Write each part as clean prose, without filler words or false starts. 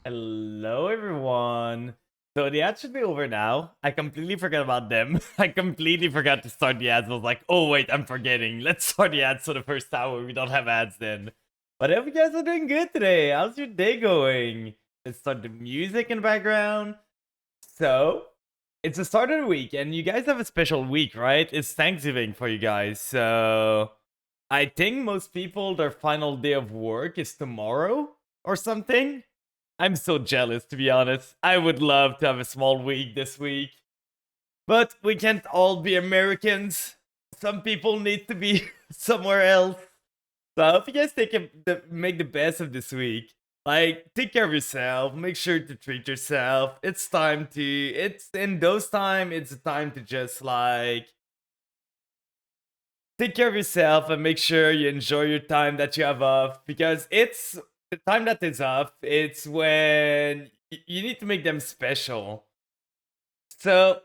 Hello, everyone. So the ads should be over now. I completely forgot about them. I completely forgot to start the ads. I was like, oh, wait, I'm forgetting. Let's start the ads for the first hour. We don't have ads then. But I hope you guys are doing good today. How's your day going? Let's start the music in the background. So, it's the start of the week, and you guys have a special week, right? It's Thanksgiving for you guys. So, I think most people, their final day of work is tomorrow or something. I'm so jealous, to be honest. I would love to have a small week this week. But we can't all be Americans. Some people need to be somewhere else. So I hope you guys make the best of this week. Like, take care of yourself. Make sure to treat yourself. It's in those time, it's a time to just like take care of yourself and make sure you enjoy your time that you have off, because it's the time that is off. It's when you need to make them special. So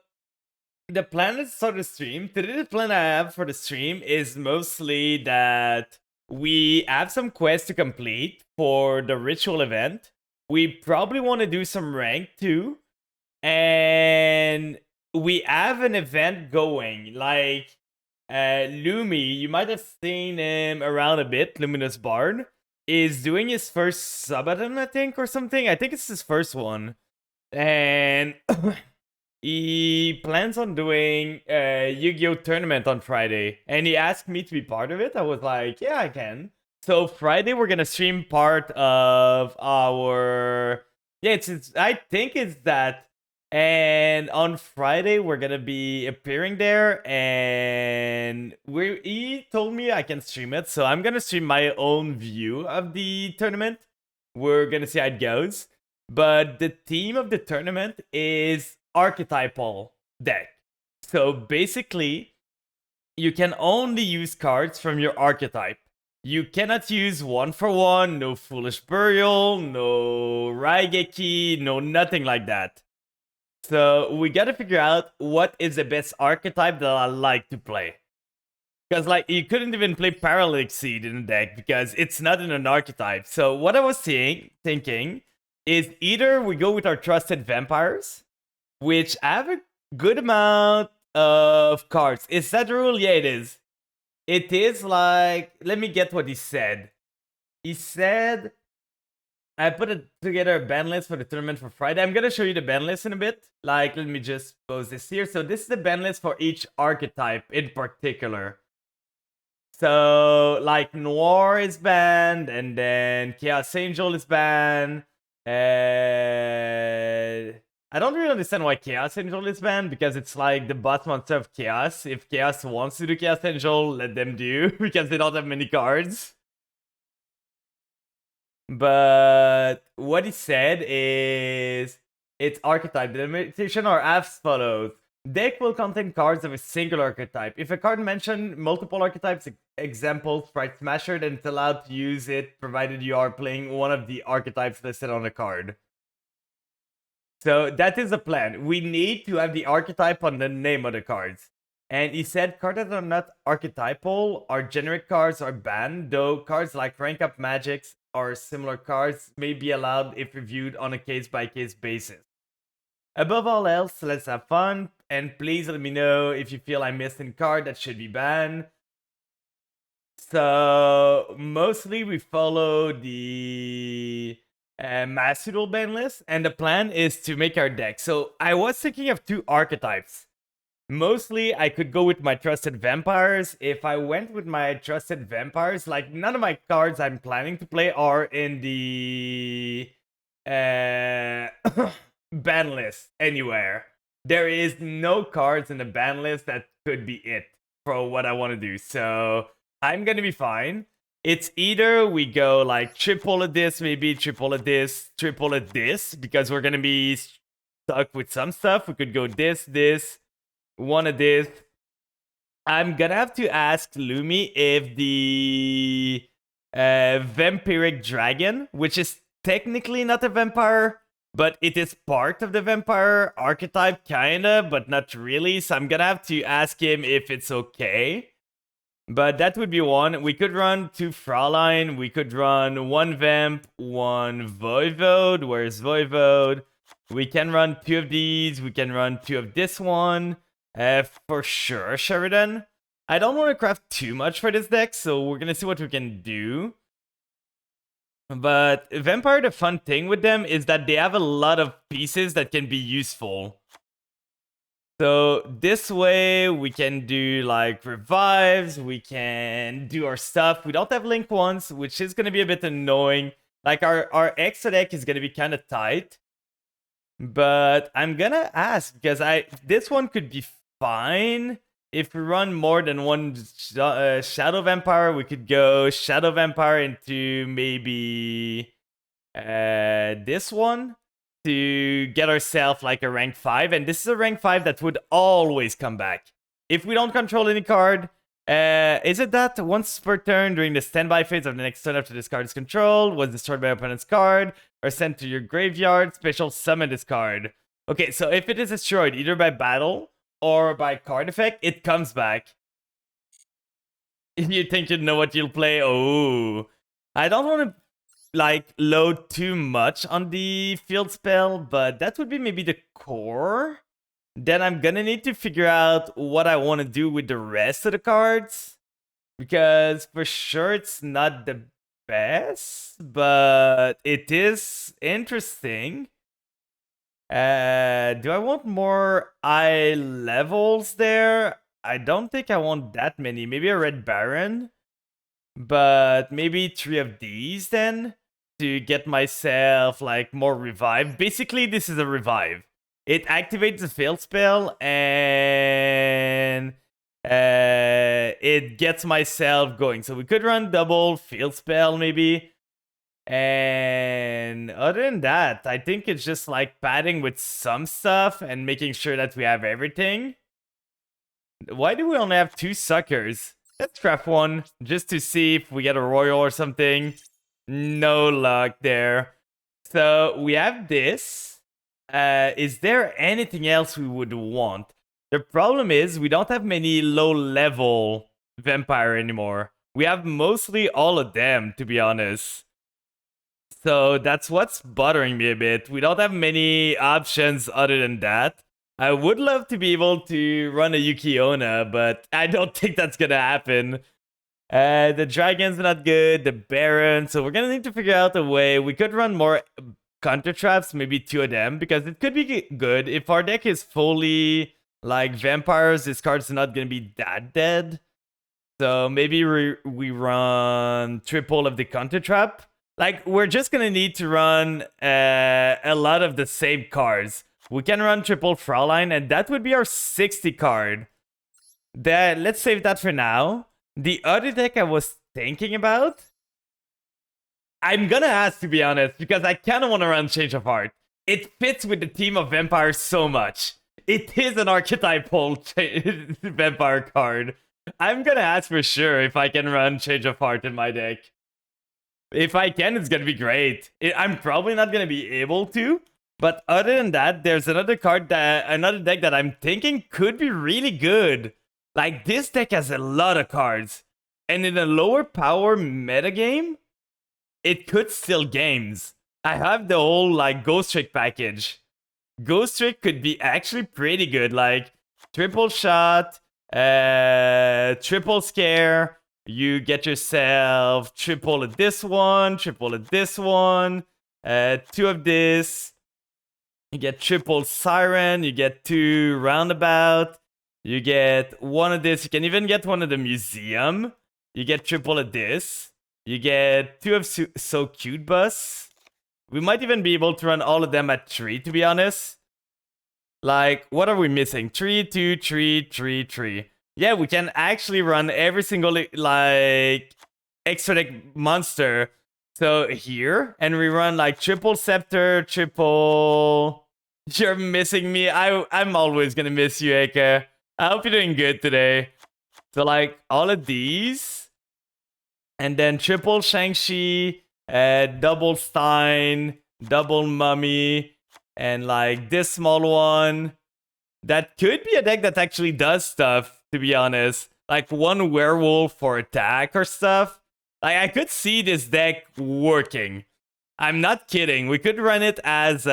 the plan is to start the stream. Today, the plan I have for the stream is mostly that we have some quests to complete for the ritual event. We probably want to do some rank too. And we have an event going. Like, Lumi, you might have seen him around a bit. Luminous Bard is doing his first Sabaton, I think, or something. I think it's his first one. And he plans on doing a Yu-Gi-Oh! Tournament on Friday. And he asked me to be part of it. I was like, yeah, I can. So Friday, we're going to stream part of our... Yeah, I think it's that. And on Friday, we're gonna be appearing there, and he told me I can stream it, so I'm gonna stream my own view of the tournament. We're gonna see how it goes. But the theme of the tournament is archetypal deck. So basically, you can only use cards from your archetype. You cannot use one for one, no Foolish Burial, no Raigeki, no nothing like that. So we gotta figure out what is the best archetype that I like to play. Because like you couldn't even play Paralytic Seed in the deck because it's not in an archetype. So what I was thinking is either we go with our trusted vampires, which have a good amount of cards. Is that the rule? Yeah, it is. It is like, let me get what he said. He said I put together a ban list for the tournament for Friday. I'm gonna show you the ban list in a bit. Like, let me just post this here. So this is the ban list for each archetype in particular. So, like, Noir is banned, and then Chaos Angel is banned. I don't really understand why Chaos Angel is banned, because it's like the boss monster of Chaos. If Chaos wants to do Chaos Angel, let them do, because they don't have many cards. But what he said is its archetype. The limitation are as follows. Deck will contain cards of a single archetype. If a card mentions multiple archetypes, example, Sprite Smasher, then it's allowed to use it provided you are playing one of the archetypes listed on the card. So that is the plan. We need to have the archetype on the name of the cards. And he said cards that are not archetypal or generic cards are banned, though cards like rank up magics or similar cards may be allowed if reviewed on a case-by-case basis. Above all else, let's have fun, and please let me know if you feel I missed a card that should be banned. So, mostly we follow the Masudal ban list, and the plan is to make our deck. So, I was thinking of two archetypes. Mostly, I could go with my trusted vampires. If I went with my trusted vampires, like none of my cards I'm planning to play are in the ban list anywhere. There is no cards in the ban list that could be it for what I want to do. So I'm gonna be fine. It's either we go like triple at this, maybe triple at this, triple at this, because we're gonna be stuck with some stuff. We could go this, one of this. I'm gonna have to ask Lumi if the vampiric dragon, which is technically not a vampire, but it is part of the vampire archetype, kinda, but not really. So I'm gonna have to ask him if it's okay. But that would be one. We could run 2 Fraulein. We could run 1 Vamp, 1 Voivode. Where's Voivode? We can run 2 of these. We can run 2 of this one. For sure, Sheridan. I don't want to craft too much for this deck, so we're gonna see what we can do. But Vampire, the fun thing with them is that they have a lot of pieces that can be useful. So this way we can do like revives, we can do our stuff. We don't have link ones, which is gonna be a bit annoying. Like our extra deck is gonna be kind of tight. But I'm gonna ask because this one could be fine. If we run more than one Shadow Vampire, we could go Shadow Vampire into maybe this one to get ourselves like a rank 5. And this is a rank 5 that would always come back. If we don't control any card, is it that once per turn during the standby phase of the next turn after this card is controlled, was destroyed by opponent's card, or sent to your graveyard, special summon this card? Okay, so if it is destroyed either by battle or by card effect, it comes back. You think you know what you'll play? Oh, I don't want to like load too much on the field spell, but that would be maybe the core. Then I'm gonna need to figure out what I want to do with the rest of the cards, because for sure it's not the best, but it is interesting. Do I want more eye levels there? I don't think I want that many. Maybe a Red Baron, but maybe 3 of these then to get myself like more revive. Basically, this is a revive. It activates the failed spell and it gets myself going. So we could run double field spell maybe. And other than that, I think it's just like padding with some stuff and making sure that we have everything. Why do we only have 2 suckers? Let's craft one just to see if we get a royal or something. No luck there. So we have this. Is there anything else we would want? The problem is we don't have many low level vampire anymore. We have mostly all of them, to be honest. So that's what's bothering me a bit. We don't have many options other than that. I would love to be able to run a Yuki-onna, but I don't think that's gonna happen. The Dragon's not good, the Baron, so we're gonna need to figure out a way. We could run more counter traps, maybe 2 of them, because it could be good. If our deck is fully like vampires, this card's not gonna be that dead. So maybe we run triple of the counter trap. Like, we're just gonna need to run a lot of the same cards. We can run triple Fraulein, and that would be our 60 card. Let's save that for now. The other deck I was thinking about, I'm gonna ask, to be honest, because I kind of want to run Change of Heart. It fits with the theme of vampires so much. It is an archetypal vampire card. I'm gonna ask for sure if I can run Change of Heart in my deck. If I can, it's gonna be great. I'm probably not gonna be able to, but other than that, there's another deck that I'm thinking could be really good. Like, this deck has a lot of cards, and in a lower power metagame, it could steal games. I have the whole like Ghost Trick package. Ghost Trick could be actually pretty good, like triple shot, triple scare. You get yourself triple of this one, triple of this one, 2 of this. You get triple Siren, you get 2 roundabout, you get 1 of this, you can even get 1 of the museum. You get triple of this. You get 2 of So Cute Bus. We might even be able to run all of them at 3, to be honest. Like, what are we missing? 3, 2, 3, 3, 3. Yeah, we can actually run every single, like, extra deck monster. So here, and we run, like, triple Scepter, triple... You're missing me. I'm always gonna miss you, Eka. I hope you're doing good today. So, like, all of these. And then triple Shang-Chi, double Stein, double Mummy, and, like, this small one. That could be a deck that actually does stuff, to be honest. like one werewolf for attack or stuff. Like I could see this deck working. I'm not kidding. We could run it as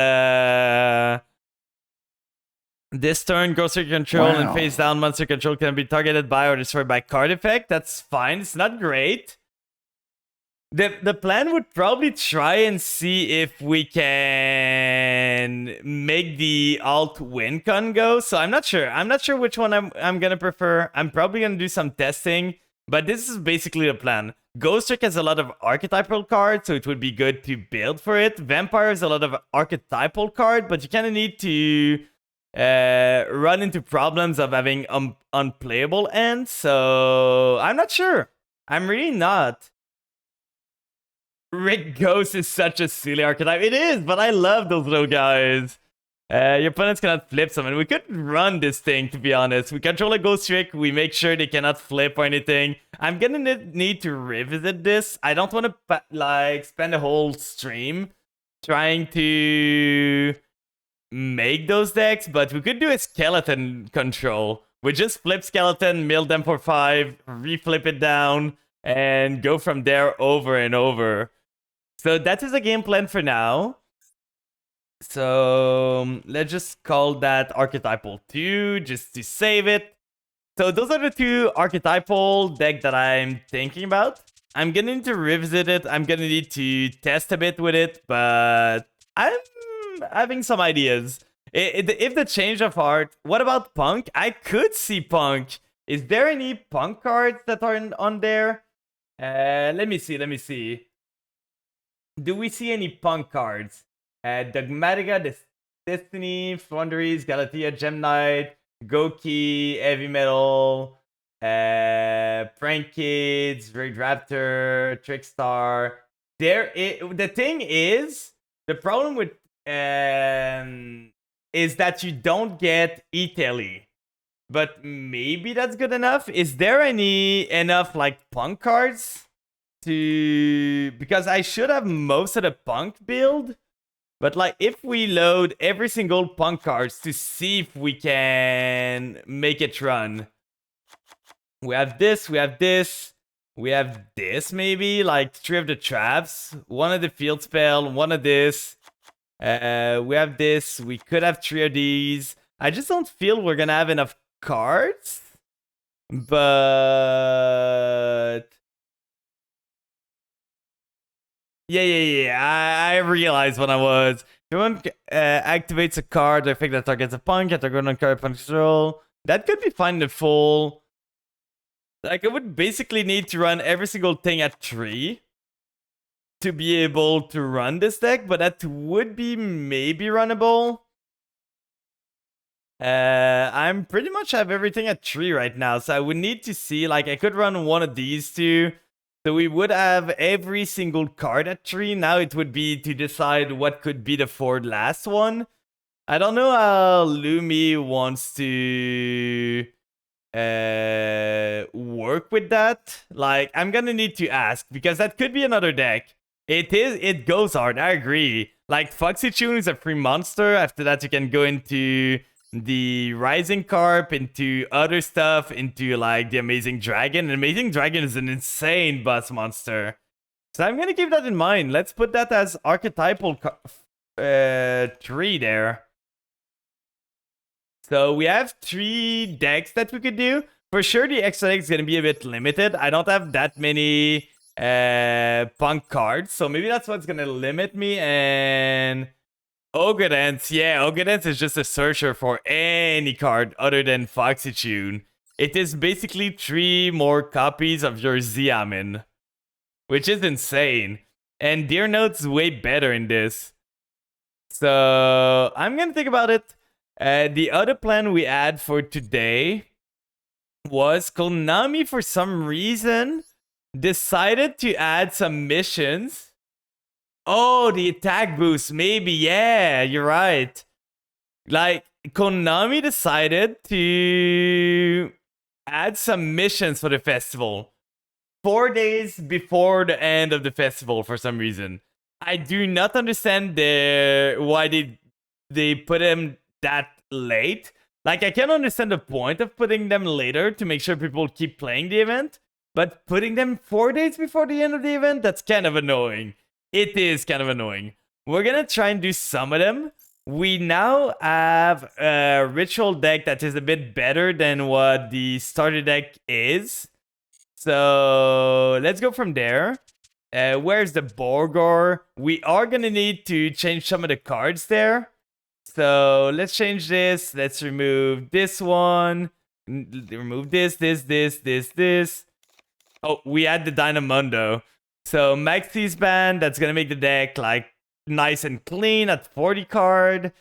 this turn, Ghoster control and face down monster control can be targeted by or destroyed by card effect. That's fine. It's not great. The plan would probably try and see if we can make the alt win con go. So I'm not sure. I'm not sure which one I'm gonna prefer. I'm probably gonna do some testing, but this is basically the plan. Ghost Trick has a lot of archetypal cards, so it would be good to build for it. Vampire has a lot of archetypal card, but you kind of need to run into problems of having unplayable ends. So I'm not sure. I'm really not. Rick Ghost is such a silly archetype. It is, but I love those little guys. Your opponents cannot flip summon. We could run this thing, to be honest. We control a Ghost Trick. We make sure they cannot flip or anything. I'm gonna need to revisit this. I don't want to like spend a whole stream trying to make those decks, but we could do a skeleton control. We just flip skeleton, mill them for 5, reflip it down, and go from there over and over. So that is a game plan for now. So let's just call that archetypal 2 just to save it. So those are the 2 archetypal deck that I'm thinking about. I'm gonna need to revisit it. I'm gonna need to test a bit with it, but I'm having some ideas. If the change of heart, what about Punk? I could see Punk. Is there any Punk cards that are on there? Let me see. Do we see any Punk cards? Dogmatica, Destiny, Thunderies, Galatea, Gem Knight, Goki, Heavy Metal, Prank Kids, Raid Raptor, Trickstar. The thing is, the problem with is that you don't get Italy. But maybe that's good enough. Is there enough like Punk cards to, because I should have most of the Punk build, but like if we load every single Punk cards to see if we can make it run. We have this, we have this, we have this maybe, like 3 of the traps, 1 of the field spell, 1 of this. We have this, we could have 3 of these. I just don't feel we're gonna have enough cards, but I realized when I was. If one activates a card, I think that targets a Punk, at a on card Punk control. That could be fine to full. Like I would basically need to run every single thing at 3 to be able to run this deck, but that would be maybe runnable. I'm pretty much have everything at 3 right now, so I would need to see, like, I could run one of these 2. So we would have every single card at 3. Now it would be to decide what could be the 4th last one. I don't know how Lumi wants to work with that. Like, I'm gonna need to ask, because that could be another deck. It goes hard, I agree. Like, Foxy Tune is a free monster. After that, you can go into the Rising Carp, into other stuff, into like the Amazing Dragon. And Amazing Dragon is an insane boss monster. So I'm gonna keep that in mind. Let's put that as archetypal 3 there. So we have 3 decks that we could do. For sure, the extra deck is gonna be a bit limited. I don't have that many Punk cards, so maybe that's what's gonna limit me. And Ogre Dance, yeah, Ogre Dance is just a searcher for any card other than Foxy Tune. It is basically 3 more copies of your Xiamen, which is insane. And Deer Note's way better in this. So I'm gonna think about it. The other plan we had for today was Konami, for some reason, decided to add some missions. Oh, the attack boost, maybe. Yeah, you're right. Like, Konami decided to add some missions for the festival 4 days before the end of the festival for some reason. I do not understand why they put them that late. Like, I can understand the point of putting them later to make sure people keep playing the event, but putting them 4 days before the end of the event, that's kind of annoying. It is kind of annoying. We're gonna try and do some of them. We now have a ritual deck that is a bit better than what the starter deck is. So let's go from there. Where's the Borgor? We are gonna need to change some of the cards there. So let's change this. Let's remove this one. Remove this. Oh, we add the Dynamundo. So Maxi's Band, that's gonna make the deck like nice and clean at 40 card.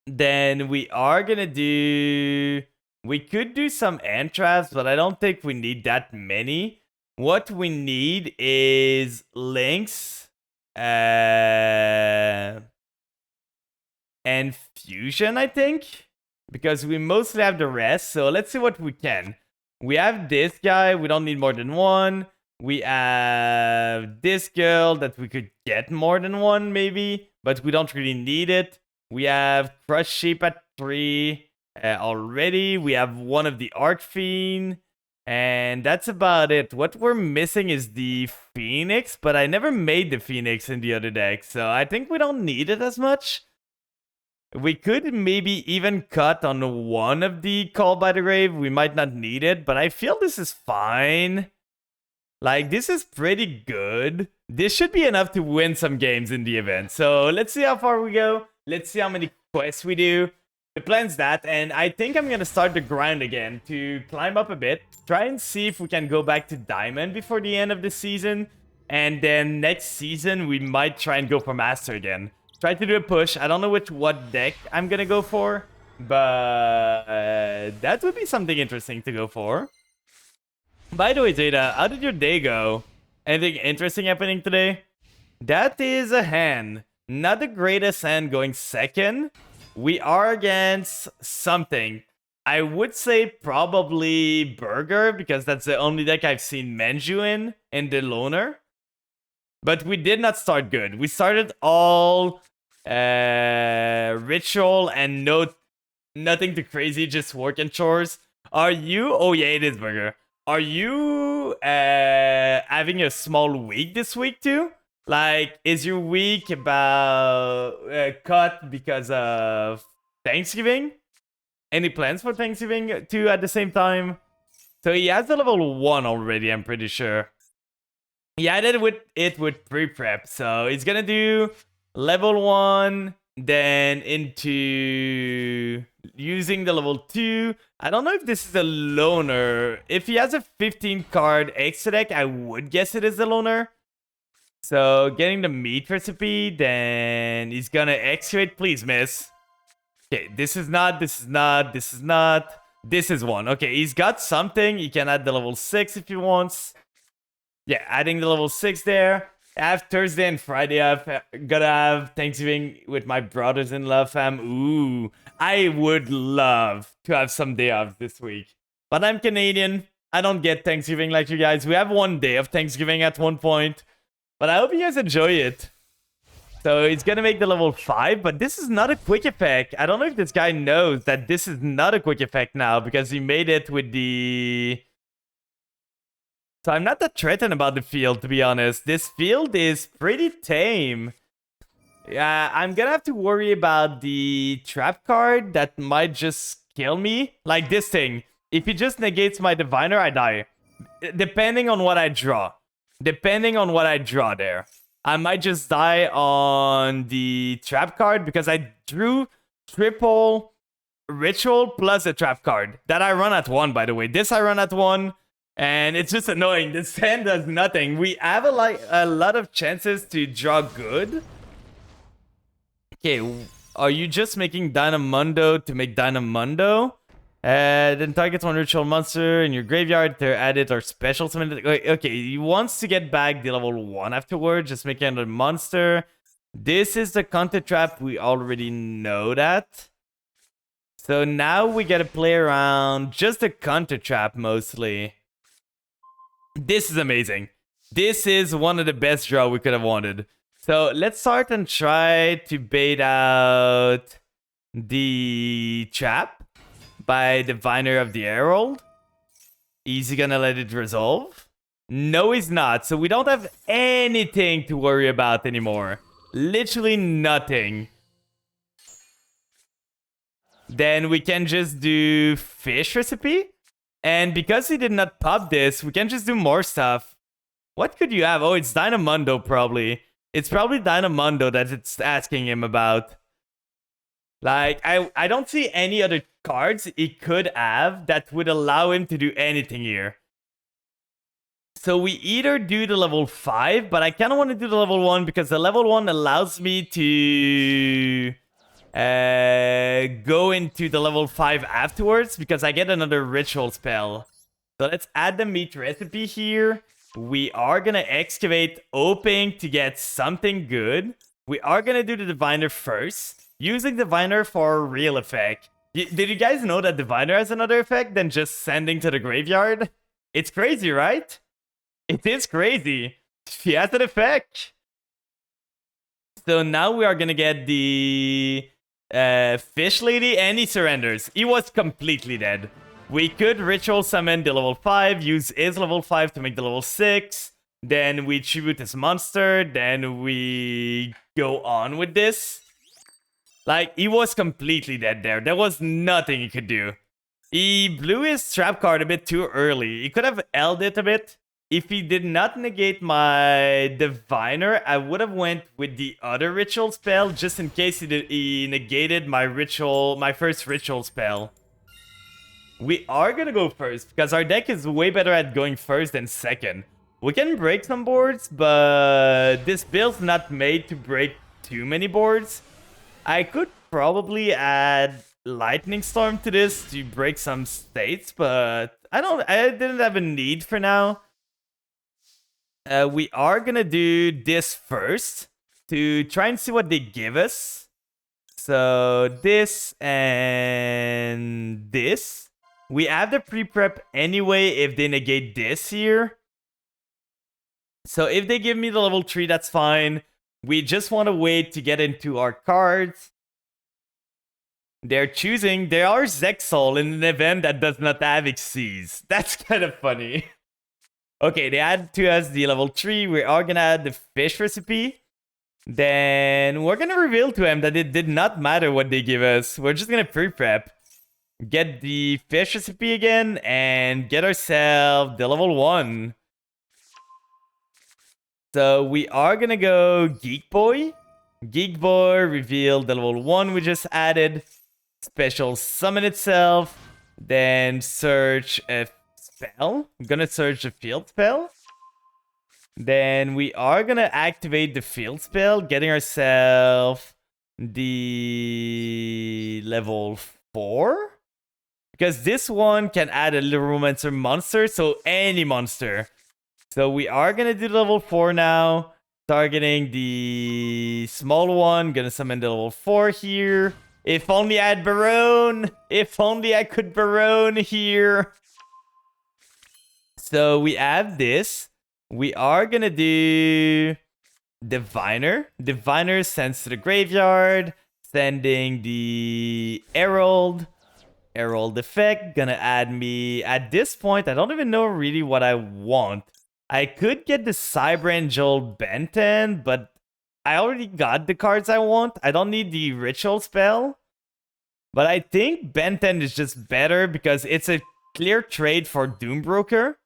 Then we are gonna do... We could do some Entraps, but I don't think we need that many. What we need is Lynx. And Fusion, I think. Because we mostly have the rest. So let's see what we can. We have this guy. We don't need more than one. We have this girl that we could get more than one, maybe. But we don't really need it. We have Crush Sheep at 3 already. We have one of the Archfiend. And that's about it. What we're missing is the Phoenix. But I never made the Phoenix in the other deck. So I think we don't need it as much. We could maybe even cut on one of the Call by the Grave. We might not need it, but I feel this is fine. Like, this is pretty good. This should be enough to win some games in the event. So let's see how far we go. Let's see how many quests we do. The plan's that, and I think I'm gonna start the grind again to climb up a bit. Try and see if we can go back to Diamond before the end of the season. And then next season, we might try and go for Master again. Try to do a push. I don't know what deck I'm gonna go for, but that would be something interesting to go for. By the way, Jada, how did your day go? Anything interesting happening today? That is a hand. Not the greatest hand going second. We are against something. I would say probably Burger, because that's the only deck I've seen Menju in the Loner. But we did not start good. We started all ritual and nothing too crazy, just work and chores. Are you... Oh yeah, it is Burger. Are you having a small week this week too? Like, is your week about cut because of Thanksgiving? Any plans for Thanksgiving too at the same time? So he has the level 1 already, I'm pretty sure. He added it with pre-prep, so he's gonna do level 1, then into using the level 2. I don't know if this is a loner. If he has a 15 card extra deck, I would guess it is a loner. So getting the meat recipe, then he's gonna excavate. Please miss. Okay, this is not. This is one. Okay, he's got something. He can add the level 6 if he wants. Yeah, adding the level 6 there. I have Thursday and Friday. I've gotta have Thanksgiving with my brothers-in-law fam. Ooh, I would love to have some day off this week. But I'm Canadian. I don't get Thanksgiving like you guys. We have one day of Thanksgiving at one point. But I hope you guys enjoy it. So he's gonna make the level 5, but this is not a quick effect. I don't know if this guy knows that this is not a quick effect now, because he made it with the... So I'm not that threatened about the field, to be honest. This field is pretty tame. Yeah, I'm gonna have to worry about the trap card that might just kill me. Like this thing. If he just negates my diviner, I die. Depending on what I draw. Depending on what I draw there. I might just die on the trap card because I drew triple ritual plus a trap card. That I run at 1, by the way. This I run at 1. And it's just annoying. This hand does nothing. We have a lot of chances to draw good. Okay, are you just making Dynamundo to make Dynamundo? Then target one ritual monster in your graveyard to add it or special summon it. Okay, he wants to get back the level 1 afterward, just making another monster. This is the counter trap. We already know that. So now we gotta play around just the counter trap mostly. This is amazing. This is one of the best draw we could have wanted. So let's start and try to bait out the trap. by Diviner of the Herald. Is he gonna let it resolve? No, he's not. So we don't have anything to worry about anymore. Literally nothing. Then we can just do fish recipe. And because he did not pop this, we can just do more stuff. What could you have? Oh, it's Dynamundo probably. It's probably Dynamundo that it's asking him about. Like, I don't see any other cards he could have that would allow him to do anything here. So we either do the level 5, but I kind of want to do the level 1 because the level 1 allows me to go into the level 5 afterwards because I get another ritual spell. So let's add the meat recipe here. We are going to excavate, hoping to get something good. We are going to do the Diviner first, using Diviner for a real effect. Did you guys know that Diviner has another effect than just sending to the graveyard? It's crazy, right? It is crazy. She has an effect. So now we are going to get the Fish Lady, and he surrenders. He was completely dead. We could ritual summon the level 5, use his level 5 to make the level 6. Then we tribute this monster. Then we go on with this. Like, he was completely dead there. There was nothing he could do. He blew his trap card a bit too early. He could have held it a bit. If he did not negate my Diviner, I would have went with the other ritual spell just in case he negated my first ritual spell. We are gonna go first because our deck is way better at going first than second. We can break some boards, but this build's not made to break too many boards. I could probably add Lightning Storm to this to break some states, but I didn't have a need for now. We are gonna do this first to try and see what they give us. So this and this. We have the pre-prep anyway if they negate this here. So if they give me the level 3, that's fine. We just want to wait to get into our cards. They're choosing. They are Zexal in an event that does not have Xyz. That's kind of funny. Okay, they add to us the level 3. We are going to add the fish recipe. Then we're going to reveal to him that it did not matter what they give us. We're just going to pre-prep. Get the fish recipe again. And get ourselves the level 1. So we are going to go Geek Boy. Geek Boy, reveal the level 1 we just added. Special summon itself. Then search a spell. I'm gonna search the field spell. Then we are gonna activate the field spell, getting ourselves the level 4. Because this one can add a little romancer monster, so any monster. So we are gonna do level 4 now. Targeting the small one. Gonna summon the level 4 here. If only I had Barone. If only I could Barone here. So we have this. We are gonna do Diviner. Diviner sends to the graveyard. Sending the Herald. Herald effect. Gonna add me. At this point, I don't even know really what I want. I could get the Cyber Angel Benten, but I already got the cards I want. I don't need the ritual spell. But I think Benten is just better because it's a clear trade for Doombroker.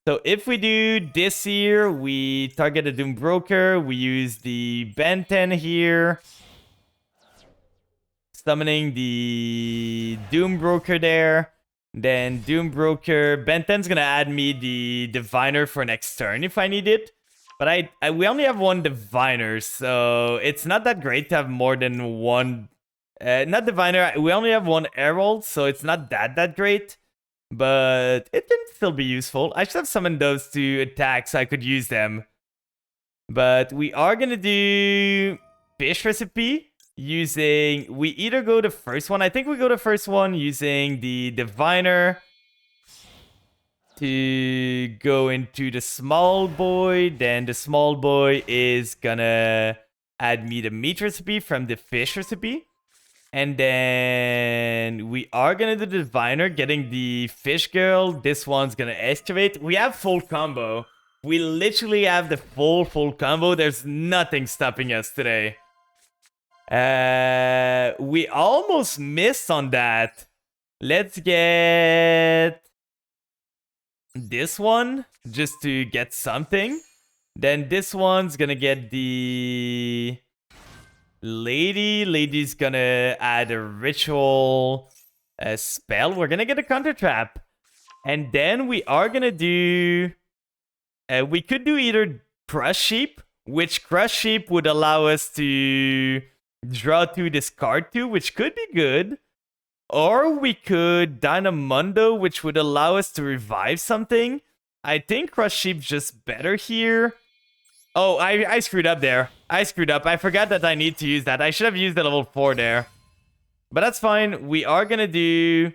So if we do this here, we target a Doombroker. We use the Benten here. Summoning the Doombroker there. Then Doombroker. Benten's gonna add me the Diviner for next turn if I need it. But we only have one Diviner, so it's not that great to have more than one. Not Diviner, we only have one Herald, so it's not that great. But it can still be useful. I should have summoned those to attack so I could use them. But we are gonna do fish recipe. Using, we either go the first one. I think we go the first one using the Diviner to go into the small boy. Then the small boy is gonna add me the meat recipe from the fish recipe. And then we are gonna do the Diviner, getting the Fish Girl. This one's gonna excavate. We have full combo. We literally have the full combo. There's nothing stopping us today. We almost missed on that. Let's get this one just to get something. Then this one's gonna get the lady. Lady's gonna add a ritual spell. We're gonna get a counter trap. And then we are gonna do... we could do either Crush Sheep, which Crush Sheep would allow us to draw 2, discard 2, which could be good. Or we could Dynamundo, which would allow us to revive something. I think Crush Sheep's just better here. Oh, I screwed up there. I screwed up. I forgot that I need to use that. I should have used the level 4 there. But that's fine. We are gonna do...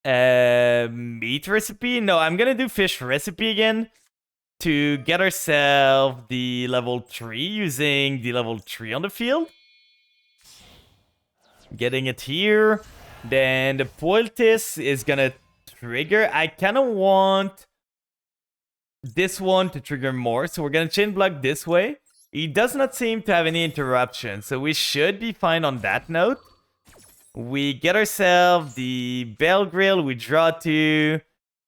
meat recipe? No, I'm gonna do fish recipe again to get ourselves the level 3 using the level 3 on the field. Getting it here. Then the poultice is gonna trigger. I kind of want this one to trigger more, so we're gonna chain block this way. He does not seem to have any interruption, so we should be fine on that note. We get ourselves the Bell Grill, we draw 2.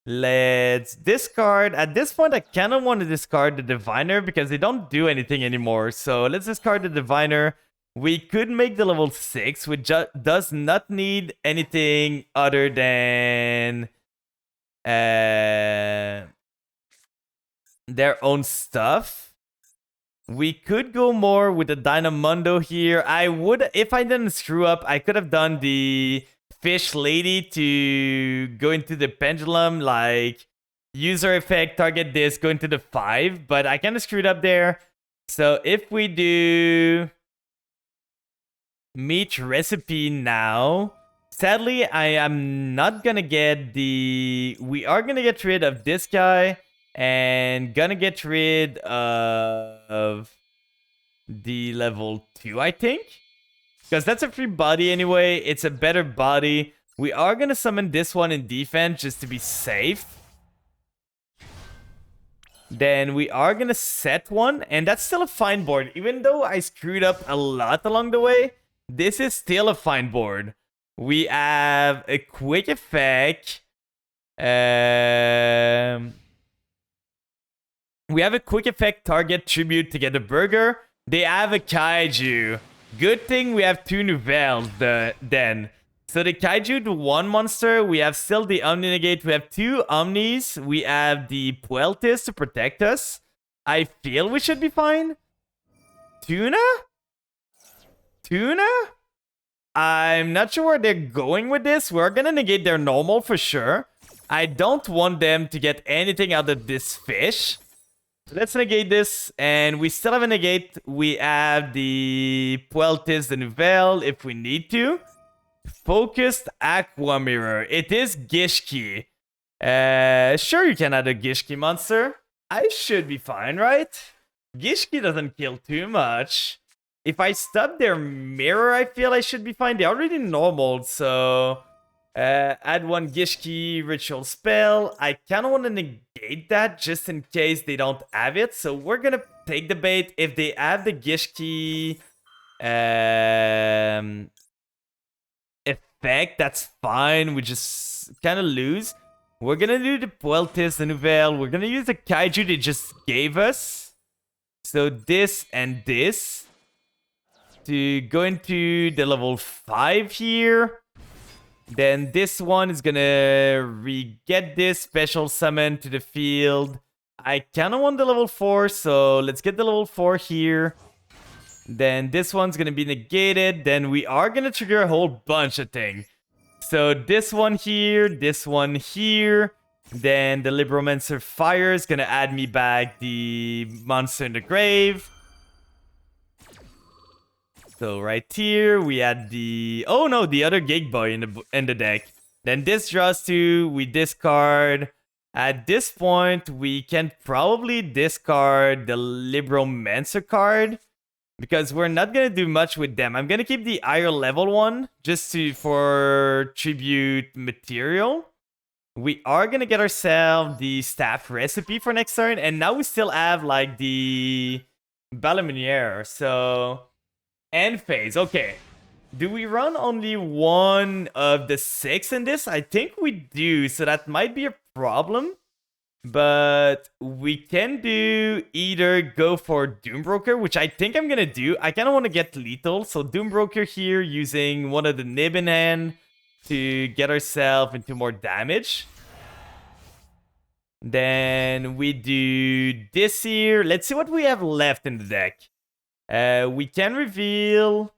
Let's discard. At this point, I kind of want to discard the Diviner because they don't do anything anymore. So let's discard the Diviner. We could make the level 6, which does not need anything other than their own stuff. We could go more with the Dynamundo here. I would, if I didn't screw up, I could have done the Fish Lady to go into the pendulum, like user effect, target this, go into the 5, but I kind of screwed up there. So if we do meat recipe now, sadly, I am not gonna get the... We are gonna get rid of this guy and gonna get rid of the level 2, I think. Because that's a free body anyway. It's a better body. We are going to summon this one in defense just to be safe. Then we are going to set one. And that's still a fine board. Even though I screwed up a lot along the way, this is still a fine board. We have a quick effect. We have a quick effect target tribute to get a burger. They have a kaiju. Good thing we have 2 Nouvelles then. So the Kaiju, the 1 monster, we have still the Omni Negate, we have 2 Omnis, we have the Pueltis to protect us. I feel we should be fine. Tuna? Tuna? I'm not sure where they're going with this. We're gonna negate their normal for sure. I don't want them to get anything out of this fish. Let's negate this, and we still have a negate. We have the Pueltis de Nouvelle if we need to. Focused Aqua Mirror. It is Gishki. Sure, you can add a Gishki monster. I should be fine, right? Gishki doesn't kill too much. If I stub their mirror, I feel I should be fine. They're already normal, so... add 1 Gishki ritual spell. I kind of want to negate that just in case they don't have it. So we're going to take the bait. If they have the Gishki effect, that's fine. We just kind of lose. We're going to do the Pueltis de Nouvelle. We're going to use the Kaiju they just gave us. So this and this. To go into the level 5 here. Then this one is gonna re-get this special summon to the field. I kind of want the level 4, so let's get the level 4 here. Then this one's gonna be negated. Then we are gonna trigger a whole bunch of things. So this one here, this one here. Then the Libromancer Fire is gonna add me back the monster in the grave. So right here, we had the... Oh no, the other Gig Boy in the deck. Then this draws 2, we discard. At this point, we can probably discard the Libromancer card. because we're not gonna do much with them. I'm gonna keep the higher level one just for tribute material. We are gonna get ourselves the staff recipe for next turn, and now we still have like the Balaminiere, so end phase. Okay, do we run only one of the 6 in this? I think we do, so that might be a problem. But we can do either go for Doombroker, which I think I'm gonna do. I kind of want to get lethal, so Doombroker here using one of the Nib in hand to get ourselves into more damage. Then we do this here. Let's see what we have left in the deck. We can reveal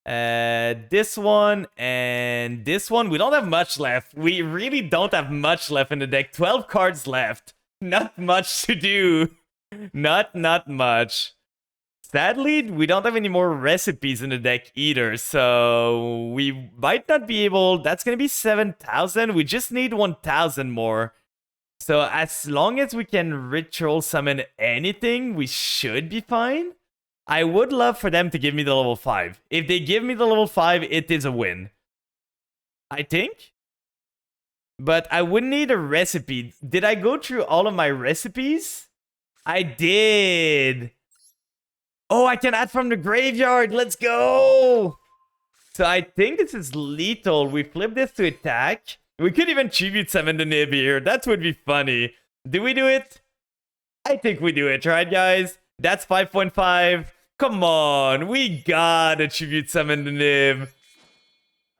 this one and this one. We don't have much left. We really don't have much left in the deck. 12 cards left. Not much to do. Not much. Sadly, we don't have any more recipes in the deck either, so we might not be able... That's gonna be 7,000. We just need 1,000 more. So as long as we can ritual summon anything, we should be fine. I would love for them to give me the level 5. If they give me the level 5, it is a win. I think. But I would need a recipe. Did I go through all of my recipes? I did. Oh, I can add from the graveyard. Let's go. So I think this is lethal. We flip this to attack. We could even tribute summon the Nib here. That would be funny. Do we do it? I think we do it, right, guys? That's 5.5. Come on. We gotta tribute summon the Nib.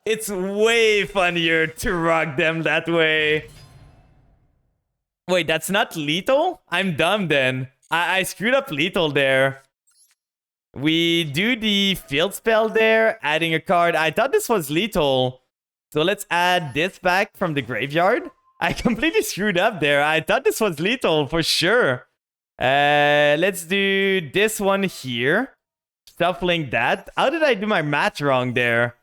It's way funnier to rock them that way. Wait, that's not lethal? I'm dumb then. I screwed up lethal there. We do the field spell there, adding a card. I thought this was lethal. So let's add this back from the graveyard. I completely screwed up there. I thought this was lethal for sure. Let's do this one here. Shuffling that. How did I do my math wrong there?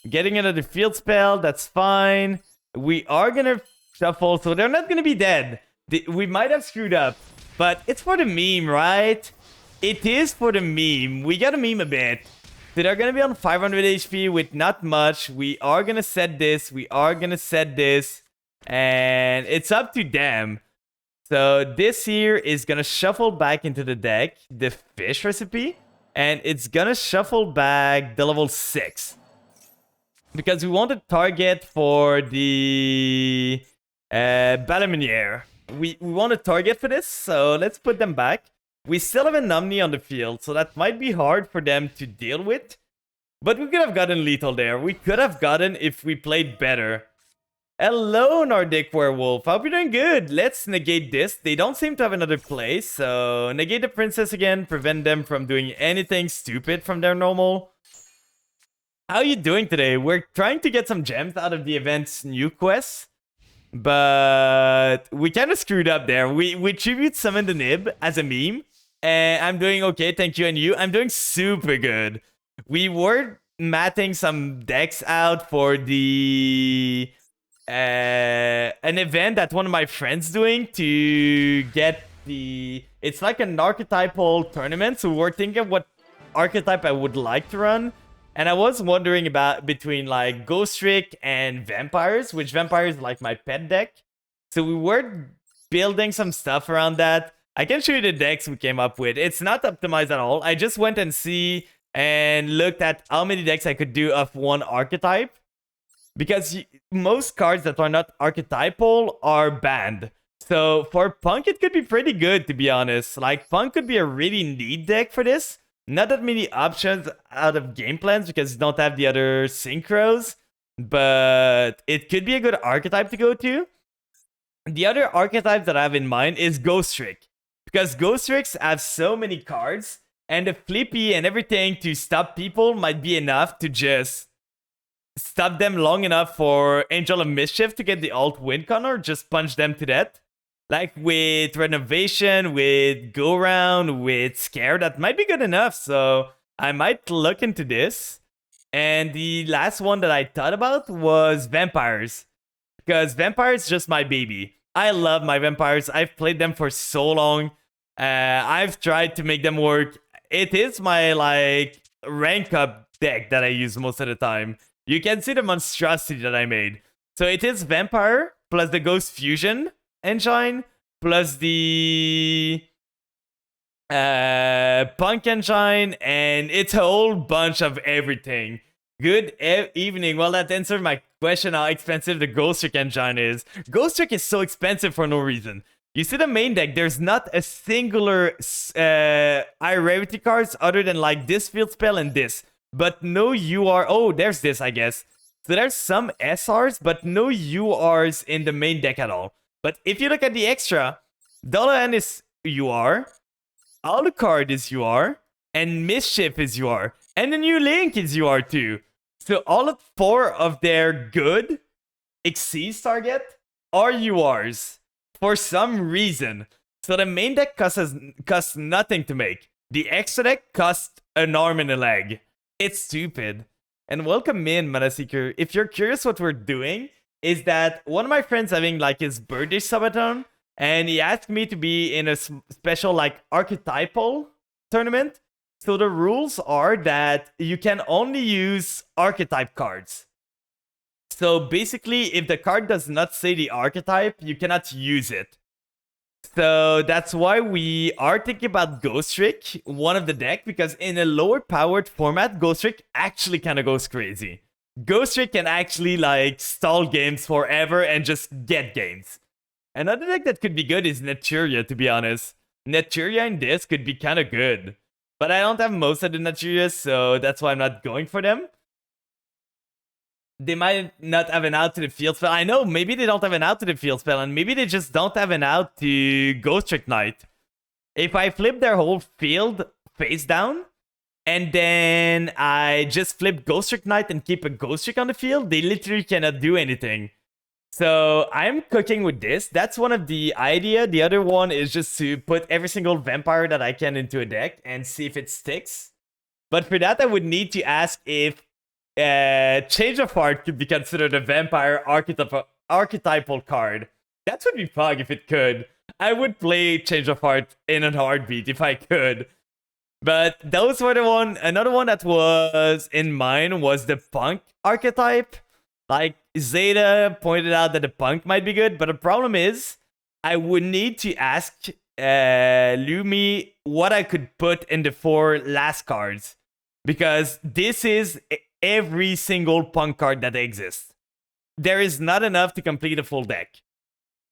Getting another field spell, that's fine. We are gonna shuffle, so they're not gonna be dead. We might have screwed up, but it's for the meme, right? It is for the meme. We gotta meme a bit. So they're gonna be on 500 HP with not much. We are gonna set this. We are gonna set this. And it's up to them. So this here is gonna shuffle back into the deck, the fish recipe. And it's gonna shuffle back the level 6. Because we want a target for the Balaminiere. We want a target for this, so let's put them back. We still have an Omni on the field, so that might be hard for them to deal with. But we could have gotten lethal there. We could have gotten if we played better. Hello, Nordic Werewolf. I hope you're doing good. Let's negate this. They don't seem to have another play, so negate the princess again. Prevent them from doing anything stupid from their normal. How are you doing today? We're trying to get some gems out of the event's new quests. But we kind of screwed up there. We tribute summon the Nib as a meme. And I'm doing okay, thank you. And you? I'm doing super good. We were matting some decks out for the... an event that one of my friends doing to get the... It's like an archetypal tournament. So we're thinking of what archetype I would like to run. And I was wondering about between like Ghost Trick and Vampires, which Vampires is like my pet deck. So we were building some stuff around that. I can show you the decks we came up with. It's not optimized at all. I just went and looked at how many decks I could do of one archetype. Because most cards that are not archetypal are banned. So for Punk, it could be pretty good, to be honest. Like, Punk could be a really neat deck for this. Not that many options out of game plans because you don't have the other synchros. But it could be a good archetype to go to. The other archetype that I have in mind is Ghost Trick. Because Ghost Tricks have so many cards. And the flippy and everything to stop people might be enough to just stop them long enough for Angel of Mischief to get the alt win con or just punch them to death. Like with Renovation, with Go Round, with Scare, that might be good enough. So I might look into this. And the last one that I thought about was Vampires. Because Vampires is just my baby. I love my Vampires. I've played them for so long. I've tried to make them work it is my like rank up deck that I use most of the time. You can see the monstrosity that I made. So it is Vampire plus the Ghost Fusion engine plus the Punk engine, and it's a whole bunch of everything. Good evening. Well, that answered my question how expensive the Ghost Trick engine is. Ghost Trick is so expensive for no reason. You see the main deck, there's not a singular high rarity cards other than like this field spell and this. But no UR. Oh, there's this, I guess. So there's some SRs, but no URs in the main deck at all. But if you look at the extra, Dolahan is UR, Alucard is UR, and Mischief is UR, and the new Link is UR too. So all of 4 of their good Xyz target are URs for some reason. So the main deck costs nothing to make. The extra deck costs an arm and a leg. It's stupid. And welcome in, Manaseeker. If you're curious what we're doing, is that one of my friends having like his birthday subathon, and he asked me to be in a special like archetypal tournament. So the rules are that you can only use archetype cards. So basically, if the card does not say the archetype, you cannot use it. So that's why we are thinking about Ghost Trick, one of the deck, because in a lower powered format, Ghost Trick actually kind of goes crazy. Ghost Trick can actually like stall games forever and just get games. Another deck that could be good is Naturia, to be honest. Naturia in this could be kind of good. But I don't have most of the Naturias, so that's why I'm not going for them. They might not have an out to the field spell. I know, maybe they don't have an out to the field spell, and maybe they just don't have an out to Ghost Trick Knight. If I flip their whole field face down, and then I just flip Ghost Trick Knight and keep a Ghost Trick on the field, they literally cannot do anything. So I'm cooking with this. That's one of the idea. The other one is just to put every single vampire that I can into a deck and see if it sticks. But for that, I would need to ask if Change of Heart could be considered a vampire archetypal card. That would be fun if it could. I would play Change of Heart in a heartbeat if I could. But those were the one. Another one that was in mind was the Punk archetype. Like, Zeta pointed out that the Punk might be good, but the problem is, I would need to ask Lumi what I could put in the 4 last cards. Because this is every single Punk card that exists. There is not enough to complete a full deck.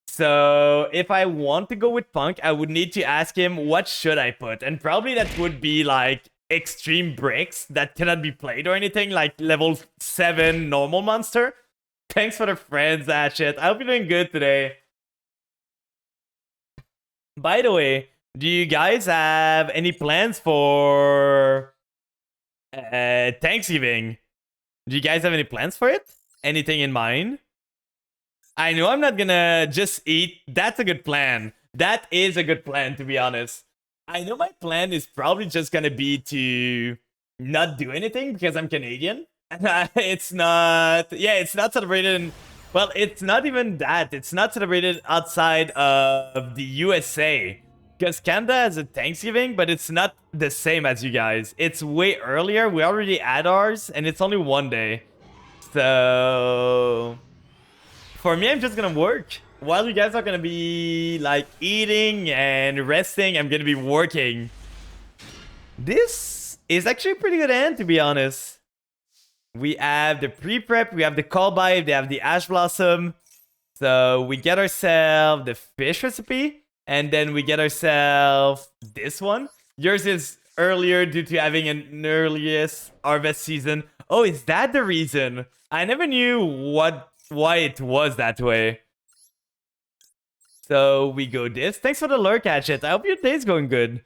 So if I want to go with Punk, I would need to ask him what should I put. And probably that would be like extreme bricks that cannot be played or anything, like level 7 normal monster. Thanks for the friends, Ashit. I hope you're doing good today. By the way, do you guys have any plans for Thanksgiving? Do you guys have any plans for it? Anything in mind? I know I'm not gonna just eat. That's a good plan. That is a good plan, to be honest. I know my plan is probably just gonna be to not do anything because I'm Canadian. It's not... Yeah, it's not celebrated... Well, it's not even that. It's not celebrated outside of the USA. Because Canada has a Thanksgiving, but it's not the same as you guys. It's way earlier. We already had ours, and it's only one day. So... For me, I'm just gonna work. While you guys are gonna be, like, eating and resting, I'm gonna be working. This is actually a pretty good end, to be honest. We have the pre-prep, we have the Callbite, they have the Ash Blossom. So we get ourselves the fish recipe, and then we get ourselves this one. Yours is earlier due to having an earliest harvest season. Oh, is that the reason? I never knew why it was that way. So we go this. Thanks for the lurk, Hatchet. I hope your day's going good.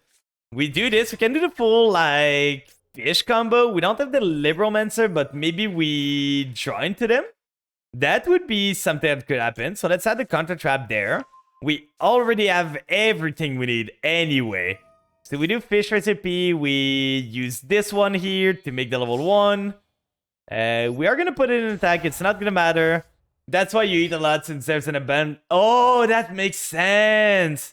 We do this. We can do the full, like, fish combo. We don't have the Libromancer, but maybe we draw into them. That would be something that could happen. So let's add the Counter Trap there. We already have everything we need anyway. So we do fish recipe. We use this one here to make the level 1. We are going to put it in attack. It's not going to matter. That's why you eat a lot, since there's an abundant... Oh, that makes sense.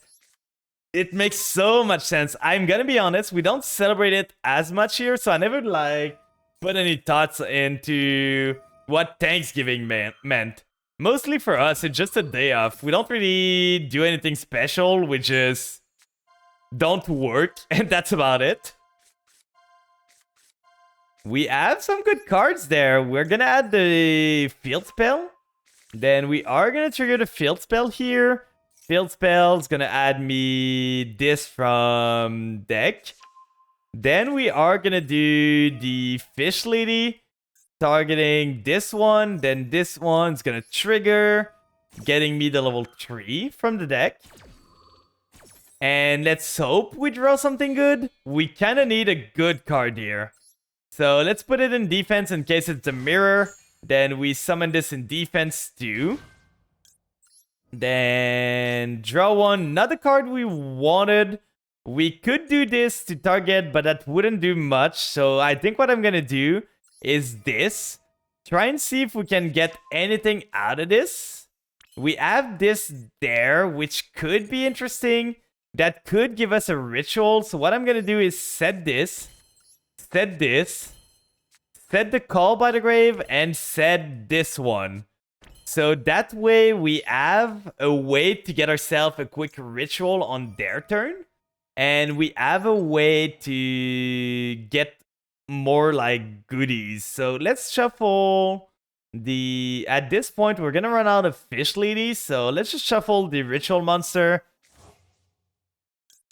It makes so much sense. I'm gonna be honest, we don't celebrate it as much here, so I never like put any thoughts into what Thanksgiving meant. Mostly for us, it's just a day off. We don't really do anything special. We just don't work, and that's about it. We have some good cards there. We're gonna add the field spell. Then we are gonna trigger the field spell here. Field spell is gonna add me this from deck. Then we are gonna do the fish lady, targeting this one. Then this one's gonna trigger, getting me the level 3 from the deck. And let's hope we draw something good. We kind of need a good card here. So let's put it in defense in case it's a mirror. Then we summon this in defense too. Then draw one. Not the card we wanted. We could do this to target, but that wouldn't do much. So I think what I'm going to do is this. Try and see if we can get anything out of this. We have this there, which could be interesting. That could give us a ritual. So what I'm going to do is set this. Set this. Set the Call by the Grave and set this one. So that way we have a way to get ourselves a quick ritual on their turn. And we have a way to get more like goodies. So let's shuffle the... At this point, we're going to run out of fish ladies. So let's just shuffle the ritual monster.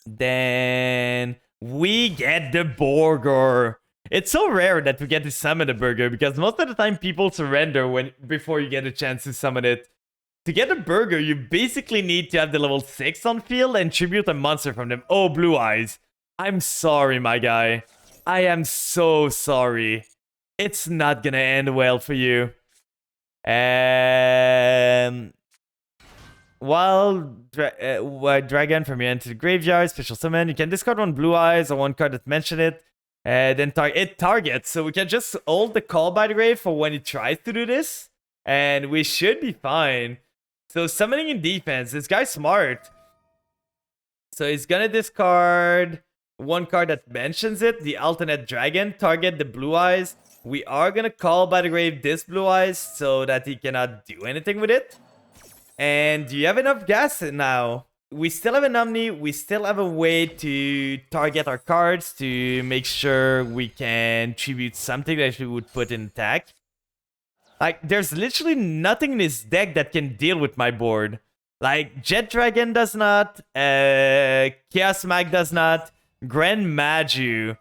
Then we get the burger. It's so rare that we get to summon the burger because most of the time people surrender before you get a chance to summon it. To get a burger, you basically need to have the level 6 on field and tribute a monster from them. Oh, Blue Eyes. I'm sorry, my guy. I am so sorry. It's not gonna end well for you. While Dragon from your end to the graveyard, special summon, you can discard one Blue Eyes or one card that mentioned it. Then it targets, so we can just hold the Call by the Grave for when it tries to do this. And we should be fine. So summoning in defense, this guy's smart. So he's gonna discard one card that mentions it, the alternate dragon, target the Blue Eyes. We are gonna Call by the Grave this Blue Eyes so that he cannot do anything with it. And do you have enough gas now? We still have an Omni, we still have a way to target our cards to make sure we can tribute something that we would put in attack. Like, there's literally nothing in this deck that can deal with my board. Like, Jet Dragon does not, Chaos Mag does not, Grand Maju.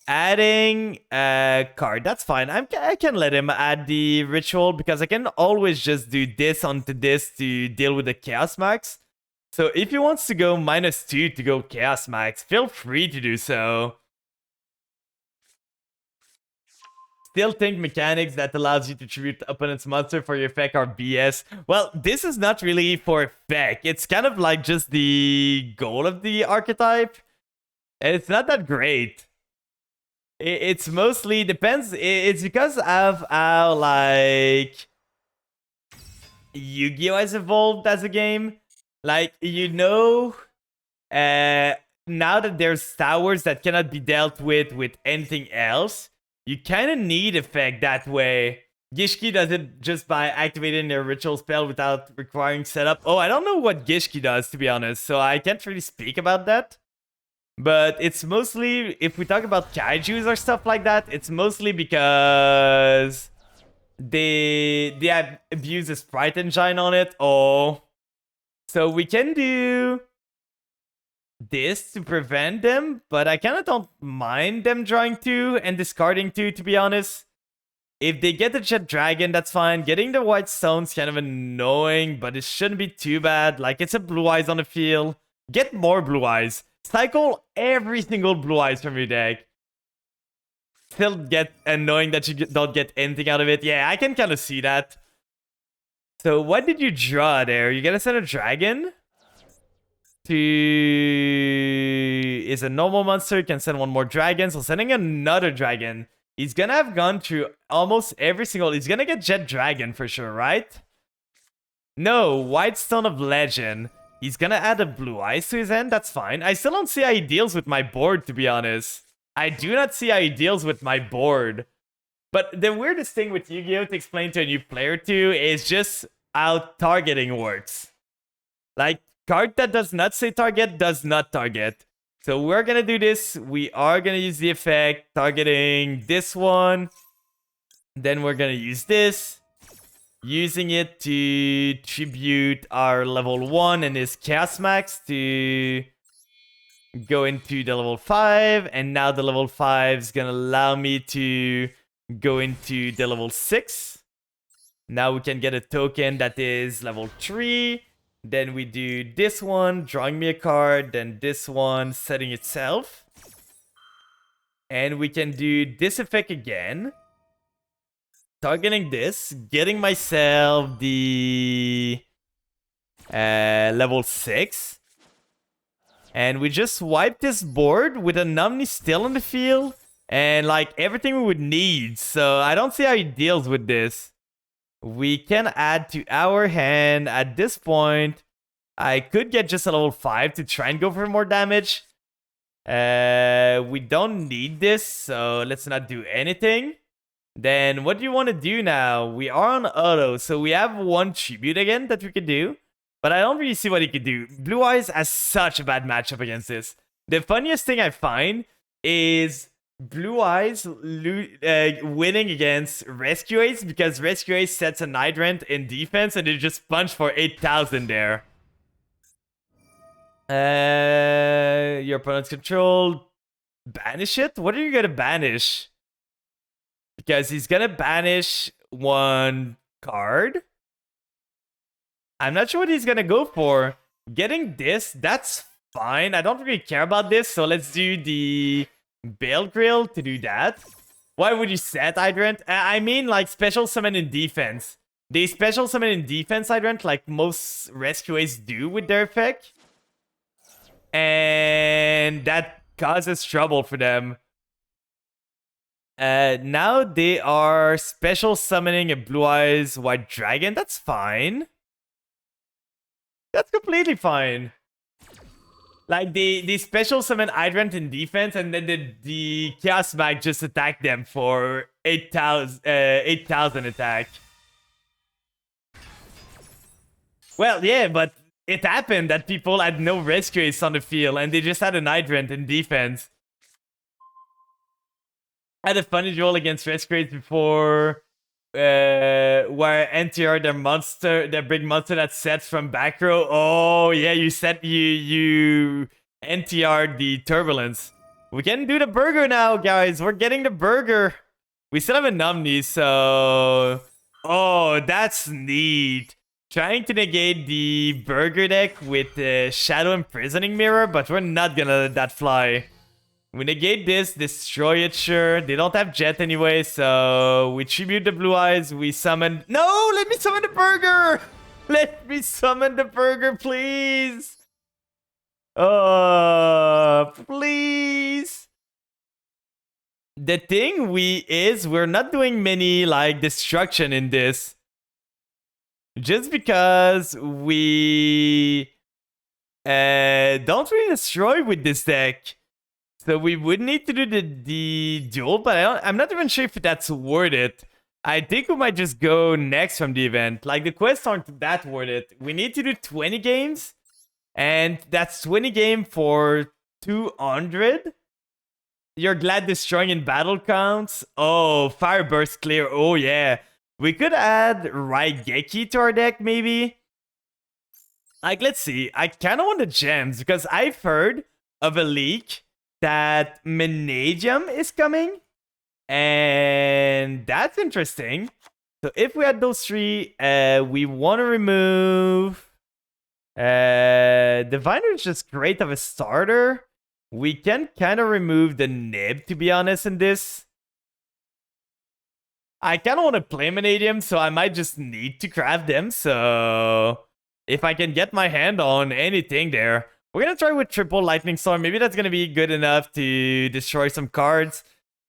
Adding a card, that's fine. I can let him add the ritual because I can always just do this onto this to deal with the Chaos Max. So if he wants to go -2 to go Chaos Max, feel free to do so. Still think mechanics that allows you to tribute the opponent's monster for your effect are BS. Well, this is not really for effect. It's kind of like just the goal of the archetype. And it's not that great. It's mostly depends. It's because of how like Yu-Gi-Oh has evolved as a game. Like, you know, now that there's towers that cannot be dealt with anything else, you kind of need effect that way. Gishki does it just by activating a ritual spell without requiring setup. Oh, I don't know what Gishki does, to be honest, so I can't really speak about that. But it's mostly, if we talk about kaijus or stuff like that, it's mostly because they have abused the sprite engine on it. Oh. So we can do this to prevent them, but I kind of don't mind them drawing 2 and discarding 2, to be honest. If they get the Jet Dragon, that's fine. Getting the White Stone's kind of annoying, but it shouldn't be too bad. Like, it's a Blue Eyes on the field. Get more Blue Eyes. Cycle every single Blue Eyes from your deck. Still get annoying that you don't get anything out of it. Yeah, I can kind of see that. So what did you draw there? You gonna send a dragon? Is a normal monster, you can send one more dragon. So sending another dragon. He's gonna have gone through almost every single... He's gonna get Jet Dragon for sure, right? No, White Stone of Legend. He's gonna add a Blue Eyes to his hand, that's fine. I still don't see how he deals with my board, to be honest. I do not see how he deals with my board. But the weirdest thing with Yu-Gi-Oh! To explain to a new player too is just how targeting works. Like, card that does not say target does not target. So we're gonna do this. We are gonna use the effect targeting this one. Then we're gonna use this. Using it to tribute our level 1 and his Chaos Max to go into the level 5. And now the level 5 is gonna allow me to go into the level 6. Now we can get a token that is level 3. Then we do this one, drawing me a card. Then this one, setting itself. And we can do this effect again. Targeting this, getting myself the level 6. And we just wipe this board with a Numney still in the field. And like everything we would need. So I don't see how he deals with this. We can add to our hand at this point. I could get just a level 5 to try and go for more damage. We don't need this, so let's not do anything. Then what do you want to do now? We are on auto, so we have one tribute again that we could do. But I don't really see what he could do. Blue Eyes has such a bad matchup against this. The funniest thing I find is Blue Eyes winning against Rescue Ace because Rescue Ace sets a Hydrant in defense and they just punch for 8,000 there. Your opponent's control. Banish it? What are you gonna banish? Because he's gonna banish one card. I'm not sure what he's gonna go for. Getting this, that's fine. I don't really care about this, so let's do the Bale Grill to do that. Why would you set Hydrant? I mean, like, special summon in defense. They special summon in defense Hydrant, like most Rescue Ace do with their effect. And that causes trouble for them. Now they are special summoning a Blue Eyes White Dragon. That's fine. That's completely fine. Like, they special summon Hydrant in defense, and then the Chaos Mag just attack them for 8,000 attack. Well, yeah, but it happened that people had no Rescue Ace on the field, and they just had an Hydrant in defense. I had a funny duel against Rescue Ace before, where NTR, their big monster that sets from back row. Oh yeah, you NTR the Turbulence. We can do the burger now, guys. We're getting the burger. We still have a Numney, so oh, that's neat. Trying to negate the burger deck with the Shadow Imprisoning Mirror, but we're not gonna let that fly. We negate this, destroy it, sure. They don't have Jet anyway, so we tribute the Blue Eyes. We summon... No! Let me summon the burger! Let me summon the burger, please! Please! The thing we're not doing many, like, destruction in this. Just because we don't really destroy with this deck. So we would need to do the duel, but I'm not even sure if that's worth it. I think we might just go next from the event. Like, the quests aren't that worth it. We need to do 20 games, and that's 20 games for 200. You're glad destroying in battle counts? Oh, Fire Burst clear. Oh, yeah. We could add Raigeki to our deck, maybe. Like, let's see. I kind of want the gems, because I've heard of a leak that Managium is coming, and that's interesting. So if we had those three, we want to remove Diviner is just great of a starter. We can kind of remove the Nib, to be honest, in this. I kind of want to play Managium, so I might just need to craft them. So if I can get my hand on anything there, we're going to try with triple Lightning Storm. Maybe that's going to be good enough to destroy some cards.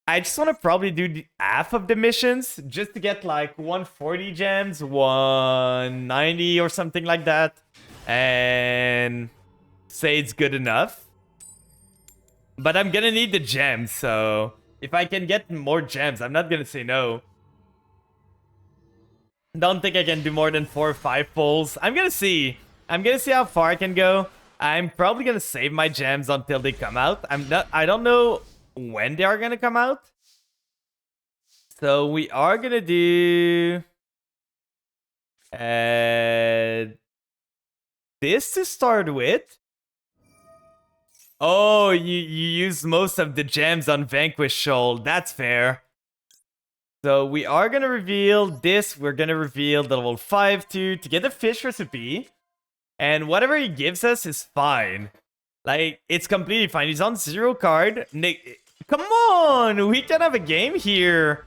I just want to probably do half of the missions just to get like 140 gems, 190 or something like that. and say it's good enough. But I'm gonna need the gems, so if I can get more gems, I'm not gonna say no. Don't think I can do more than 4 or 5 pulls. I'm gonna see. I'm gonna see how far I can go. I'm probably gonna save my gems until they come out. I don't know when they are gonna come out. So we are gonna do this to start with. Oh, you use most of the gems on Vanquish Shoal. That's fair. So we are gonna reveal this. We're gonna reveal the level 5 to get the fish recipe. And whatever he gives us is fine. Like, it's completely fine. He's on 0 card. Nick, come on! We can have a game here.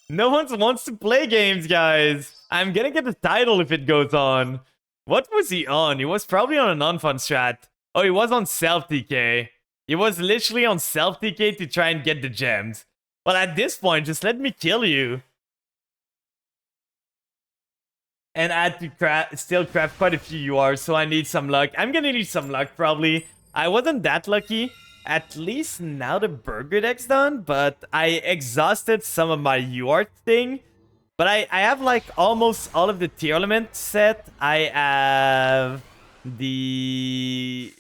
No one wants to play games, guys. I'm gonna get the title if it goes on. What was he on? He was probably on a non-fun strat. Oh, he was on self-DK. He was literally on self-DK to try and get the gems. Well, at this point, just let me kill you. And I had to still craft quite a few URs, so I need some luck. I'm gonna need some luck, probably. I wasn't that lucky. At least now the burger deck's done, but I exhausted some of my UR thing. But I have like almost all of the tier element set. I have the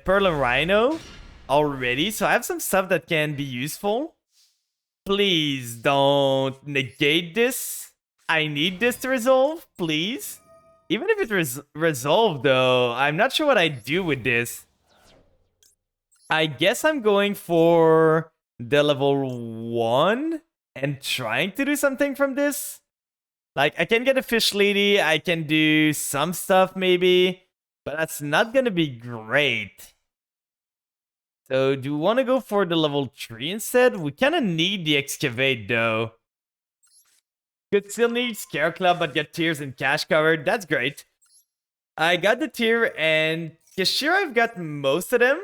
Pearl and Rhino already, so I have some stuff that can be useful. Please don't negate this. I need this to resolve, please. Even if it's resolved, though, I'm not sure what I do with this. I guess I'm going for the level 1 and trying to do something from this. Like, I can get a fish lady, I can do some stuff maybe, but that's not gonna be great. So, do we want to go for the level 3 instead? We kind of need the excavate, though. Could still need Scare Club, but get tiers and cash covered. That's great. I got the tier, and Kashira, I've got most of them.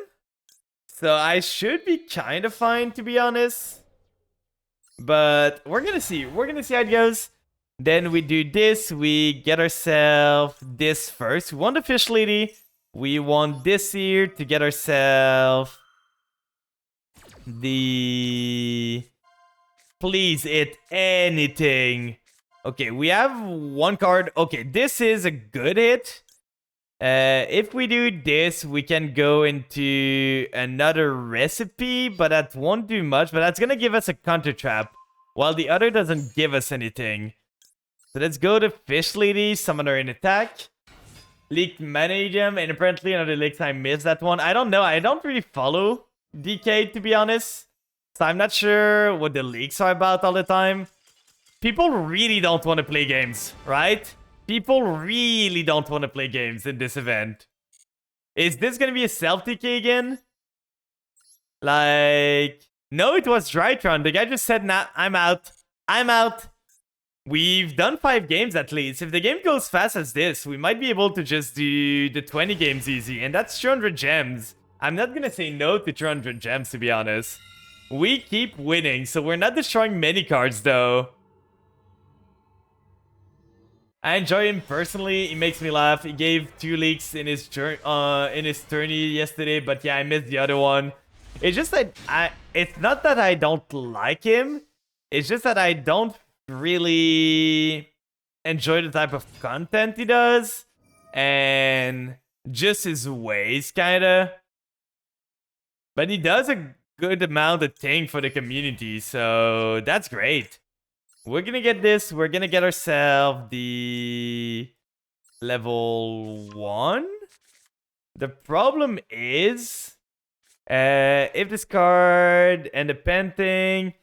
So I should be kind of fine, to be honest. But we're gonna see. We're gonna see how it goes. Then we do this. We get ourselves this first. We want the fish lady. We want this here to get ourselves the... Please hit anything. Okay, we have 1 card. Okay, this is a good hit. If we do this, we can go into another recipe, but that won't do much. But that's gonna give us a counter trap, while the other doesn't give us anything. So let's go to Fish Lady, Summoner in attack. Leaked Managem, and apparently another leak. I missed that one. I don't know. I don't really follow DK, to be honest. So I'm not sure what the leaks are about all the time. People really don't want to play games, right? People really don't want to play games in this event. Is this going to be a self-DK again? Like... No, it was Drytron. The guy just said, nah, I'm out. I'm out. We've done 5 games at least. If the game goes fast as this, we might be able to just do the 20 games easy. And that's 200 gems. I'm not going to say no to 200 gems, to be honest. We keep winning, so we're not destroying many cards, though. I enjoy him personally. He makes me laugh. He gave 2 leaks in his tourney yesterday, but yeah, I missed the other one. It's just that it's not that I don't like him. It's just that I don't really enjoy the type of content he does, and just his ways, kinda. But he does a good amount of thing for the community, so that's great. We're gonna get this. We're gonna get ourselves the level 1. The problem is, if this card and the pen thing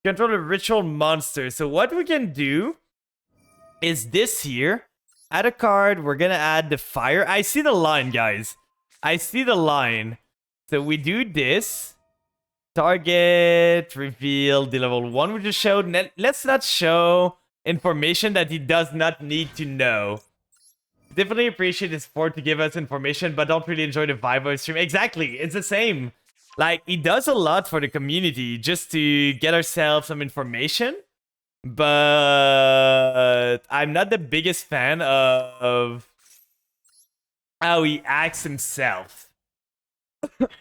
control a ritual monster. So what we can do is this here. Add a card. We're gonna add the fire. I see the line, guys. I see the line. So we do this. Target, reveal the level 1 we just showed. Let's not show information that he does not need to know. Definitely appreciate his support to give us information, but don't really enjoy the vibe of his stream. Exactly, it's the same. Like, he does a lot for the community just to get ourselves some information. but I'm not the biggest fan of how he acts himself.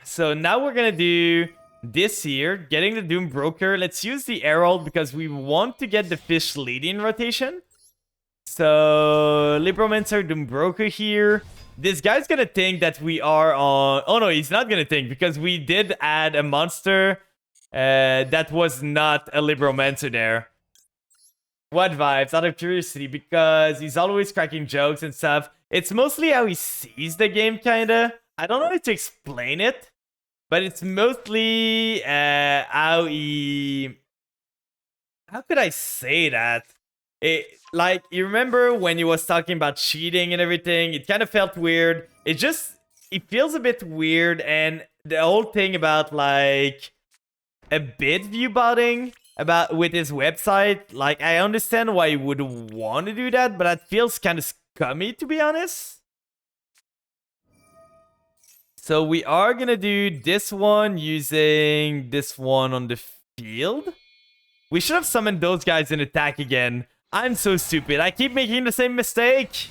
So now we're gonna do this here, getting the Doom Broker. Let's use the Herald because we want to get the fish leading rotation. So Libromancer, Doom Broker here. This guy's gonna think that we are on... Oh no, he's not gonna think because we did add a monster that was not a Libromancer there. What vibes? Out of curiosity, because he's always cracking jokes and stuff. It's mostly how he sees the game, kinda. I don't know how to explain it, but it's mostly how he... How could I say that? Like, you remember when he was talking about cheating and everything? It kind of felt weird. It feels a bit weird, and the whole thing about, like, a bit view botting with his website, like, I understand why he would want to do that, but that feels kind of scummy, to be honest. So we are gonna do this one using this one on the field. We should have summoned those guys in attack again. I'm so stupid. I keep making the same mistake.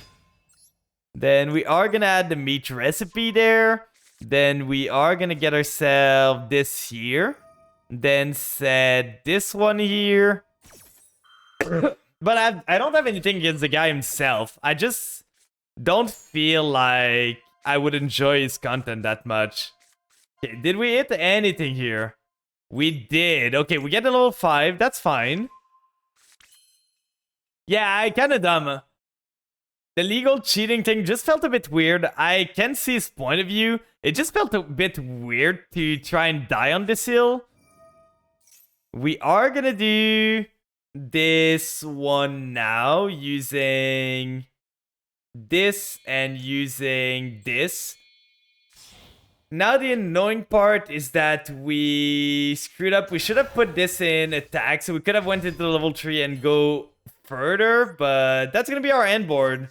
Then we are gonna add the meat recipe there. Then we are gonna get ourselves this here. Then set this one here. But I don't have anything against the guy himself. I just don't feel like I would enjoy his content that much. Okay, did we hit anything here? We did. Okay, we get a level 5. That's fine. Yeah, I kind of dumb. The legal cheating thing just felt a bit weird. I can see his point of view. It just felt a bit weird to try and die on this hill. We are gonna do this one now using this and using this. Now the annoying part is that we screwed up. We should have put this in attack, so we could have went into the level 3 and go further, but that's gonna be our end board.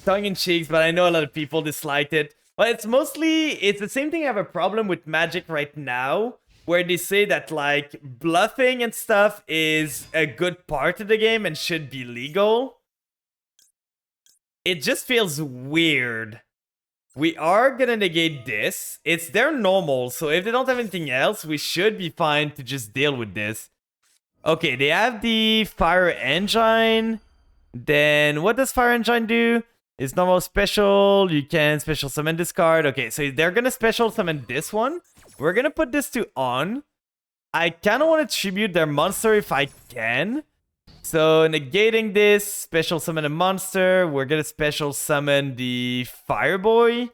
Tongue in cheeks, but I know a lot of people disliked it. But it's the same thing I have a problem with Magic right now, where they say that, like, bluffing and stuff is a good part of the game and should be legal. It just feels weird. We are gonna negate this. It's their normal, so if they don't have anything else, we should be fine to just deal with this. Okay, they have the Fire Engine. Then what does Fire Engine do? It's normal special. You can special summon this card. Okay, so they're gonna special summon this one. We're gonna put this to on. I kind of want to tribute their monster if I can. So negating this, special summon a monster. We're gonna special summon the Fireboy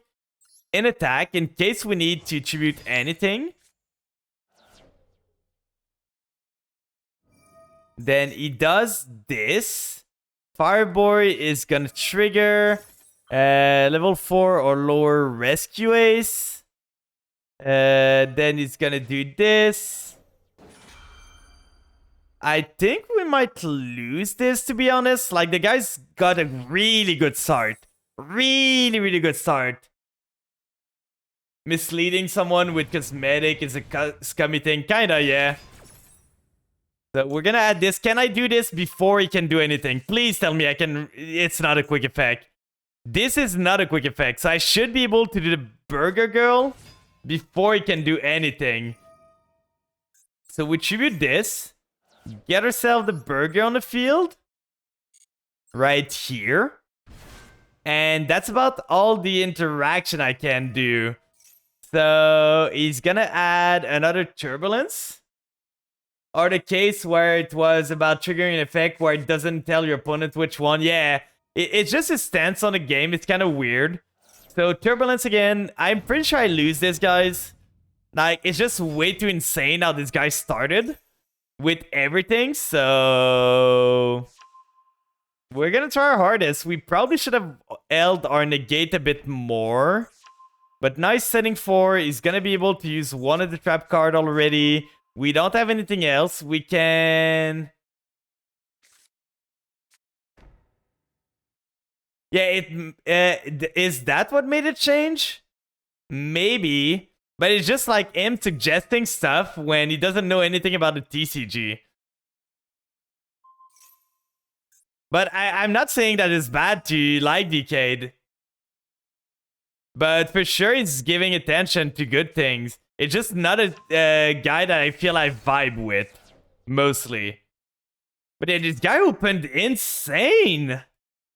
in attack in case we need to tribute anything. Then he does this. Fireboy is gonna trigger level 4 or lower Rescue Ace. Then he's gonna do this. I think we might lose this, to be honest. Like, the guy's got a really good start. Really, really good start. Misleading someone with cosmetic is a scummy thing. Kinda, yeah. So we're gonna add this. Can I do this before he can do anything? Please tell me I can... It's not a quick effect. This is not a quick effect. So I should be able to do the Burger Girl before he can do anything. So we tribute this. Get ourselves the burger on the field. Right here. And that's about all the interaction I can do. So he's gonna add another Turbulence. Or the case where it was about triggering an effect where it doesn't tell your opponent which one. Yeah, it's just his stance on the game. It's kind of weird. So Turbulence again. I'm pretty sure I lose this, guys. Like, it's just way too insane how this guy started with everything. So we're gonna try our hardest. We probably should have held our negate a bit more. But nice setting 4. He's gonna be able to use one of the trap card already. We don't have anything else. We can... Yeah, is that what made it change? Maybe. But it's just like him suggesting stuff when he doesn't know anything about the TCG. But I'm not saying that it's bad to like Decade. But for sure, he's giving attention to good things. It's just not a guy that I feel I vibe with, mostly. But yeah, this guy opened insane.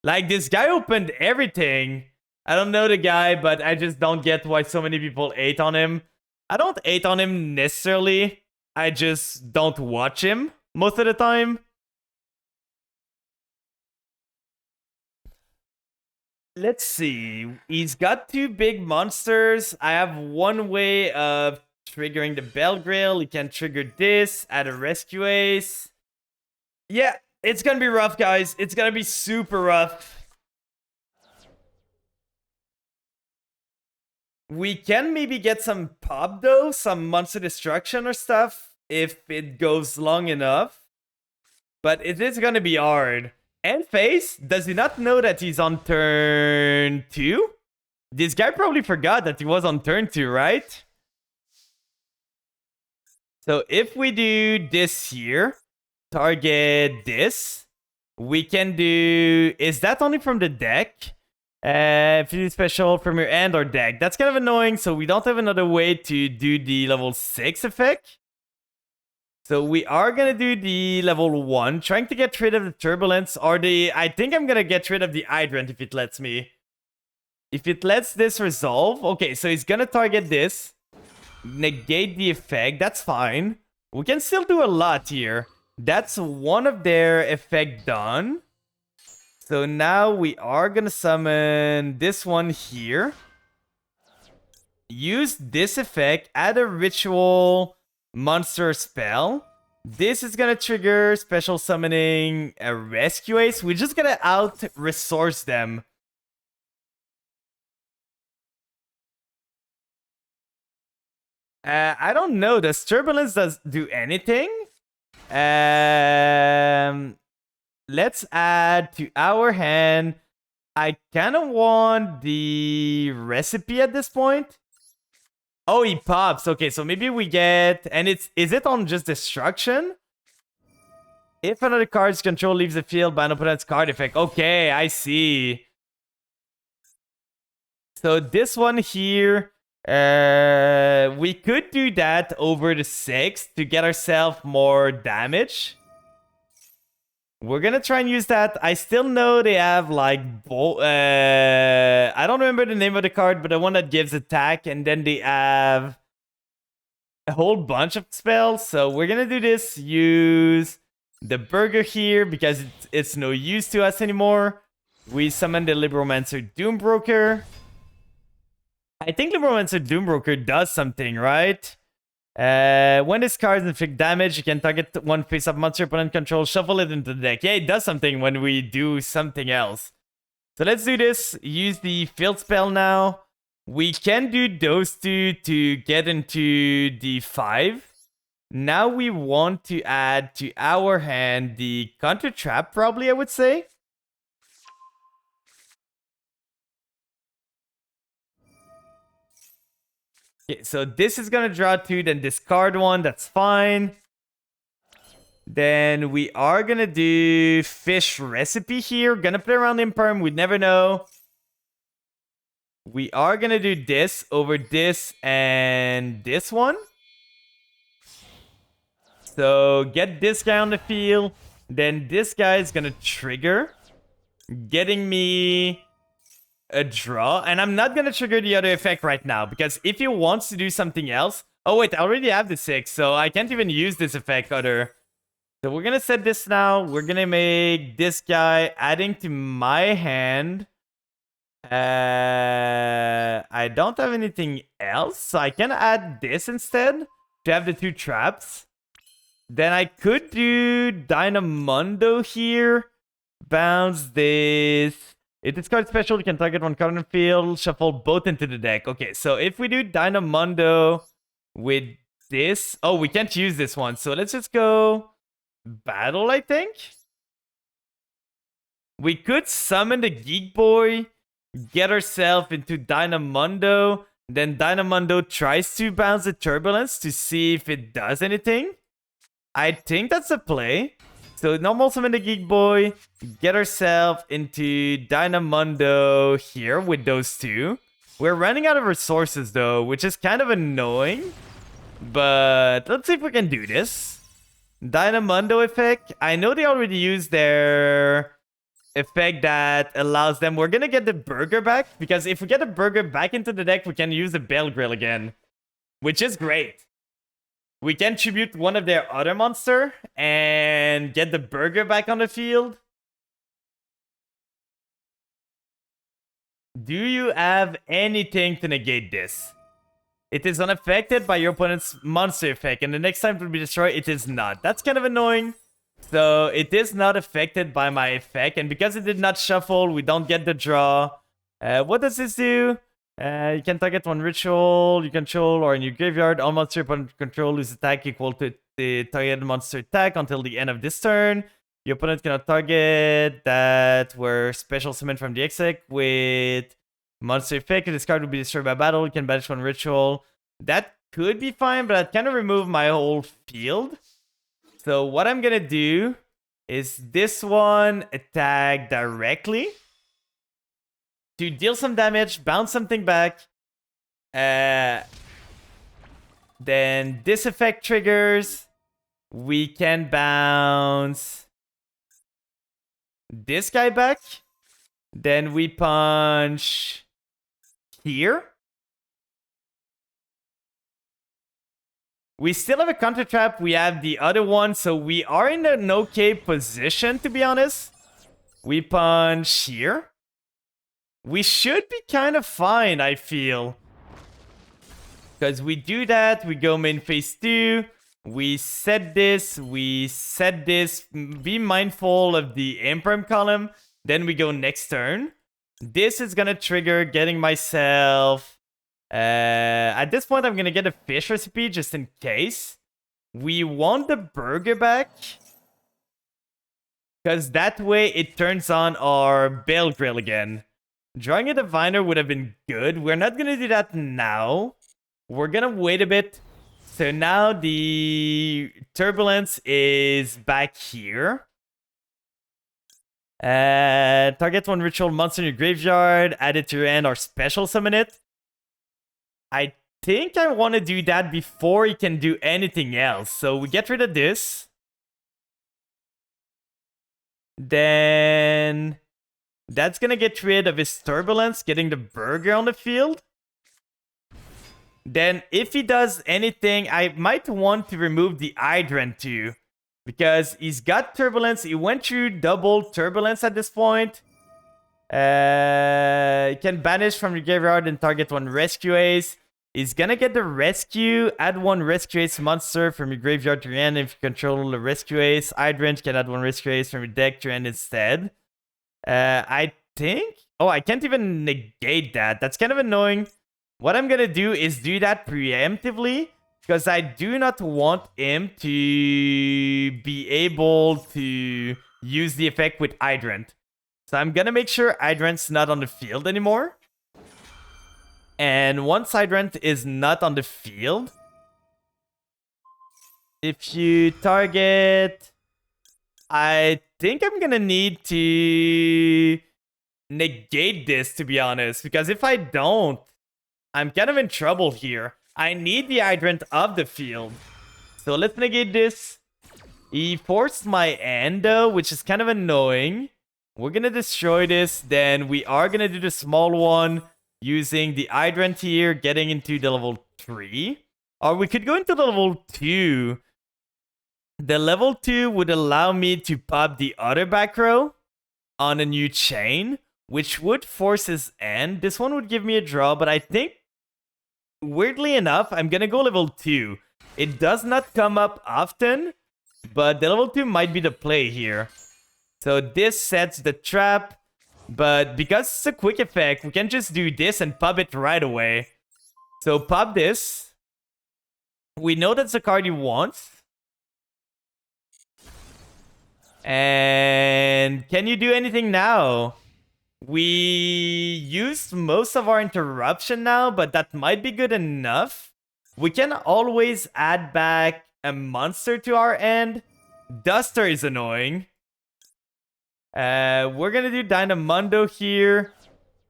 Like, this guy opened everything. I don't know the guy, but I just don't get why so many people hate on him. I don't hate on him necessarily. I just don't watch him most of the time. Let's see. He's got 2 big monsters. I have one way of triggering the Belgrail. He can trigger this, add a rescue ace. Yeah, it's gonna be rough, guys. It's gonna be super rough. We can maybe get some pop, though. Some monster destruction or stuff, if it goes long enough. But it is gonna be hard. And Face, does he not know that he's on turn 2? This guy probably forgot that he was on turn 2, right? So if we do this here, target this, we can do... Is that only from the deck? If you do special from your end or deck. That's kind of annoying, so we don't have another way to do the level 6 effect. So we are gonna do the level 1, trying to get rid of the Turbulence, or the... I think I'm gonna get rid of the Hydrant if it lets me. If it lets this resolve... Okay, so he's gonna target this, negate the effect, that's fine. We can still do a lot here. That's one of their effect done. So now we are gonna summon this one here. Use this effect, add a ritual... monster spell. This is gonna trigger special summoning a rescue ace. We're just gonna out resource them. I don't know. Does Turbulence do anything? Let's add to our hand. I kind of want the recipe at this point. Oh, he pops. Okay, so maybe we get... And is it on just destruction? If another card's control leaves the field by an opponent's card effect. Okay, I see. So this one here... we could do that over the 6 to get ourselves more damage. We're gonna try and use that. I still know they have like... I don't remember the name of the card, but the one that gives attack, and then they have a whole bunch of spells. So we're gonna do this. Use the burger here because it's no use to us anymore. We summon the Libromancer Doombroker. I think Libromancer Doombroker does something, right? When this card inflicts damage, you can target one face-up monster opponent controls, shuffle it into the deck. Yeah, it does something when we do something else. So let's do this. Use the field spell now. We can do those 2 to get into the 5. Now we want to add to our hand the counter trap, probably, I would say. Okay, so this is gonna draw 2, then discard 1, that's fine. Then we are gonna do fish recipe here. Gonna play around Imperm, we never know. We are gonna do this over this and this one. So get this guy on the field. Then this guy is gonna trigger, getting me a draw. And I'm not gonna trigger the other effect right now, because if he wants to do something else... Oh wait, I already have the 6, so I can't even use this effect other. So we're gonna set this now. We're gonna make this guy adding to my hand. I don't have anything else, so I can add this instead to have the 2 traps. Then I could do Dynamundo here. Bounce this. If discard special, you can target one card on the field, shuffle both into the deck. Okay, so if we do Dynamundo with this... Oh, we can't use this one, so let's just go battle, I think. We could summon the Geek Boy, get ourselves into Dynamundo, then Dynamundo tries to bounce the Turbulence to see if it does anything. I think that's a play. So normal summon the Geek Boy, get ourselves into Dynamundo here with those two. We're running out of resources though, which is kind of annoying. But let's see if we can do this. Dynamundo effect. I know they already used their effect that allows them. We're gonna get the burger back, because if we get the burger back into the deck, we can use the Bell Grill again, which is great. We can tribute one of their other monster and get the burger back on the field. Do you have anything to negate this? It is unaffected by your opponent's monster effect, and the next time it will be destroyed, it is not. That's kind of annoying. So it is not affected by my effect, and because it did not shuffle, we don't get the draw. What does this do? You can target one ritual you control or in your graveyard. All monster opponent control lose attack equal to the target monster attack until the end of this turn. Your opponent cannot target that were special summoned from the exec with monster effect. This card will be destroyed by battle. You can banish one ritual. That could be fine, but I'd kind of remove my whole field. So what I'm gonna do is this one attack directly to deal some damage, bounce something back. Then this effect triggers. We can bounce this guy back. Then we punch here. We still have a counter trap. We have the other one, so we are in an okay position, to be honest. We punch here. We should be kind of fine, I feel. Because we do that, we go main phase 2. We set this, Be mindful of the Imperm column. Then we go next turn. This is gonna trigger getting myself... at this point, I'm gonna get a fish recipe just in case. We want the burger back, because that way it turns on our Bell Grill again. Drawing a Diviner would have been good. We're not gonna do that now. We're gonna wait a bit. So now the Turbulence is back here. Target one ritual monster in your graveyard, add it to your hand or special summon it. I think I want to do that before he can do anything else. So we get rid of this. Then that's gonna get rid of his Turbulence, getting the burger on the field. Then if he does anything, I might want to remove the Hydrant too, because he's got Turbulence. He went through double Turbulence at this point. He can banish from your graveyard and target one Rescue Ace. He's gonna get the Rescue, add one Rescue Ace monster from your graveyard to your hand if you control the Rescue Ace. Hydrant can add one Rescue Ace from your deck to your hand instead. I think... Oh, I can't even negate that. That's kind of annoying. What I'm gonna do is do that preemptively, because I do not want him to be able to use the effect with Hydrant. So I'm gonna make sure Hydrant's not on the field anymore. And once Hydrant is not on the field, if you target... I think I'm gonna need to negate this, to be honest, because if I don't, I'm kind of in trouble here. I need the Hydrant of the field. So let's negate this. He forced my hand though, which is kind of annoying. We're gonna destroy this, then we are gonna do the small one using the Hydrant here, getting into the level 3. Or we could go into the level 2. The level 2 would allow me to pop the other back row on a new chain, which would force his end. This one would give me a draw, but I think, weirdly enough, I'm gonna go level 2. It does not come up often, but the level 2 might be the play here. So this sets the trap, but because it's a quick effect, we can just do this and pop it right away. So pop this. We know that's the card he wants. And can you do anything now? We used most of our interruption now, but that might be good enough. We can always add back a monster to our end. Duster is annoying. We're gonna do Dynamundo here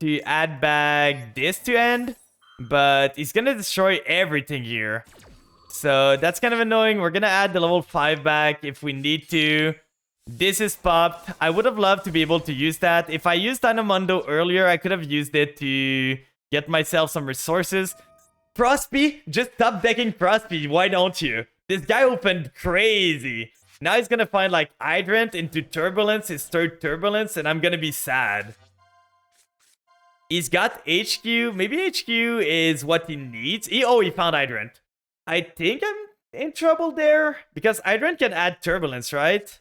to add back this to end. But he's gonna destroy everything here. So that's kind of annoying. We're gonna add the level 5 back if we need to. This is popped. I would have loved to be able to use that. If I used Dynamundo earlier, I could have used it to get myself some resources. Frostby, just stop decking Frostby. Why don't you? This guy opened crazy. Now he's gonna find like Hydrant into Turbulence, his third Turbulence, and I'm gonna be sad. He's got HQ. Maybe HQ is what he needs. Oh, he found Hydrant. I think I'm in trouble there because Hydrant can add Turbulence, right?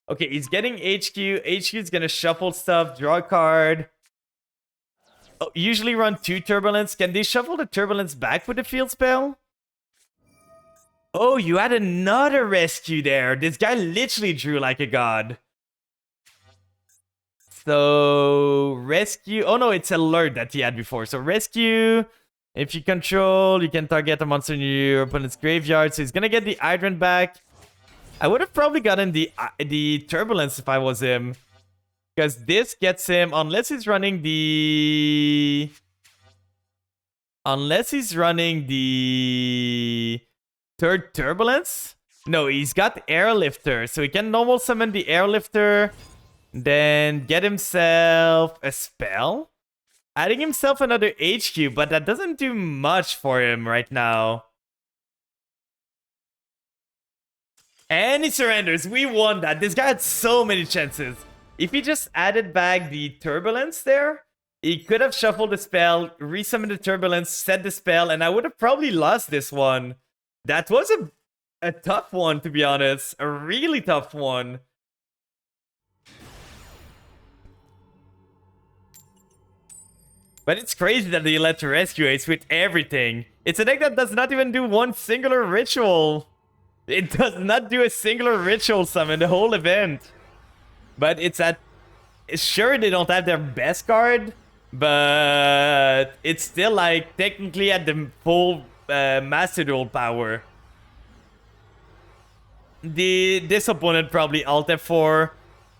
Okay, he's getting HQ. HQ is gonna shuffle stuff, draw a card. Oh, usually run 2 Turbulence. Can they shuffle the Turbulence back with the field spell? Oh, you had another rescue there. This guy literally drew like a god. So, rescue. Oh no, it's alert that he had before. So, rescue. If you control, you can target a monster in your opponent's graveyard. So, he's gonna get the Hydrant back. I would have probably gotten the Turbulence if I was him. Because this gets him, unless he's running the... Unless he's running the... third Turbulence? No, he's got Airlifter. So he can normal summon the Airlifter. Then get himself a spell. Adding himself another HQ, but that doesn't do much for him right now. And he surrenders. We won that. This guy had so many chances. If he just added back the Turbulence there, he could have shuffled the spell, resummoned the Turbulence, set the spell, and I would have probably lost this one. That was a tough one, to be honest. A really tough one. But it's crazy that they let Rescue Ace with everything. It's a deck that does not even do one singular ritual. It does not do a singular ritual summon the whole event. But it's at... Sure, they don't have their best card. But it's still like technically at the full Master Duel power. This opponent probably alt F4.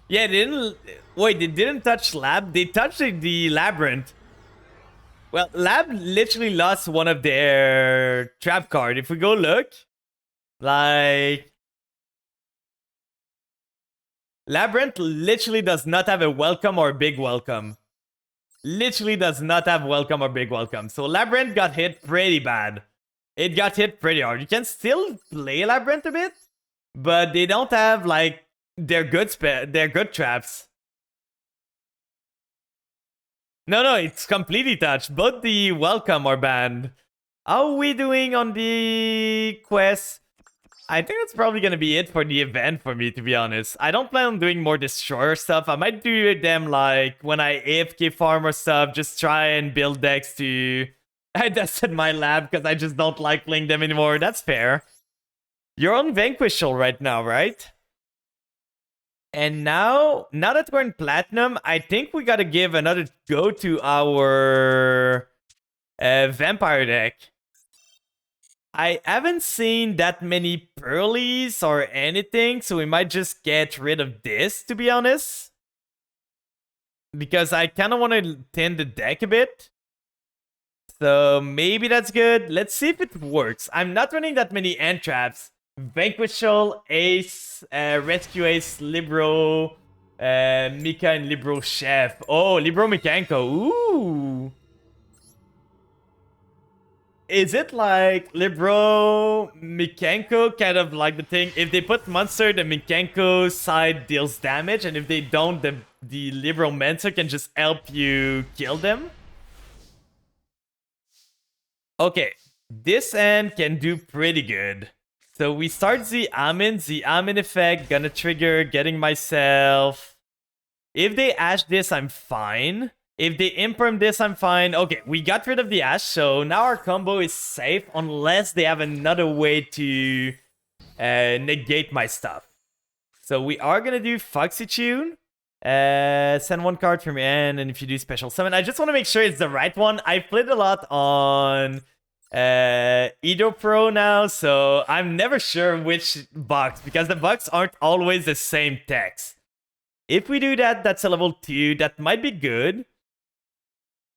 Yeah, they didn't... Wait, they didn't touch Lab? They touched the Labyrinth. Well, Lab literally lost one of their trap card. If we go look, like... Labyrinth literally does not have a welcome or big welcome. Literally does not have welcome or big welcome. So Labyrinth got hit pretty bad. It got hit pretty hard. You can still play Labyrinth a bit, but they don't have like their good traps. No, it's completely touched. Both the welcome are banned. How are we doing on the quest? I think that's probably gonna be it for the event for me, to be honest. I don't plan on doing more Destroyer stuff. I might do them like when I AFK farm or stuff. Just try and build decks to... I dusted my lab because I just don't like playing them anymore. That's fair. You're on Vanquishal right now, right? And now that we're in Platinum, I think we gotta give another go to our Vampire deck. I haven't seen that many Pearlies or anything, so we might just get rid of this, to be honest. Because I kind of want to thin the deck a bit. So maybe that's good. Let's see if it works. I'm not running that many end traps. Vanquishal, Ace, Rescue Ace, Libro, Mika, and Libro Chef. Oh, Libro Mikanko. Ooh. Is it like Libro Mikanko kind of like the thing? If they put monster, the Mikanko side deals damage, and if they don't, the Libro Mentor can just help you kill them? Okay, this end can do pretty good. So we start the Amin effect, gonna trigger getting myself... If they Ash this, I'm fine. If they imperm this, I'm fine. Okay, we got rid of the Ash, so now our combo is safe unless they have another way to negate my stuff. So we are gonna do Foxy Tune. Send one card from your end, and if you do special summon, I just want to make sure it's the right one. I played a lot on Edo Pro now, so I'm never sure which box because the box aren't always the same text. If we do that, that's a level 2. That might be good.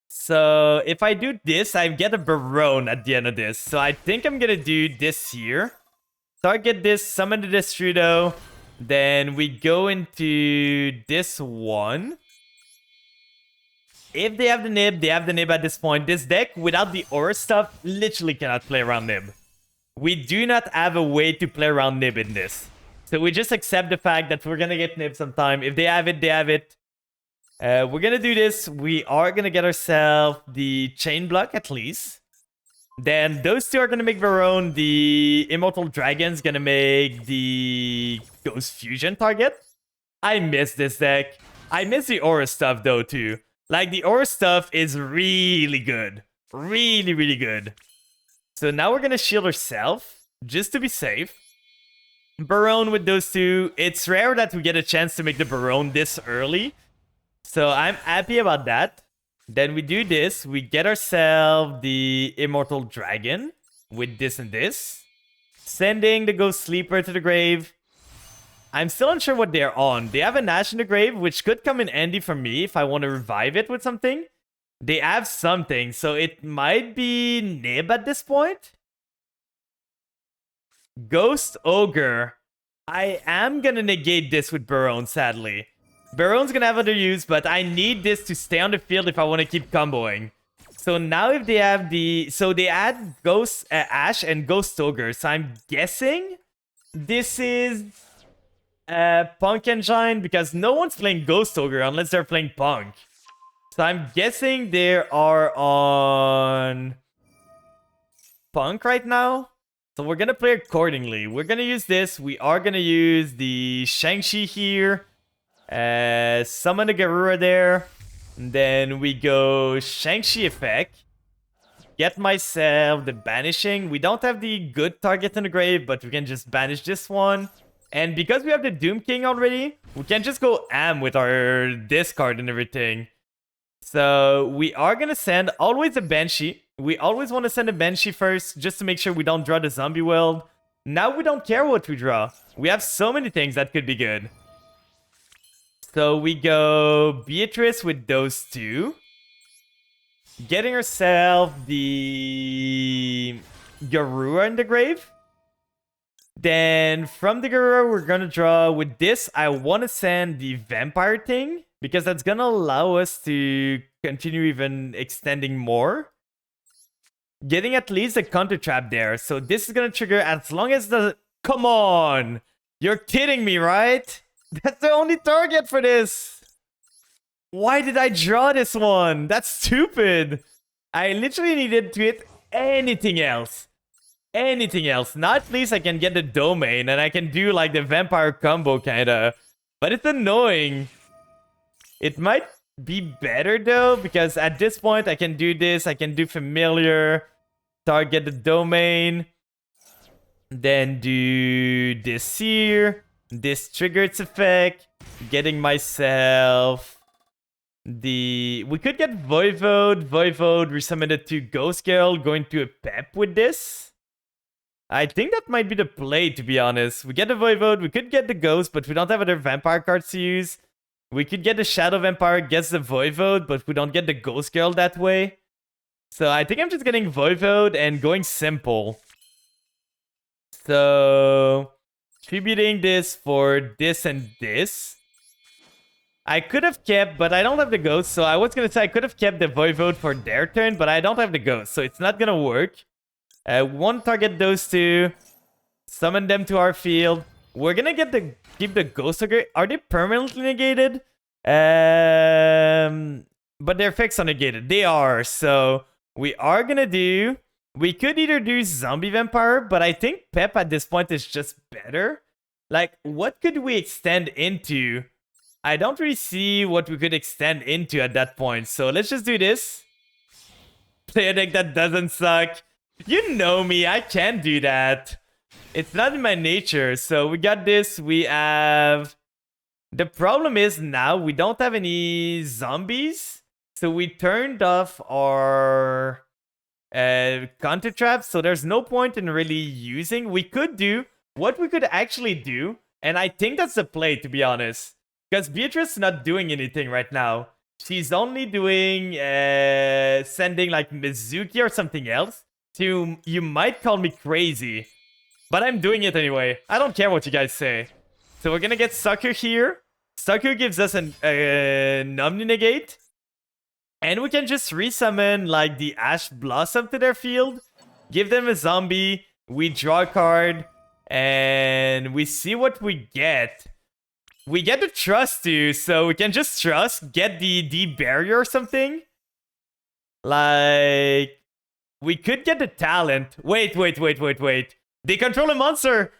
So if I do this, I get a Barone at the end of this. So I think I'm gonna do this here. Target this, summon the Destrudo. Then we go into this one. If they have the Nib, they have the Nib at this point. This deck, without the aura stuff, literally cannot play around Nib. We do not have a way to play around Nib in this. So we just accept the fact that we're gonna get Nib sometime. If they have it, they have it. We're gonna do this. We are gonna get ourselves the Chain Block at least. Then those two are gonna make their own. The Immortal Dragon's gonna make the Ghost Fusion target. I miss this deck. I miss the aura stuff though too. Like the aura stuff is really good. Really, really good. So now we're gonna shield ourselves just to be safe. Barone with those two. It's rare that we get a chance to make the Barone this early. So I'm happy about that. Then we do this. We get ourselves the Immortal Dragon with this and this. Sending the Ghost Sleeper to the grave. I'm still unsure what they're on. They have a Nash in the grave, which could come in handy for me if I want to revive it with something. They have something, so it might be Nib at this point. Ghost Ogre. I am gonna negate this with Barone, sadly. Barone's gonna have other use, but I need this to stay on the field if I want to keep comboing. So now if they have the... So they add Ghost Ash and Ghost Ogre. So I'm guessing this is Punk Engine because no one's playing Ghost Ogre unless they're playing Punk. So I'm guessing they are on Punk right now. So we're gonna play accordingly. We're gonna use this. We are gonna use the Shang-Chi here. Summon the Garura there. And then we go Shang-Chi effect. Get myself the Banishing. We don't have the good target in the grave, but we can just banish this one. And because we have the Doom King already, we can just go am with our discard and everything. So we are gonna send always a Banshee. We always want to send a Banshee first, just to make sure we don't draw the Zombie World. Now we don't care what we draw. We have so many things that could be good. So we go Beatrice with those two. Getting ourselves the Garura in the grave. Then from the Garura, we're going to draw with this. I want to send the Vampire thing because that's going to allow us to continue even extending more. Getting at least a counter trap there. So this is going to trigger as long as the... Come on! You're kidding me, right? That's the only target for this. Why did I draw this one? That's stupid. I literally needed to hit anything else. Anything else. Now at least I can get the domain and I can do like the vampire combo kinda. But it's annoying. It might be better though because at this point I can do this. I can do familiar. Target the domain. Then do this here. This trigger its effect. Getting myself the... We could get Voivode. Voivode, resummon it to Ghost Girl. Going to a Pep with this. I think that might be the play, to be honest. We get the Voivode. We could get the Ghost, but we don't have other Vampire cards to use. We could get the Shadow Vampire, gets the Voivode, but we don't get the Ghost Girl that way. So I think I'm just getting Voivode and going simple. So... Tributing this for this and this. I could have kept, but I don't have the Ghost. So I was going to say I could have kept the Voivode for their turn, but I don't have the Ghost. So it's not going to work. One target those two. Summon them to our field. We're going to keep the Ghost Ogre. Are they permanently negated? But their effects are negated. They are. So we are going to do... We could either do Zombie Vampire, but I think Pep at this point is just better. Like, what could we extend into? I don't really see what we could extend into at that point. So let's just do this. Play a deck that doesn't suck. You know me, I can't do that. It's not in my nature. So we got this. We have... The problem is now we don't have any zombies. So we turned off our... counter traps, so there's no point in really using. We could do what we could actually do, and I think that's the play, to be honest, because Beatrice is not doing anything right now. She's only doing sending like Mizuki or something else. So you might call me crazy, but I'm doing it anyway. I don't care what you guys say. So we're gonna get Sucker here. Sucker gives us an Omni-Negate. And we can just resummon like the Ash Blossom to their field. Give them a zombie. We draw a card. And we see what we get. We get the Trust too, so we can just Trust, get the barrier or something. Like, we could get the Talent. Wait. They control a monster.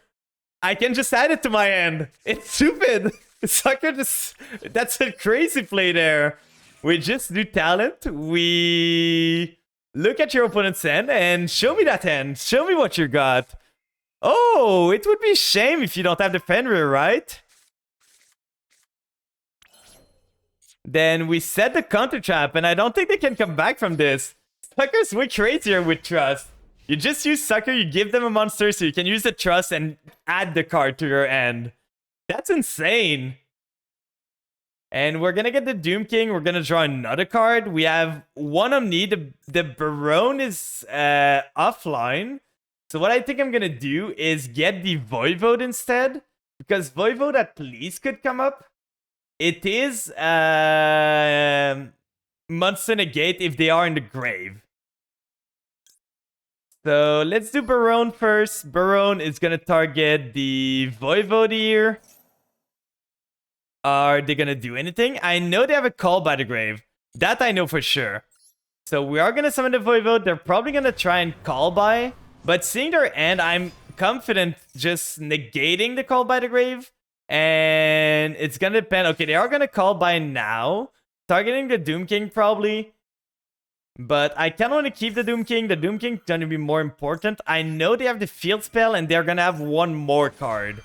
I can just add it to my end. It's stupid. Sucker just... That's a crazy play there. We just do Talent. We look at your opponent's hand and show me that hand. Show me what you got. Oh, it would be a shame if you don't have the Fenrir, right? Then we set the counter trap, and I don't think they can come back from this. Sucker's way crazier with Trust. You just use Sucker, you give them a monster, so you can use the Trust and add the card to your end. That's insane. And we're gonna get the Doom King, we're gonna draw another card. We have one Omni, the Barone is offline. So what I think I'm gonna do is get the Voivode instead, because Voivode at least could come up. It is Monster Negate if they are in the grave. So let's do Barone first. Barone is gonna target the Voivode here. Are they gonna do anything? I know they have a Call by the Grave. That I know for sure. So we are gonna summon the Voivode. They're probably gonna try and Call by. But seeing their end, I'm confident just negating the Call by the Grave. And it's gonna depend. Okay, they are gonna Call by now. Targeting the Doom King probably. But I kind of want to keep the Doom King. The Doom King's gonna be more important. I know they have the Field Spell and they're gonna have one more card.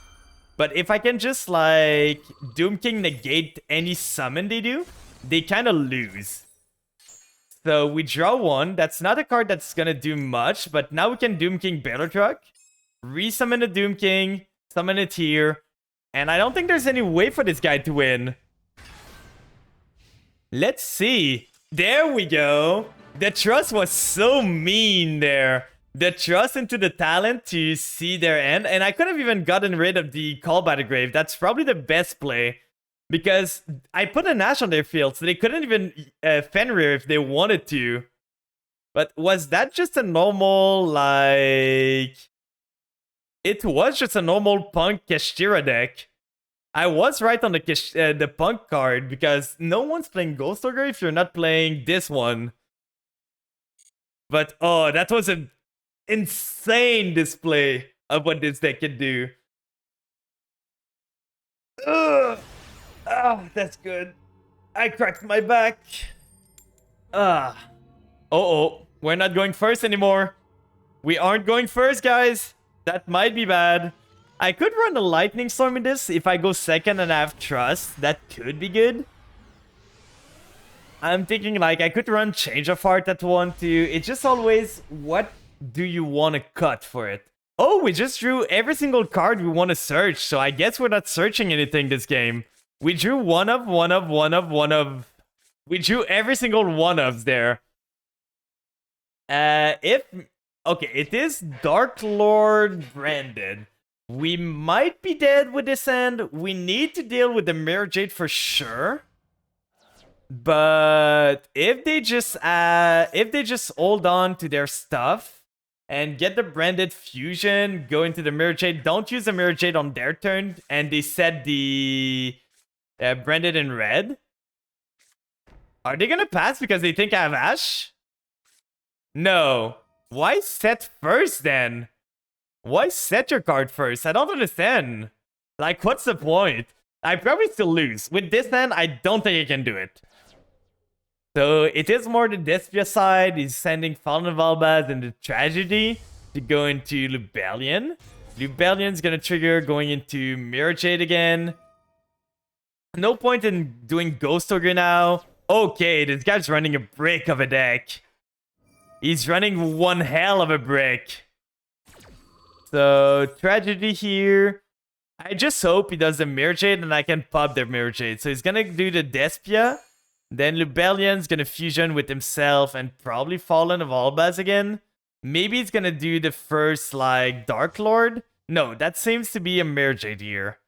But if I can just like Doom King negate any summon they do, they kind of lose. So we draw one. That's not a card that's gonna do much, but now we can Doom King Battle Truck. Resummon the Doom King. Summon it here. And I don't think there's any way for this guy to win. Let's see. There we go. The Trust was so mean there. The Trust into the Talent to see their end. And I could have even gotten rid of the Call by the Grave. That's probably the best play. Because I put an Ash on their field, so they couldn't even Fenrir if they wanted to. But was that just a normal, like... It was just a normal Punk Kashtira deck. I was right on the Punk card, because no one's playing Ghost Ogre if you're not playing this one. But, oh, that was an insane display of what this deck can do. Ugh. Oh, that's good. I cracked my back. Uh-oh. We're not going first anymore. We aren't going first, guys. That might be bad. I could run a Lightning Storm in this. If I go second and I have Trust, that could be good. I'm thinking like I could run Change of Heart at 1-2. It's just always, what do you want to cut for it? Oh, we just drew every single card we want to search. So I guess we're not searching anything this game. We drew one of. We drew every single one-ofs there. Okay, it is Dark Lord branded. We might be dead with this end. We need to deal with the Mirror Jade for sure. But if they just hold on to their stuff and get the branded fusion, go into the Mirror Jade, don't use the Mirror Jade on their turn, and they set the branded in red. Are they gonna pass because they think I have Ash? No. Why set first then? Why set your card first? I don't understand. Like, what's the point? I probably still lose. With this hand, I don't think I can do it. So it is more the Despia side. He's sending Fallen Valbaz and the Tragedy to go into Lubellion. Lubellion's gonna trigger going into Mirror Jade again. No point in doing Ghost Ogre now. Okay, this guy's running a brick of a deck. He's running one hell of a brick. So, Tragedy here. I just hope he does the Mirror Jade and I can pop the Mirror Jade. So he's gonna do the Despia. Then Lubellion's gonna fusion with himself and probably Fallen of Albaz again. Maybe he's gonna do the first, like, Dark Lord. No, that seems to be a Mirror Jade here.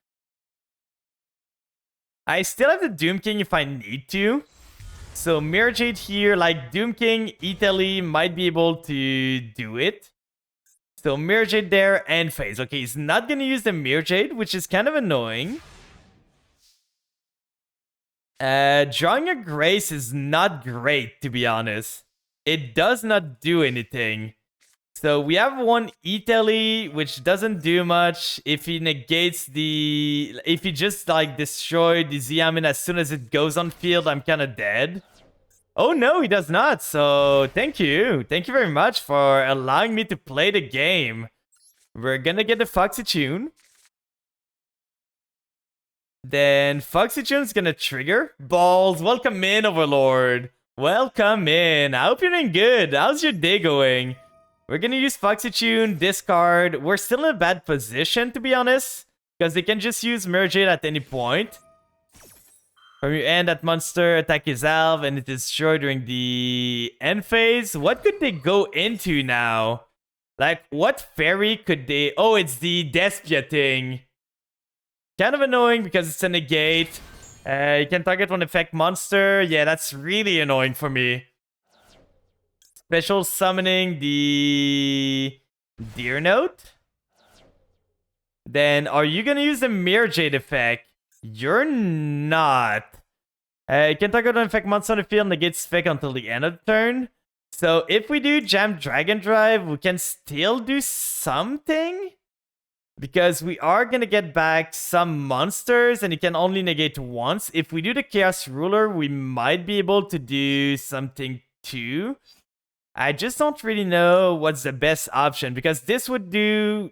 I still have the Doom King if I need to. So Mirror Jade here, like Doom King, Italy might be able to do it. So Mirror Jade there and Phase. Okay, he's not gonna use the Mirror Jade, which is kind of annoying. Drawing a Grace is not great, to be honest. It does not do anything. So we have one Italy, which doesn't do much. If he negates the... If he just, like, destroyed the Xiamen as soon as it goes on field, I'm kind of dead. Oh, no, he does not. So, thank you. Thank you very much for allowing me to play the game. We're gonna get the Foxy Tune. Then Foxy Tune's gonna trigger. Balls, welcome in, Overlord. Welcome in. I hope you're doing good. How's your day going? We're gonna use Foxy Tune, discard. We're still in a bad position, to be honest, because they can just use Mirror Jade at any point. From your end, that monster attack his Alv, and it is destroyed during the end phase. What could they go into now? Like, what fairy could they... Oh, it's the Despia thing. Kind of annoying because it's a negate. You can target one effect monster. Yeah, that's really annoying for me. Special summoning the Deer Note. Then, are you gonna use the Mirror Jade effect? You're not. You can target an effect monster on the field, negates effect until the end of the turn. So if we do Jam Dragon Drive, we can still do something. Because we are gonna get back some monsters, and you can only negate once. If we do the Chaos Ruler, we might be able to do something too. I just don't really know what's the best option, because this would do...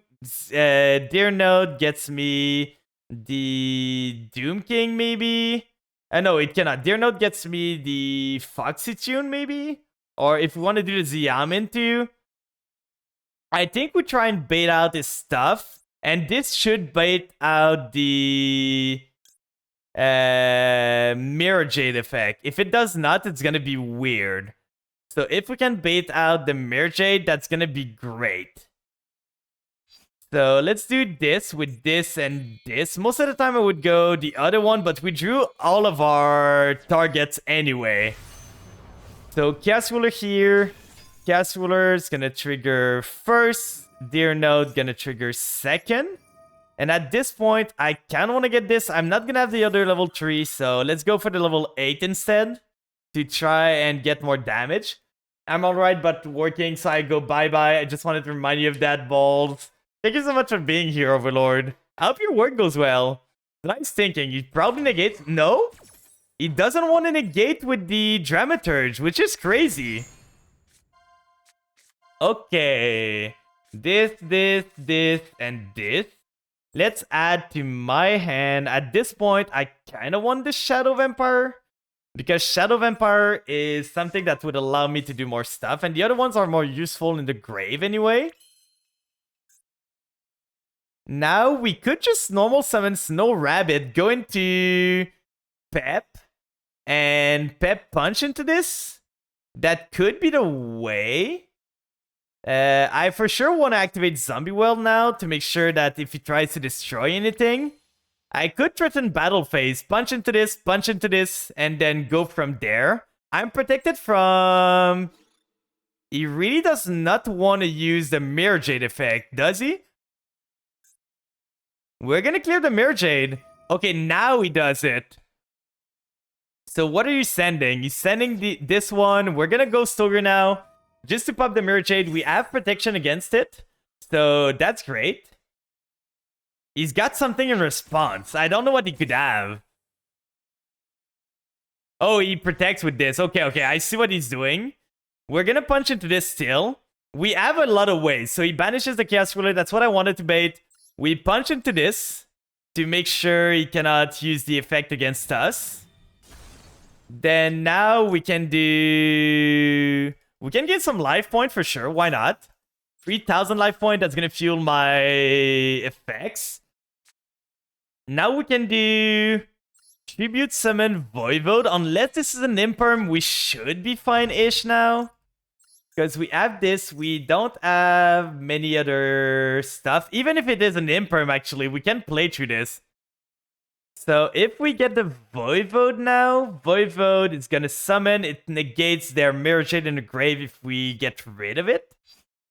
Deer Note gets me the Doom King, maybe? No, it cannot. Deer Note gets me the Foxy Tune, maybe? Or if we want to do the Xiamen too. I think we try and bait out his stuff. And this should bait out the Mirror Jade effect. If it does not, it's going to be weird. So if we can bait out the Mirror Jade, that's going to be great. So let's do this with this and this. Most of the time I would go the other one, but we drew all of our targets anyway. So Chaos Ruler here. Chaos Ruler is going to trigger first. Deer Note gonna trigger second. And at this point, I kind of want to get this. I'm not gonna have the other level 3, so let's go for the level 8 instead. To try and get more damage. I'm alright, but working, so I go bye-bye. I just wanted to remind you of that, Balls. Thank you so much for being here, Overlord. I hope your work goes well. Nice thinking. You probably negate... No? He doesn't want to negate with the Dramaturge, which is crazy. Okay. This, and this. Let's add to my hand. At this point, I kind of want the Shadow Vampire. Because Shadow Vampire is something that would allow me to do more stuff. And the other ones are more useful in the grave anyway. Now, we could just normal summon Snow Rabbit, go into Pep, and Pep punch into this. That could be the way. I for sure want to activate Zombie Well now to make sure that if he tries to destroy anything, I could threaten Battle Phase, punch into this, and then go from there. I'm protected from... He really does not want to use the Mirror Jade effect, does he? We're gonna clear the Mirror Jade. Okay, now he does it. So what are you sending? He's sending this one. We're gonna go Stoger now. Just to pop the Mirror Jade, we have protection against it. So that's great. He's got something in response. I don't know what he could have. Oh, he protects with this. Okay, I see what he's doing. We're gonna punch into this still. We have a lot of ways. So he banishes the Chaos Ruler. That's what I wanted to bait. We punch into this to make sure he cannot use the effect against us. Then now we can do... We can get some life point for sure. Why not? 3,000 life point. That's gonna fuel my effects. Now we can do Tribute Summon Voivode. Unless this is an Imperm, we should be fine-ish now. Because we have this, we don't have many other stuff. Even if it is an Imperm, actually, we can play through this. So if we get the Voivode now, Voivode is gonna summon. It negates their Mirror Jade in the grave if we get rid of it.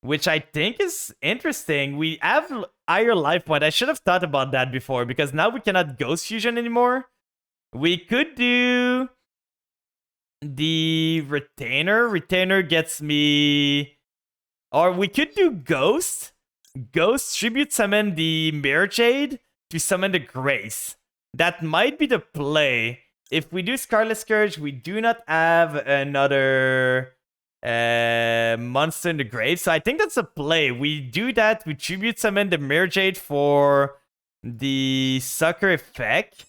Which I think is interesting. We have higher life point. I should have thought about that before, because now we cannot Ghost Fusion anymore. We could do the Retainer. Retainer gets me... Or we could do Ghost. Ghost Tribute Summon the Mirror Jade to summon the Grace. That might be the play. If we do Scarlet Scourge, we do not have another monster in the grave. So I think that's a play. We do that. We Tribute Summon the Mirror Jade for the Sucker effect.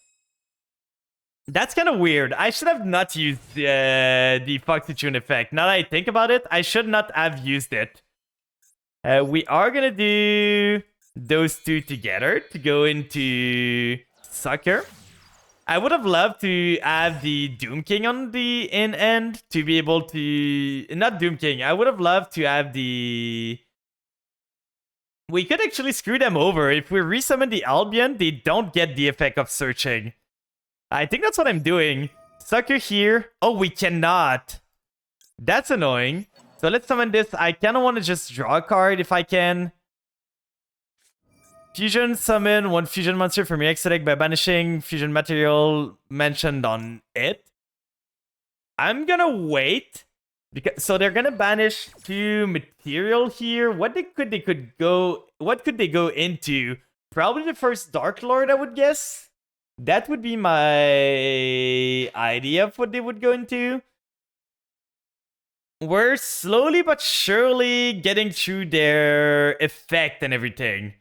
That's kind of weird. I should have not used the Foxy Tune effect. Now that I think about it, I should not have used it. We are going to do those two together to go into Sucker. I would have loved to have the Doom King on the end to be able to... Not Doom King. I would have loved to have the... We could actually screw them over. If we resummon the Albion, they don't get the effect of searching. I think that's what I'm doing. Sucker here. Oh, we cannot. That's annoying. So let's summon this. I kind of want to just draw a card if I can. Fusion summon one fusion monster from your extra deck by banishing fusion material mentioned on it. I'm gonna wait. So they're gonna banish 2 material here. What could they go into? Probably the first Dark Lord, I would guess. That would be my idea of what they would go into. We're slowly but surely getting through their effect and everything.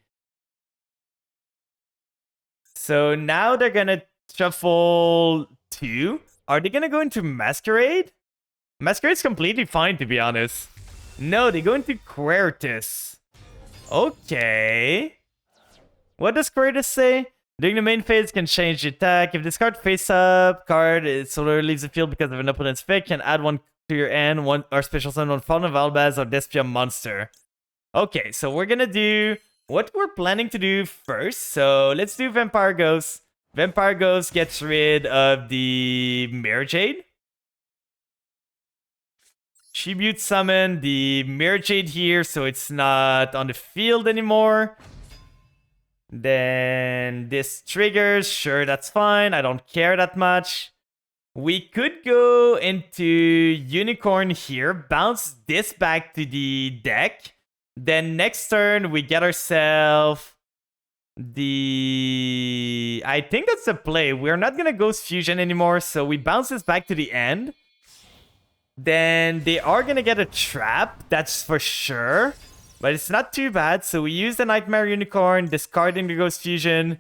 So now they're gonna shuffle 2. Are they gonna go into Masquerade? Masquerade's completely fine, to be honest. No, they go into Quertus. Okay. What does Quertus say? During the main phase, can change the attack. If this card face-up card solo leaves the field because of an opponent's pick, can add 1 to your end, 1 or special summon 1 Fallen of Albaz or Despia monster. Okay, so we're gonna do what we're planning to do first. So let's do Vampire Ghost. Vampire Ghost gets rid of the Mirror Jade. Tribute summon the Mirror Jade here, so it's not on the field anymore. Then this triggers. Sure, that's fine. I don't care that much. We could go into Unicorn here, bounce this back to the deck. Then next turn, we get ourselves the... I think that's the play. We're not going to Ghost Fusion anymore, so we bounce this back to the end. Then they are going to get a trap, that's for sure. But it's not too bad, so we use the Nightmare Unicorn, discarding the Ghost Fusion.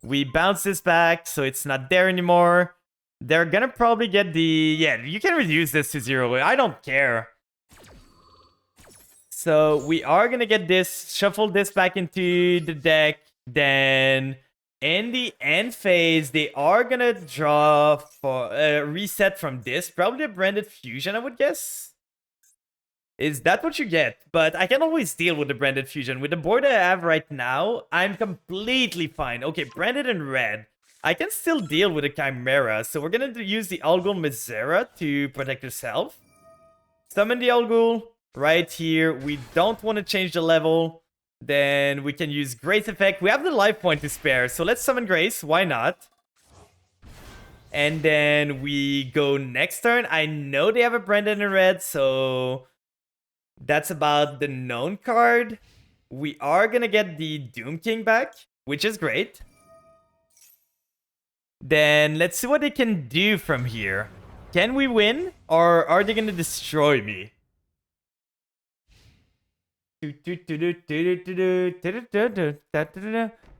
We bounce this back, so it's not there anymore. They're going to probably get the... Yeah, you can reduce this to 0. I don't care. So we are going to get this, shuffle this back into the deck. Then in the end phase, they are going to draw for reset from this. Probably a Branded Fusion, I would guess. Is that what you get? But I can always deal with the Branded Fusion. With the board I have right now, I'm completely fine. Okay, Branded in red. I can still deal with the Chimera. So we're going to use the Algol Mizera to protect herself. Summon the Algol right here. We don't want to change the level. Then we can use Grace effect. We have the life point to spare. So let's summon Grace. Why not? And then we go next turn. I know they have a Branded in red, so... That's about the known card. We are going to get the Doom King back, which is great. Then let's see what they can do from here. Can we win? Or are they going to destroy me?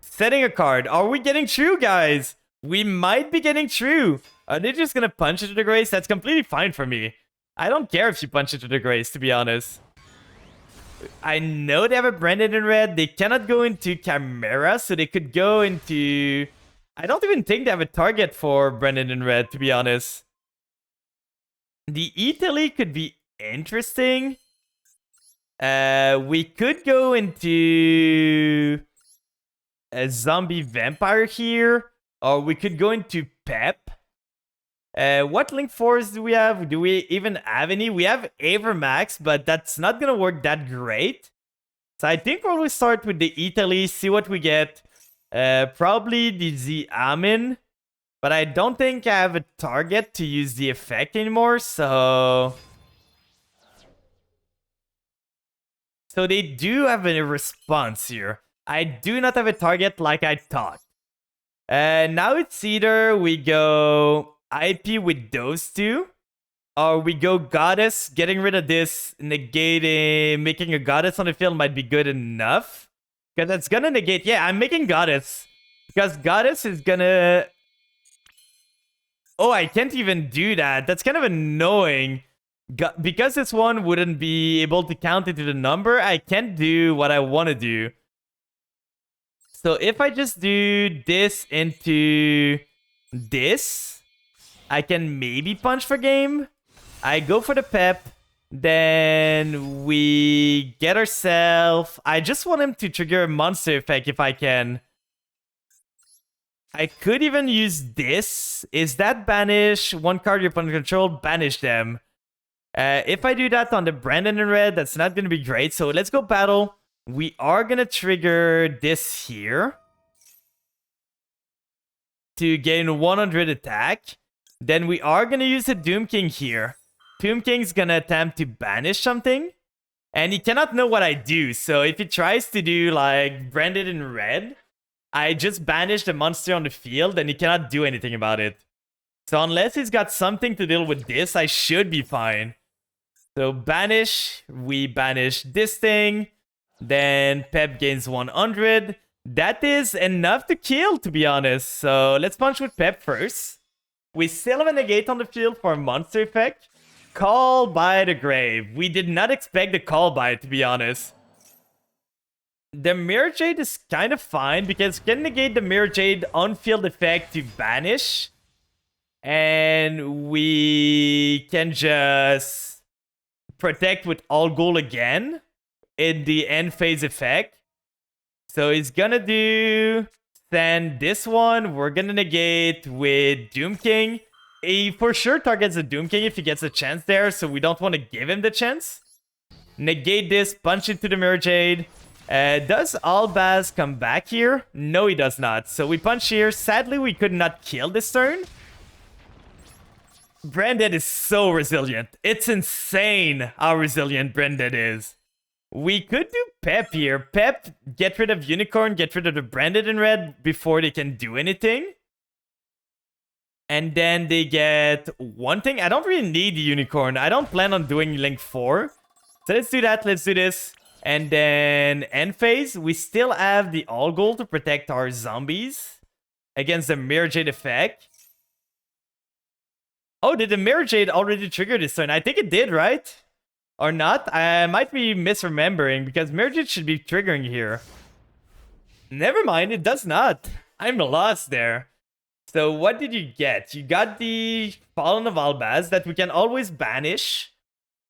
Setting a card. Are we getting through, guys? We might be getting through. Are they just going to punch into the Grace? That's completely fine for me. I don't care if you punch into the Grace, to be honest. I know they have a Branded in red. They cannot go into Chimera, so they could go into... I don't even think they have a target for Branded in red, to be honest. The Italy could be interesting. We could go into a zombie vampire here, or we could go into Pep. What Link 4s do we have? Do we even have any? We have Avermax, but that's not gonna work that great. So I think we'll start with the Italy, see what we get. Probably the Xiamen, but I don't think I have a target to use the effect anymore, so... So they do have a response here. I do not have a target like I thought. Now it's either we go IP with those two, or we go Goddess. Getting rid of this, negating, making a Goddess on the field might be good enough. Because that's gonna negate... Yeah, I'm making Goddess. Because Goddess is gonna... Oh, I can't even do that. That's kind of annoying. Because this one wouldn't be able to count into the number, I can't do what I want to do. So if I just do this into this, I can maybe punch for game. I go for the Pep. Then we get ourselves... I just want him to trigger a monster effect if I can. I could even use this. Is that banish? One card your opponent control, banish them. If I do that on the Branded in red, that's not going to be great. So let's go battle. We are going to trigger this here to gain 100 attack. Then we are going to use the Doom King here. Doom King's going to attempt to banish something. And he cannot know what I do. So if he tries to do like Branded in red, I just banish the monster on the field and he cannot do anything about it. So unless he's got something to deal with this, I should be fine. So banish, we banish this thing. Then Pep gains 100. That is enough to kill, to be honest. So let's punch with Pep first. We still have a negate on the field for a monster effect. Call by the Grave. We did not expect the call by it, to be honest. The Mirror Jade is kind of fine because we can negate the Mirror Jade on-field effect to banish. And we can just protect with All Goal again in the end phase effect. So he's gonna do... Then this one, we're gonna negate with Doom King. He for sure targets the Doom King if he gets a chance there, so we don't want to give him the chance. Negate this, punch into the Mirror Jade. Does Albaz come back here? No, he does not. So we punch here. Sadly, we could not kill this turn. Branded is so resilient. It's insane how resilient Branded is. We could do Pep here. Pep, get rid of Unicorn, get rid of the Branded in red before they can do anything. And then they get one thing. I don't really need the Unicorn. I don't plan on doing Link 4. So let's do that. Let's do this. And then end phase. We still have the All Goal to protect our zombies against the Mirror Jade effect. Oh, did the Mirror Jade already trigger this turn? I think it did, right? Or not? I might be misremembering because Mirror Jade should be triggering here. Never mind, it does not. I'm lost there. So what did you get? You got the Fallen of Albaz that we can always banish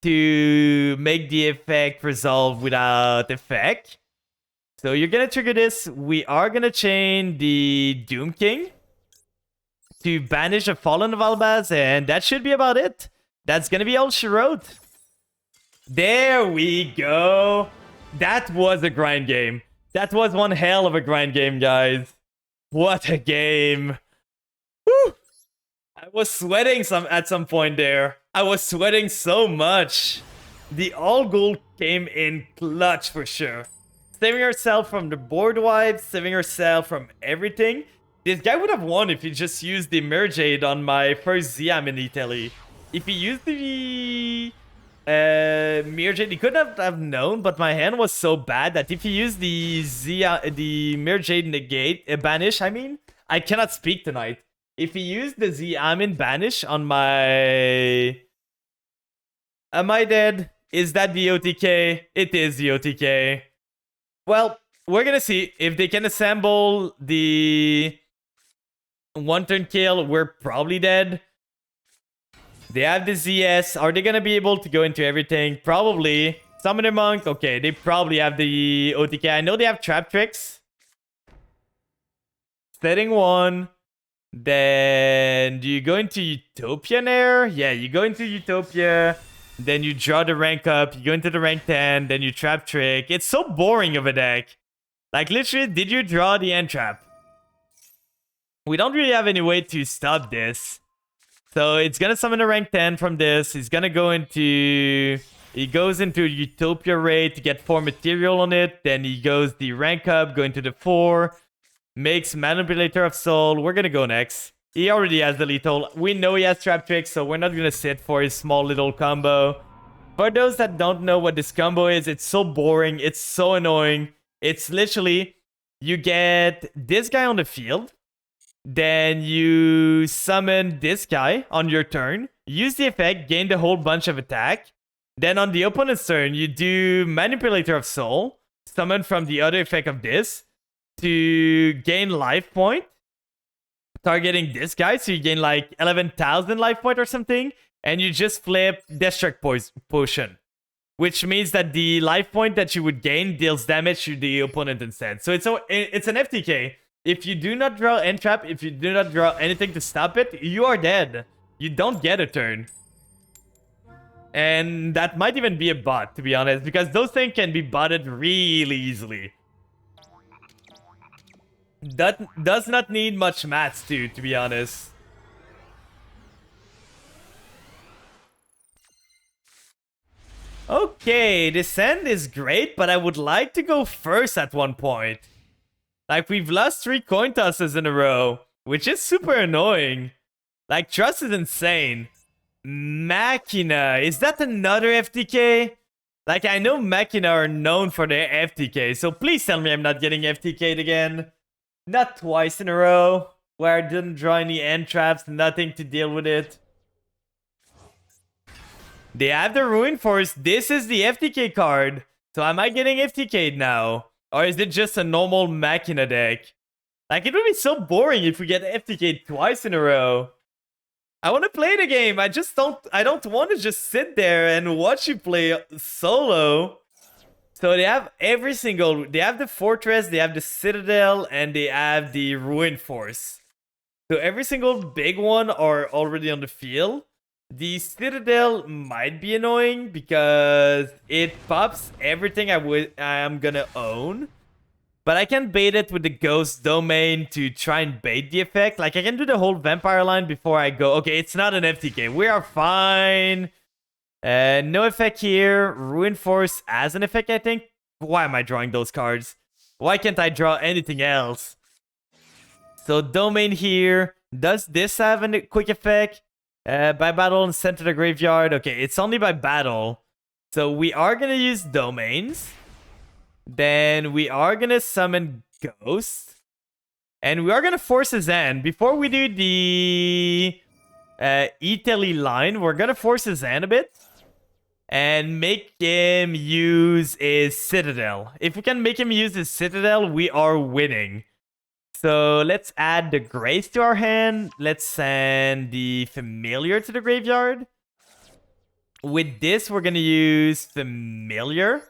to make the effect resolve without effect. So you're gonna trigger this. We are gonna chain the Doom King to banish the Fallen of Albaz, and that should be about it. That's gonna be all she wrote. There we go. That was a grind game. That was one hell of a grind game, guys. What a game. Whew. I was sweating at some point there. I was sweating so much. The All Goal came in clutch for sure. Saving herself from the board wipe, saving herself from everything. This guy would have won if he just used the Mirror Jade on my first Ziam in Italy. If he used the Mirror Jade, he couldn't have known, but my hand was so bad that if he used the Mirror Jade negate, banish, I cannot speak tonight. If he used the Xiamen banish on my Am I dead? Is that the OTK? It is the OTK. Well, we're gonna see if they can assemble the one turn kill. We're probably dead. They have the ZS. Are they gonna be able to go into everything? Probably. Summoner Monk. Okay, they probably have the OTK. I know they have trap tricks. Setting 1. Then do you go into Utopia there? Yeah, you go into Utopia. Then you draw the rank up. You go into the rank 10. Then you trap trick. It's so boring of a deck. Like, literally, did you draw the end trap? We don't really have any way to stop this. So it's gonna summon a rank 10 from this. He's gonna go into... He goes into Utopia raid to get 4 material on it. Then he goes the rank up, go into the 4. Makes Manipulator of Soul. We're gonna go next. He already has the lethal. We know he has trap tricks, so we're not gonna sit for his small little combo. For those that don't know what this combo is, it's so boring. It's so annoying. It's literally, you get this guy on the field. Then you summon this guy on your turn. Use the effect, gain the whole bunch of attack. Then on the opponent's turn, you do Manipulator of Soul. Summon from the other effect of this. To gain life point. Targeting this guy, so you gain like 11,000 life point or something. And you just flip Destruct Potion. Which means that the life point that you would gain deals damage to the opponent instead. So it's an FTK. If you do not draw end trap, if you do not draw anything to stop it, you are dead. You don't get a turn. And that might even be a bot, to be honest, because those things can be botted really easily. That does not need much mats to be honest. Okay, Descend is great, but I would like to go first at one point. Like, we've lost 3 coin tosses in a row, which is super annoying. Like, Trust is insane. Machina, is that another FTK? Like, I know Machina are known for their FTK, so please tell me I'm not getting FTK'd again. Not twice in a row, where I didn't draw any end traps, nothing to deal with it. They have the Ruin Force. This is the FTK card. So am I getting FTK'd now? Or is it just a normal Machina deck? Like, it would be so boring if we get FTK'd twice in a row. I want to play the game. I don't want to just sit there and watch you play solo. So they have they have the Fortress, they have the Citadel, and they have the Ruin Force. So every single big one are already on the field. The Citadel might be annoying because it pops everything I am gonna own. But I can bait it with the Ghost Domain to try and bait the effect. Like, I can do the whole Vampire line before I go. Okay, it's not an FTK. We are fine. No effect here. Ruin Force as an effect, I think. Why am I drawing those cards? Why can't I draw anything else? So, Domain here. Does this have a quick effect? By battle and sent to the graveyard. Okay, it's only by battle. So we are gonna use domains. Then we are gonna summon Ghost. And we are gonna force his hand. Before we do the Italy line, we're gonna force his hand a bit. And make him use his Citadel. If we can make him use his Citadel, we are winning. So let's add the Grace to our hand. Let's send the Familiar to the graveyard. With this, we're going to use Familiar.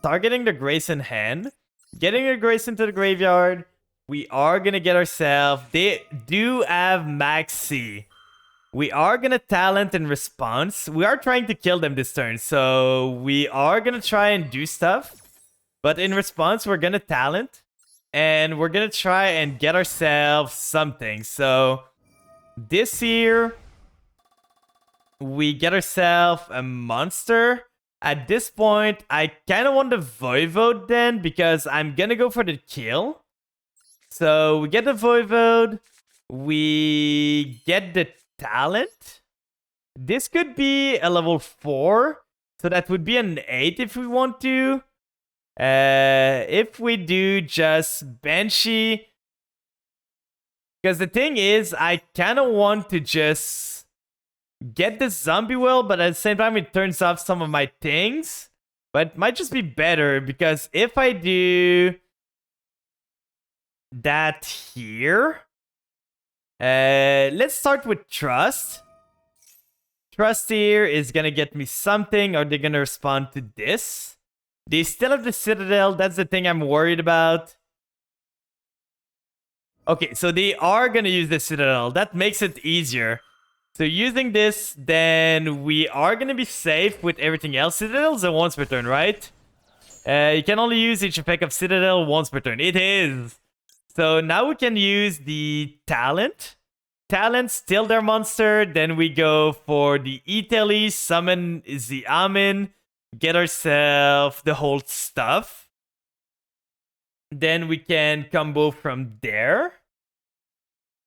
Targeting the Grace in hand. Getting the Grace into the graveyard. We are going to get ourselves... They do have Max C. We are going to Talent in response. We are trying to kill them this turn. So we are going to try and do stuff. But in response, we're going to Talent. And we're gonna try and get ourselves something. So, this here, we get ourselves a monster. At this point, I kind of want the Voivode then, because I'm gonna go for the kill. So, we get the Voivode. We get the Talent. This could be a level 4. So, that would be an 8 if we want to. If we do just Banshee, because the thing is, I kind of want to just get the zombie well, but at the same time it turns off some of my things. But it might just be better because if I do that here, let's start with trust. Trust here is gonna get me something. Are they gonna respond to this? They still have the Citadel. That's the thing I'm worried about. Okay, so they are gonna use the Citadel. That makes it easier. So using this, then we are gonna be safe with everything else. Citadel's a once per turn, right? You can only use each effect of Citadel once per turn. It is. So now we can use the talent. Talent, still their monster. Then we go for the Italy, summon the Amin, get ourselves the whole stuff. Then we can combo from there.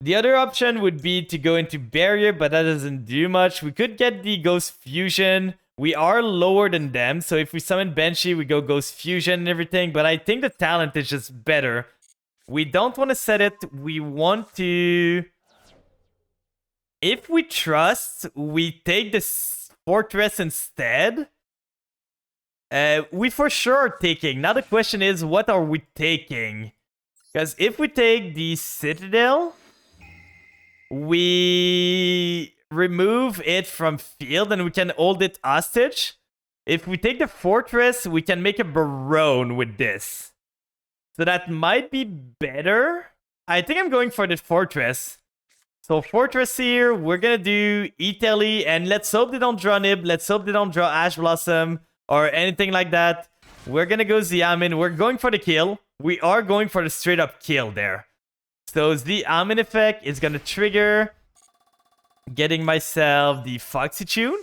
The other option would be to go into Barrier, but that doesn't do much. We could get the Ghost Fusion. We are lower than them, so if we summon Banshee, we go Ghost Fusion and everything. But I think the talent is just better. We don't want to set it. We want to... If we trust, we take the Fortress instead. We for sure are taking. Now the question is, what are we taking? Because if we take the Citadel, we remove it from field and we can hold it hostage. If we take the Fortress, we can make a Barone with this. So that might be better. I think I'm going for the Fortress. So Fortress here, we're gonna do Italy, and let's hope they don't draw Nib. Let's hope they don't draw Ash Blossom or anything like that. We're gonna go Xiamen. We're going for the kill. We are going for the straight up kill there. So the Amin effect is gonna trigger, getting myself the Foxy Tune.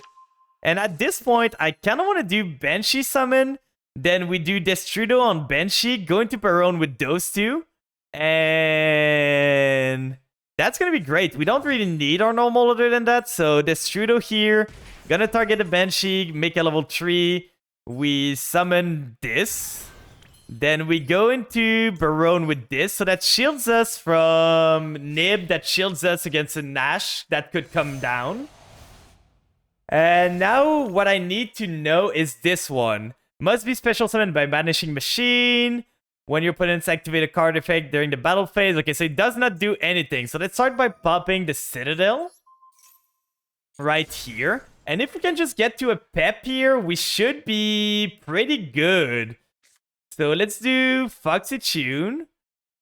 And at this point, I kind of want to do Banshee summon. Then we do Destrudo on Banshee, go into Baron with those two. And that's gonna be great. We don't really need our normal other than that. So Destrudo here, gonna target the Banshee, make a level 3. We summon this. Then we go into Baron with this. So that shields us from Nib, that shields us against a Nash that could come down. And now what I need to know is this one. Must be special summoned by Banishing Machine. When your opponents activate a card effect during the battle phase. Okay, so it does not do anything. So let's start by popping the Citadel. Right here. And if we can just get to a Pep here, we should be pretty good. So let's do Foxy Tune.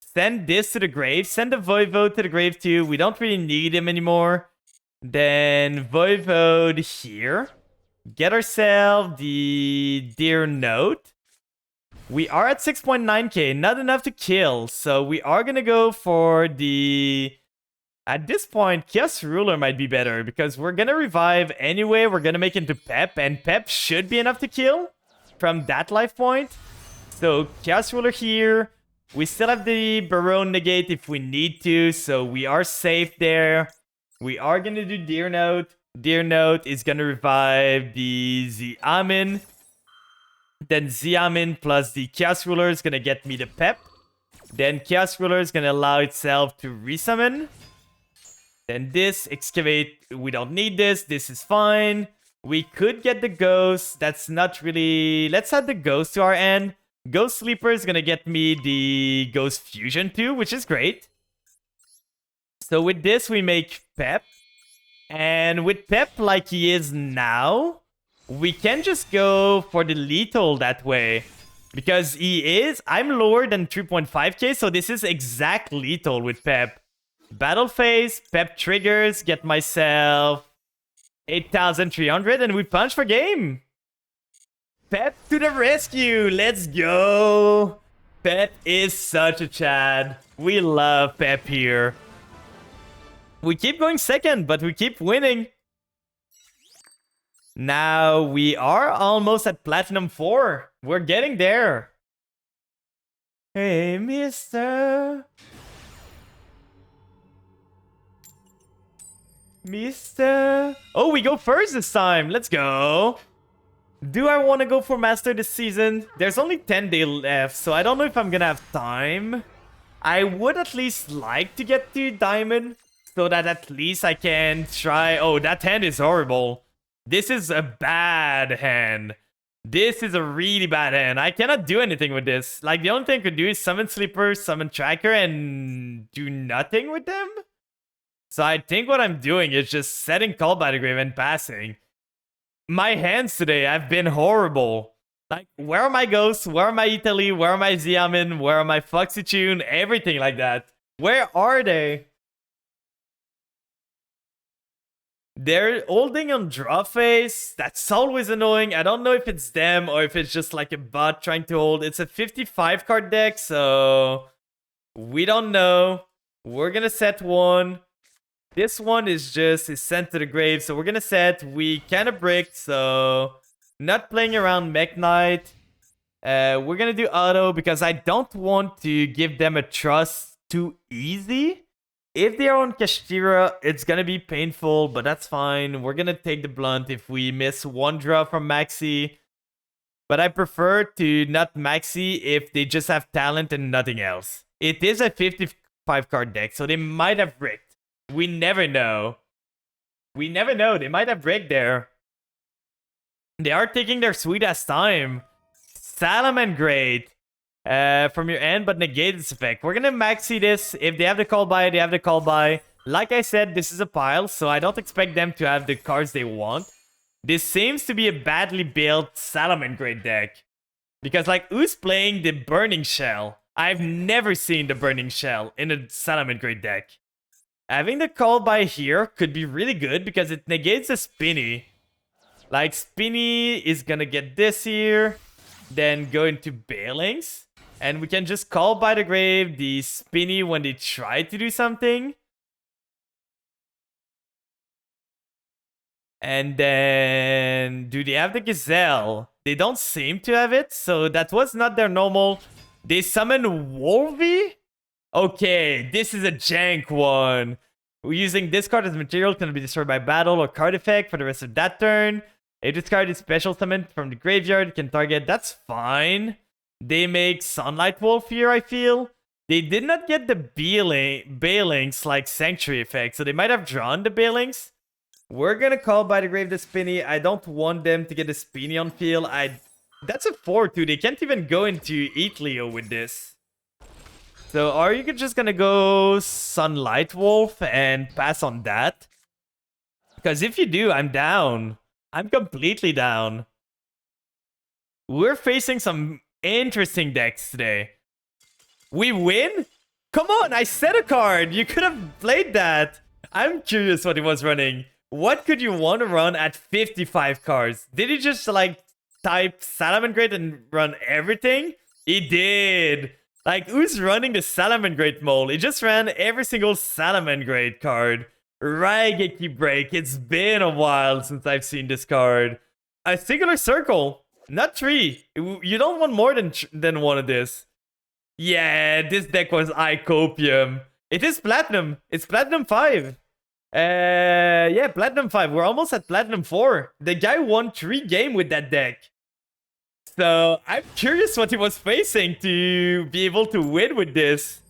Send this to the grave. Send the Voivode to the grave too. We don't really need him anymore. Then Voivode here. Get ourselves the Dear Note. We are at 6.9k, not enough to kill. So we are gonna go for the... At this point, Chaos Ruler might be better because we're gonna revive anyway. We're gonna make into Pep, and Pep should be enough to kill from that life point. So Chaos Ruler here. We still have the Baron negate if we need to, so we are safe there. We are gonna do Dear Note. Dear Note is gonna revive the Xiamen. Then Xiamen plus the Chaos Ruler is gonna get me the Pep. Then Chaos Ruler is gonna allow itself to resummon. Then this, Excavate, we don't need this. This is fine. We could get the Ghost. That's not really... Let's add the Ghost to our end. Ghost Sleeper is gonna get me the Ghost Fusion too, which is great. So with this, we make Pep. And with Pep like he is now, we can just go for the lethal that way. Because he is... I'm lower than 3.5k, so this is exact lethal with Pep. Battle phase, Pep triggers, get myself 8,300, and we punch for game. Pep to the rescue! Let's go! Pep is such a Chad. We love Pep here. We keep going second, but we keep winning. Now we are almost at Platinum 4. We're getting there. Hey, mister. Mister. Oh, we go first this time. Let's go. Do I want to go for Master this season? There's only 10 days left, so I don't know if I'm gonna have time. I would at least like to get to Diamond. so that at least I can try. Oh, that hand is horrible. This is a bad hand. This is a really bad hand. I cannot do anything with this. Like, the only thing I could do is summon Sleeper, summon Tracker, and do nothing with them. So I think what I'm doing is just setting Call by the Grave and passing. My hands today have been horrible. Like, where are my Ghosts? Where are my Italy? Where are my Xiamen? Where are my Foxy Tune? Everything like that. Where are they? They're holding on draw face. That's always annoying. I don't know if it's them or if it's just like a bot trying to hold. It's a 55 card deck, so we don't know. We're gonna set one. This one is sent to the grave, so we're gonna set. We kind of bricked, so not playing around Mech Knight. We're gonna do auto because I don't want to give them a trust too easy. If they are on Kashtira, it's gonna be painful, but that's fine. We're gonna take the blunt if we miss one draw from Maxi. But I prefer to not Maxi if they just have talent and nothing else. It is a 55 card deck, so they might have bricked. We never know. We never know. They might have bricked there. They are taking their sweet ass time. Salamangreat. From your end, but negate this effect. We're gonna maxi this. If they have the call by, they have the call by. Like I said, this is a pile, so I don't expect them to have the cards they want. This seems to be a badly built Salamangreat deck. Because, like, who's playing the Burning Shell? I've never seen the Burning Shell in a Salamangreat deck. Having the call by here could be really good because it negates the Spinny. Like, Spinny is gonna get this here, then go into Bailings. And we can just call by the grave the Spinny when they try to do something. And then, do they have the Gazelle? They don't seem to have it, so that was not their normal. They summon Wolvie? Okay, this is a jank one. We're using this card as material, can be destroyed by battle or card effect for the rest of that turn. If this card is special summoned from the graveyard, it can target. That's fine. They make Sunlight Wolf here, I feel. They did not get the Bailings like Sanctuary effect, so they might have drawn the Bailings. We're gonna call by the grave the Spinny. I don't want them to get the Spinny on field. That's a 4-2. They can't even go into Eat Leo with this. So are you just gonna go Sunlight Wolf and pass on that? Because if you do, I'm down. I'm completely down. We're facing some interesting decks today. We win? Come on, I said a card. You could have played that. I'm curious what he was running. What could you want to run at 55 cards? Did he just like type Salamangreat and run everything? He did. Like, who's running the Salamangreat mold? He just ran every single Salamangreat card. Raigeki Break. It's been a while since I've seen this card. A singular circle. Not 3. You don't want more than one of this. Yeah, this deck was Icopium. It is Platinum. It's Platinum 5. Yeah, Platinum 5. We're almost at Platinum 4. The guy won 3 games with that deck. So, I'm curious what he was facing to be able to win with this.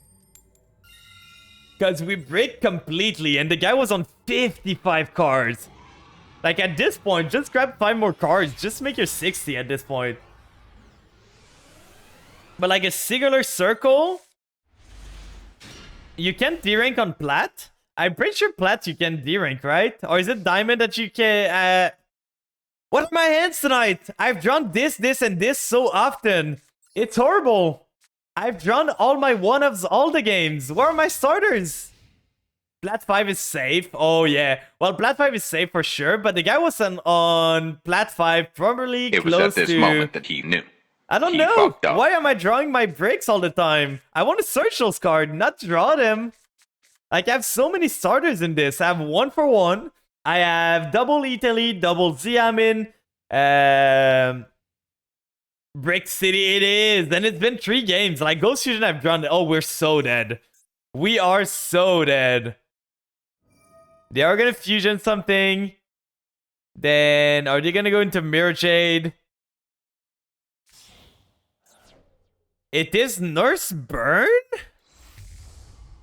Because we break completely, and the guy was on 55 cards. Like, at this point, just grab 5 more cards. Just make your 60 at this point. But like a singular circle, you can't D-rank on Plat? I'm pretty sure Plat you can D-rank, right? Or is it Diamond that you can... What are my hands tonight? I've drawn this, and this so often. It's horrible. I've drawn all my one-ofs all the games. Where are my starters? Plat 5 is safe. Oh, yeah. Well, Plat 5 is safe for sure, but the guy was on Plat 5 probably close to... It was at this moment that he knew. I don't know. Why am I drawing my breaks all the time? I want to search those cards, not draw them. Like, I have so many starters in this. I have 1 for 1. I have double Italy, double Xiamen. Brick City it is. Then it's been 3 games. Like, Ghost Fusion I've drawn. Oh, we're so dead. We are so dead. They are going to fusion something. Then, are they going to go into Mirror Jade? It is Nurse Burn?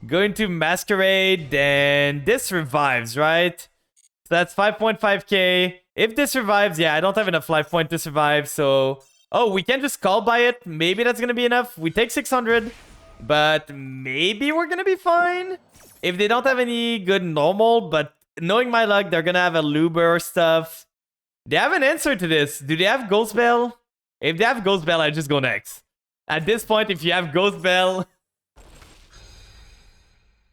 Going to Masquerade, then this revives, right? So that's 5.5k. If this revives, yeah, I don't have enough life point to survive, so... Oh, we can just call by it. Maybe that's gonna be enough. We take 600, but maybe we're gonna be fine. If they don't have any good normal, but knowing my luck, they're gonna have a Luber or stuff. They have an answer to this. Do they have Ghost Bell? If they have Ghost Bell, I just go next. At this point, if you have Ghost Bell...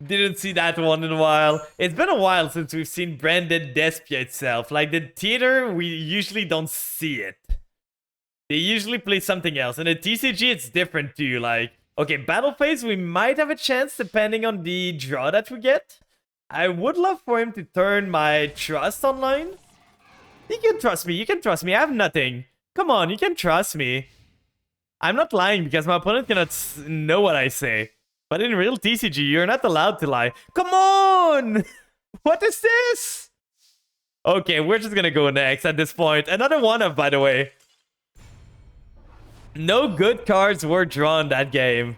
Didn't see that one in a while. It's been a while since we've seen Branded Despia itself. Like, the theater, we usually don't see it. They usually play something else. And the TCG, it's different too. Like, okay, Battle Phase, we might have a chance depending on the draw that we get. I would love for him to turn my trust online. You can trust me. You can trust me. I have nothing. Come on, you can trust me. I'm not lying because my opponent cannot know what I say. But in real TCG, you're not allowed to lie. Come on! What is this? Okay, we're just gonna go next at this point. Another one-up, by the way. No good cards were drawn that game.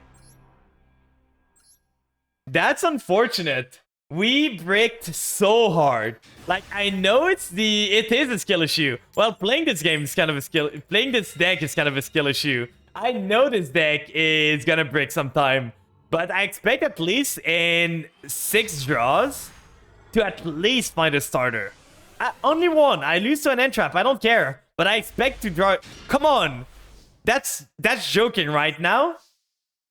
That's unfortunate. We bricked so hard. Like, I know it is a skill issue. Well, playing this game is kind of a skill... Playing this deck is kind of a skill issue. I know this deck is gonna brick sometime. But I expect at least in 6 draws to at least find a starter. Only one. I lose to an Entrap. I don't care. But I expect to draw... Come on. That's joking right now.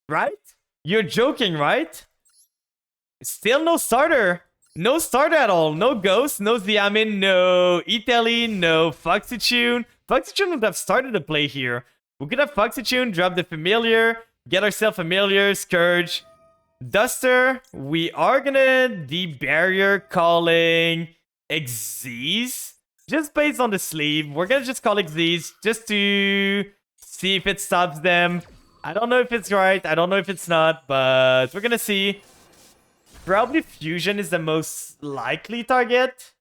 Right? You're joking, right? Still no starter. No starter at all. No Ghost, no Xiamin, no Italy, no Foxytune. Foxytune would have started the play here. We could have Foxytune, drop the Familiar... Get ourselves Familiar, Scourge, Duster. We are gonna de-barrier calling Xyz. Just based on the sleeve. We're gonna just call Xyz just to see if it stops them. I don't know if it's right. I don't know if it's not, but we're gonna see. Probably Fusion is the most likely target.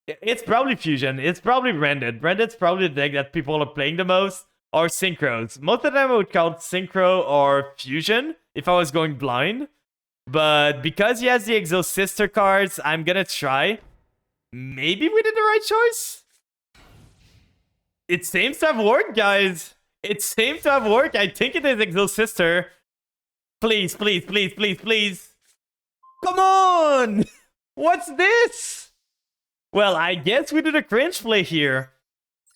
It's probably Fusion. It's probably Branded. Branded's probably the deck that people are playing the most. Or Synchros. Most of them I would count Synchro or Fusion if I was going blind. But because he has the Exo Sister cards, I'm gonna try. Maybe we did the right choice? It seems to have worked, guys. It seems to have worked. I think it is Exo Sister. Please, please, please, please, please. Come on! What's this? Well, I guess we did a cringe play here.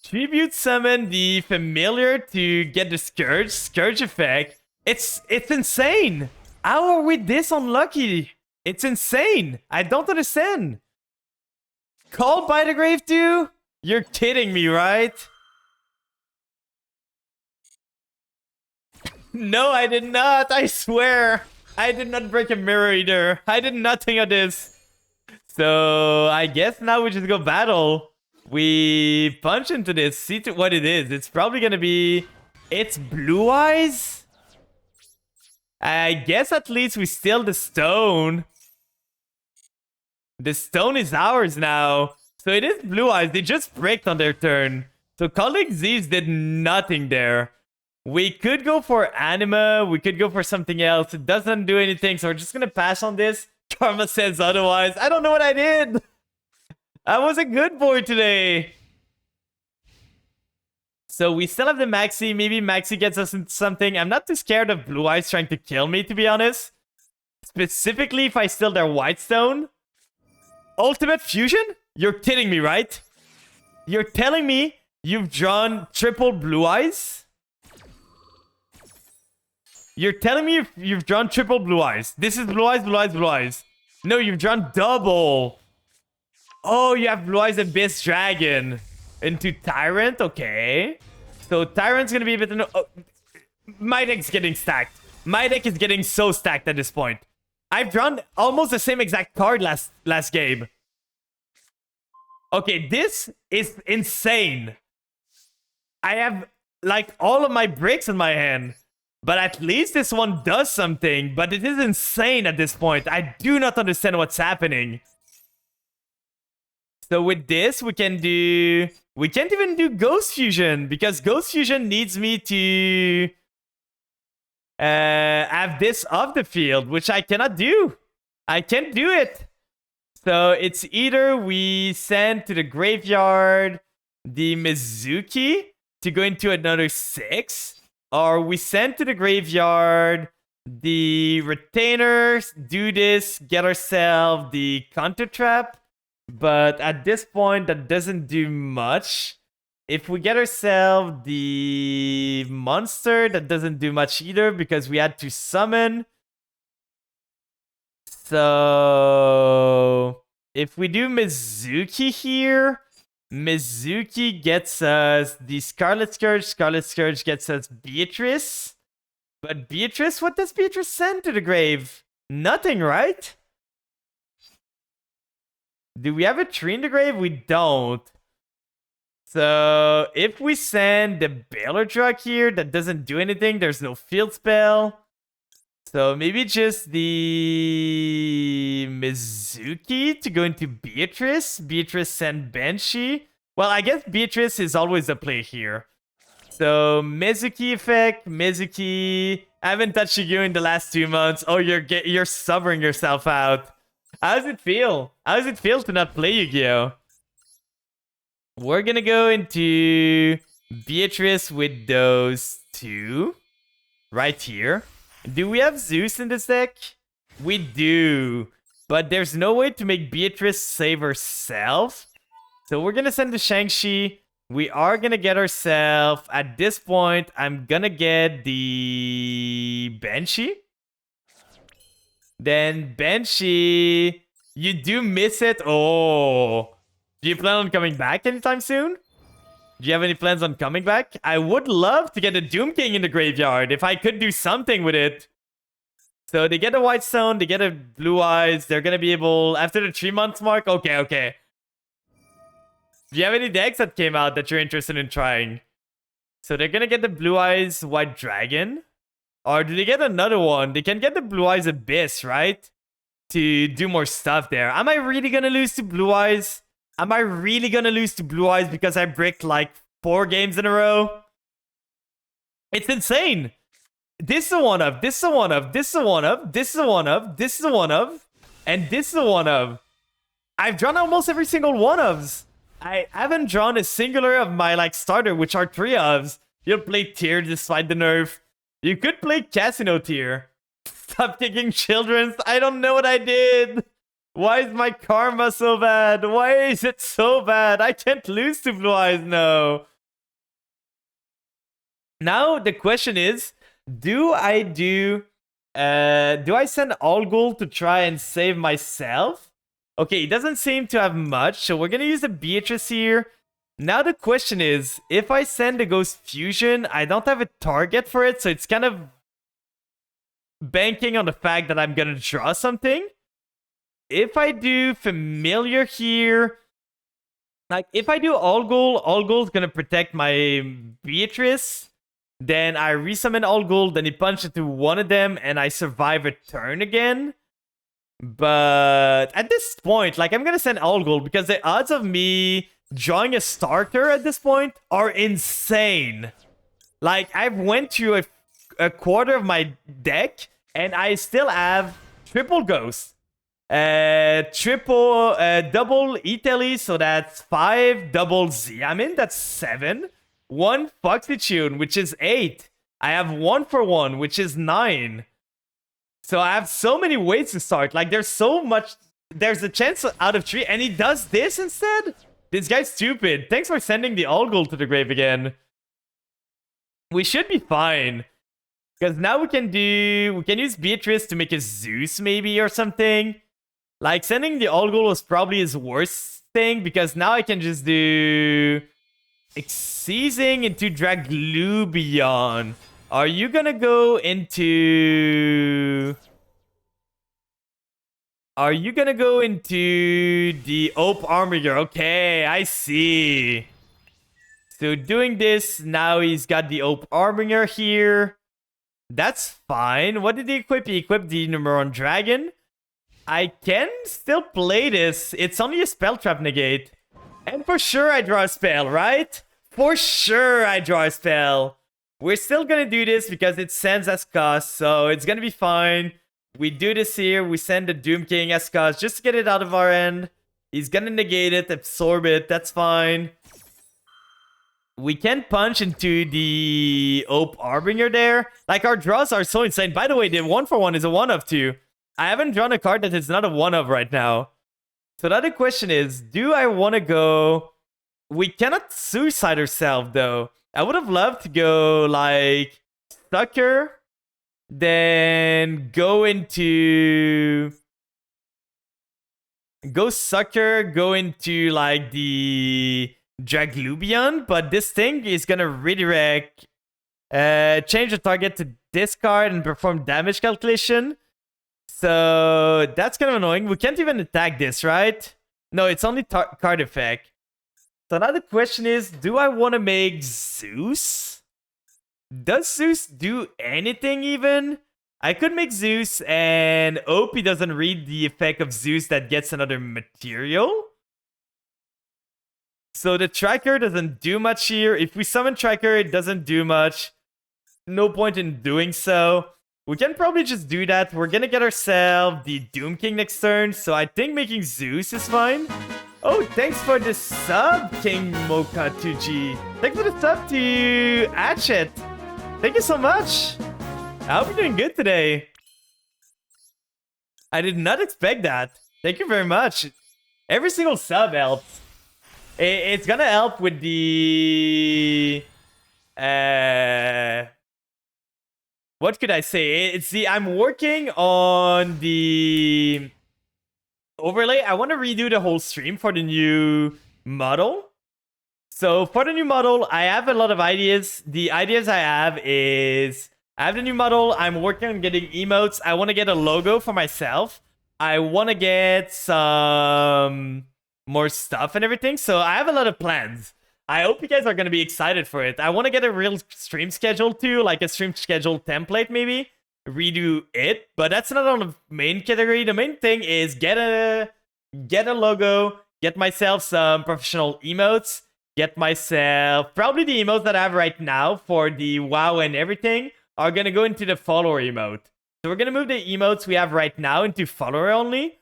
Tribute summon the Familiar to get the Scourge effect. It's insane. How are we this unlucky? It's insane. I don't understand. Called by the Grave too? You're kidding me, right? No, I did not. I swear. I did not break a mirror either. I did nothing of this. So I guess now we just go battle. We punch into this, see what it is. It's probably gonna be... It's Blue Eyes? I guess at least we steal the stone. The stone is ours now. So it is Blue Eyes. They just bricked on their turn. So calling Z's did nothing there. We could go for Anima. We could go for something else. It doesn't do anything. So we're just gonna pass on this. Karma says otherwise. I don't know what I did. I was a good boy today. So we still have the Maxi. Maybe Maxi gets us into something. I'm not too scared of Blue Eyes trying to kill me, to be honest. Specifically if I steal their Whitestone. Ultimate Fusion? You're kidding me, right? You're telling me you've drawn triple Blue Eyes? You're telling me you've drawn triple Blue Eyes. This is Blue Eyes, Blue Eyes, Blue Eyes. No, you've drawn double. Oh, you have Blue Eyes Abyss Dragon into Tyrant. Okay. So Tyrant's gonna be a bit... Oh, my deck's getting stacked. My deck is getting so stacked at this point. I've drawn almost the same exact card last game. Okay, this is insane. I have, like, all of my bricks in my hand. But at least this one does something. But it is insane at this point. I do not understand what's happening. So with this, we can do... We can't even do Ghost Fusion, because Ghost Fusion needs me to... have this off the field, which I cannot do. I can't do it. So it's either we send to the graveyard the Mizuki to go into another 6, or we send to the graveyard the retainers, do this, get ourselves the counter trap. But at this point, that doesn't do much. If we get ourselves the monster, that doesn't do much either because we had to summon. So if we do Mizuki here, Mizuki gets us the Scarlet Scourge. Scarlet Scourge gets us Beatrice. But Beatrice, what does Beatrice send to the grave? Nothing, right? Do we have a tree in the grave? We don't. So if we send the Baylor Drug here, that doesn't do anything. There's no field spell. So maybe just the Mizuki to go into Beatrice. Beatrice send Banshee. Well, I guess Beatrice is always a play here. So Mizuki effect, Mizuki. I haven't touched you in the last 2 months. Oh, you're subbering yourself out. How does it feel? How does it feel to not play Yu-Gi-Oh? We're gonna go into Beatrice with those 2 right here. Do we have Zeus in this deck? We do. But there's no way to make Beatrice save herself. So we're gonna send the Shang-Chi. We are gonna get ourselves, at this point, I'm gonna get the Banshee. Then Banshee, you do miss it. Oh, do you plan on coming back anytime soon? Do you have any plans on coming back? I would love to get a Doom King in the graveyard if I could do something with it. So they get a White Stone, they get a Blue Eyes. They're gonna be able, after the 3 months mark. Okay. Do you have any decks that came out that you're interested in trying? So they're gonna get the Blue Eyes White Dragon. Or do they get another one? They can get the Blue Eyes Abyss, right? To do more stuff there. Am I really gonna lose to Blue Eyes? Am I really gonna lose to Blue Eyes because I bricked like 4 games in a row? It's insane. This is a one-of, this is a one-of, this is a one-of, this is a one-of, this is a one-of, and this is a one-of. I've drawn almost every single one-ofs. I haven't drawn a singular of my like starter, which are 3-ofs. You'll play Tier despite the nerf. You could play Casino Tier. Stop kicking children's. I don't know what I did. Why is my karma so bad? Why is it so bad? I can't lose to Blue Eyes, no. Now the question is, do I send All Gold to try and save myself? Okay, it doesn't seem to have much, so we're gonna use a Beatrice here. Now the question is, if I send a Ghost Fusion, I don't have a target for it, so it's kind of banking on the fact that I'm gonna draw something. If I do Familiar here, like if I do All Gold's gonna protect my Beatrice. Then I resummon All Gold, then he punches into one of them, and I survive a turn again. But at this point, like, I'm gonna send All Gold because the odds of me drawing a starter at this point are insane. Like, I've went through a quarter of my deck, and I still have triple Ghost. Double Italy, so that's 5. Double Xiamen, that's 7. 1 Foxy Tune, which is 8. I have 1 for 1, which is 9. So I have so many ways to start. Like, there's so much. There's a chance out of 3, and he does this instead? This guy's stupid. Thanks for sending the All Gold to the grave again. We should be fine. Because now we can use Beatrice to make a Zeus maybe or something. Like, sending the All Gold was probably his worst thing, because now I can just do Seizing into Draglubion. Are you gonna go into... Are you gonna go into the Ope Armiger? Okay, I see. So doing this, now he's got the Ope Armiger here. That's fine. What did he equip? He equipped the Numeron Dragon. I can still play this. It's only a Spell Trap negate. And for sure I draw a spell, right? For sure I draw a spell. We're still gonna do this because it sends as cost, so it's gonna be fine. We do this here, we send the Doom King as cost just to get it out of our end. He's gonna negate it, absorb it, that's fine. We can punch into the Ope Harbinger there. Like, our draws are so insane. By the way, the 1-for-1 is a 1-of too. I haven't drawn a card that is not a 1-of right now. So the other question is, do I want to go... We cannot suicide ourselves though. I would have loved to go like Sucker, then go into... Go Sucker, go into like the Draglubion, but this thing is gonna redirect, change the target to discard and perform damage calculation. So that's kind of annoying. We can't even attack this, right? No, it's only card effect. So now the question is, do I want to make Zeus? Does Zeus do anything even? I could make Zeus and hope he doesn't read the effect of Zeus that gets another material. So the tracker doesn't do much here. If we summon tracker, it doesn't do much. No point in doing so. We can probably just do that. We're gonna get ourselves the Doom King next turn. So I think making Zeus is fine. Oh, thanks for the sub, King Mocha 2G. Thanks for the sub to Hatchet. Thank you so much. I hope you're doing good today. I did not expect that. Thank you very much. Every single sub helps. It's gonna help with the... what could I say? It's the... I'm working on the... overlay. I want to redo the whole stream for the new model. So for the new model, I have a lot of ideas. The ideas I have is... I have the new model. I'm working on getting emotes. I want to get a logo for myself. I want to get some more stuff and everything. So I have a lot of plans. I hope you guys are going to be excited for it. I want to get a real stream schedule too, like a stream schedule template maybe. Redo it, but that's not on the main category. The main thing is get a logo, get myself some professional emotes, get myself probably the emotes that I have right now for the WoW and everything are gonna go into the follower emote. So we're gonna move the emotes we have right now into follower only.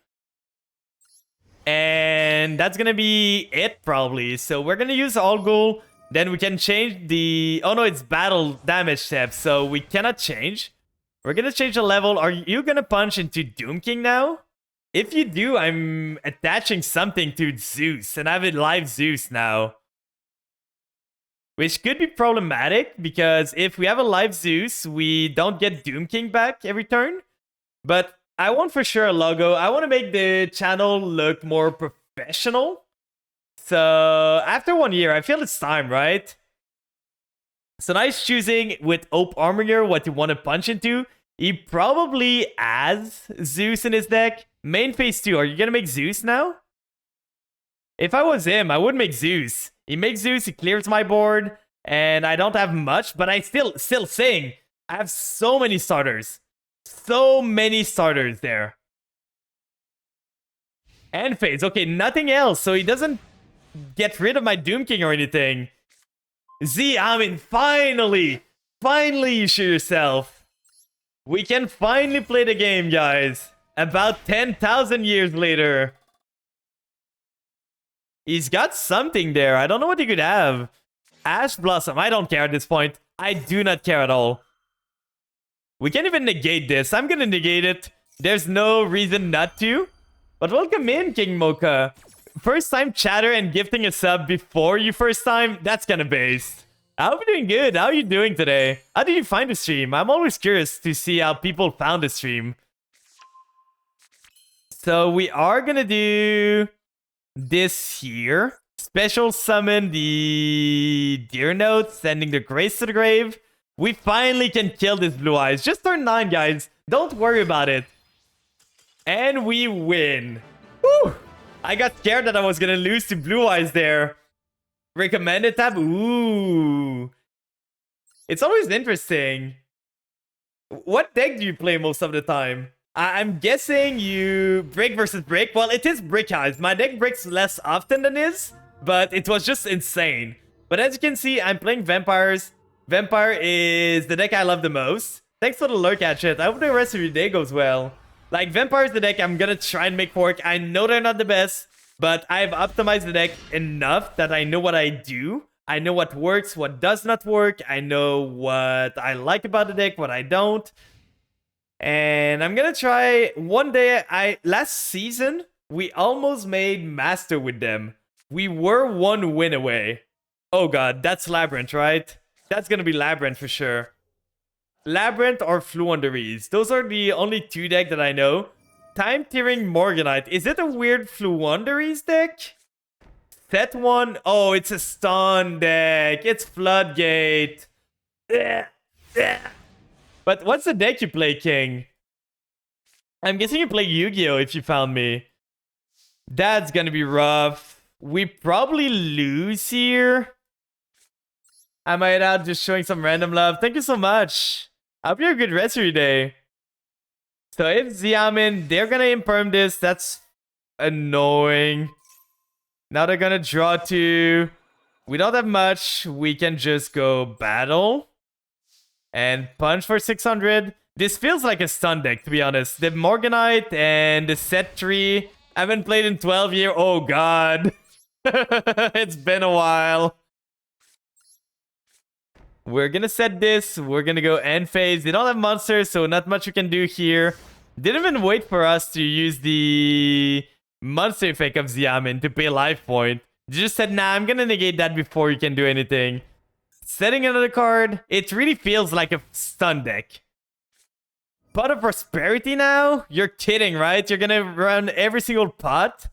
And that's gonna be it probably. So we're gonna use Algol, then we can change the... Oh no, it's battle damage step, so we cannot change. We're gonna change the level. Are you gonna punch into Doom King now? If you do, I'm attaching something to Zeus, and I have a live Zeus now. Which could be problematic, because if we have a live Zeus, we don't get Doom King back every turn. But I want for sure a logo. I want to make the channel look more professional. So after 1 year, I feel it's time, right? So now he's choosing with Ope Harbinger what you want to punch into. He probably has Zeus in his deck. Main phase 2, are you going to make Zeus now? If I was him, I would make Zeus. He makes Zeus, he clears my board, and I don't have much, but I still saying, I have so many starters. So many starters there. End phase, okay, nothing else, so he doesn't get rid of my Doom King or anything. Z, I mean, finally you show yourself. We can finally play the game, guys. About 10,000 years later. He's got something there. I don't know what he could have. Ash Blossom. I don't care at this point. I do not care at all. We can't even negate this. I'm gonna negate it. There's no reason not to. But welcome in, King Mocha. First time chatter and gifting a sub before you first time? That's kinda based. I hope you're doing good. How are you doing today? How did you find the stream? I'm always curious to see how people found the stream. So we are gonna do this here. Special summon the Deer Note, sending the Grace to the grave. We finally can kill this Blue Eyes. Just turn 9, guys. Don't worry about it. And we win. Woo! I got scared that I was gonna lose to Blue Eyes there. Recommended tab? Ooh. It's always interesting. What deck do you play most of the time? I'm guessing you brick versus brick. Well, it is Brick Eyes. My deck breaks less often than his, but it was just insane. But as you can see, I'm playing vampires. Vampire is the deck I love the most. Thanks for the lurk at shit. I hope the rest of your day goes well. Like, Vampire is the deck I'm gonna try and make work. I know they're not the best, but I've optimized the deck enough that I know what I do. I know what works, what does not work. I know what I like about the deck, what I don't. And I'm gonna try one day. Last season, we almost made Master with them. We were 1 win away. Oh god, that's Labyrinth, right? That's gonna be Labyrinth for sure. Labyrinth or Fluwonderies. Those are the only 2 decks that I know. Time Tearing Morganite. Is it a weird Fluwonderies deck? Set 1. Oh, it's a stun deck. It's Floodgate. But what's the deck you play, King? I'm guessing you play Yu-Gi-Oh! If you found me. That's gonna be rough. We probably lose here. I might out just showing some random love. Thank you so much. I hope you have a good rest of your day. So if Xiamen, they're gonna imperm this. That's annoying. Now they're gonna draw 2. We don't have much. We can just go battle. And punch for 600. This feels like a stun deck, to be honest. The Morganite and the set 3. I haven't played in 12 years. Oh god. It's been a while. We're gonna set this. We're gonna go end phase. They don't have monsters, so not much we can do here. Didn't even wait for us to use the monster effect of Xiamen to pay life point. They just said, nah, I'm gonna negate that before you can do anything. Setting another card. It really feels like a stun deck. Pot of Prosperity now? You're kidding, right? You're gonna run every single pot.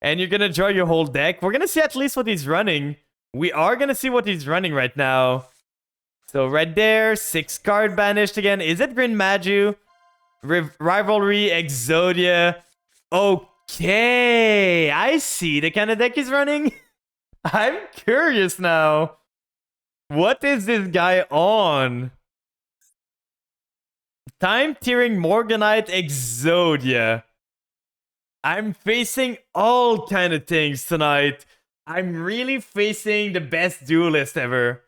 And you're gonna draw your whole deck. We're gonna see at least what he's running. We are gonna see what he's running right now. So right there, 6 card banished again. Is it Green Maju? Rivalry, Exodia. Okay, I see the kind of deck he's running. I'm curious now. What is this guy on? Time Tearing Morganite, Exodia. I'm facing all kind of things tonight. I'm really facing the best duelist ever.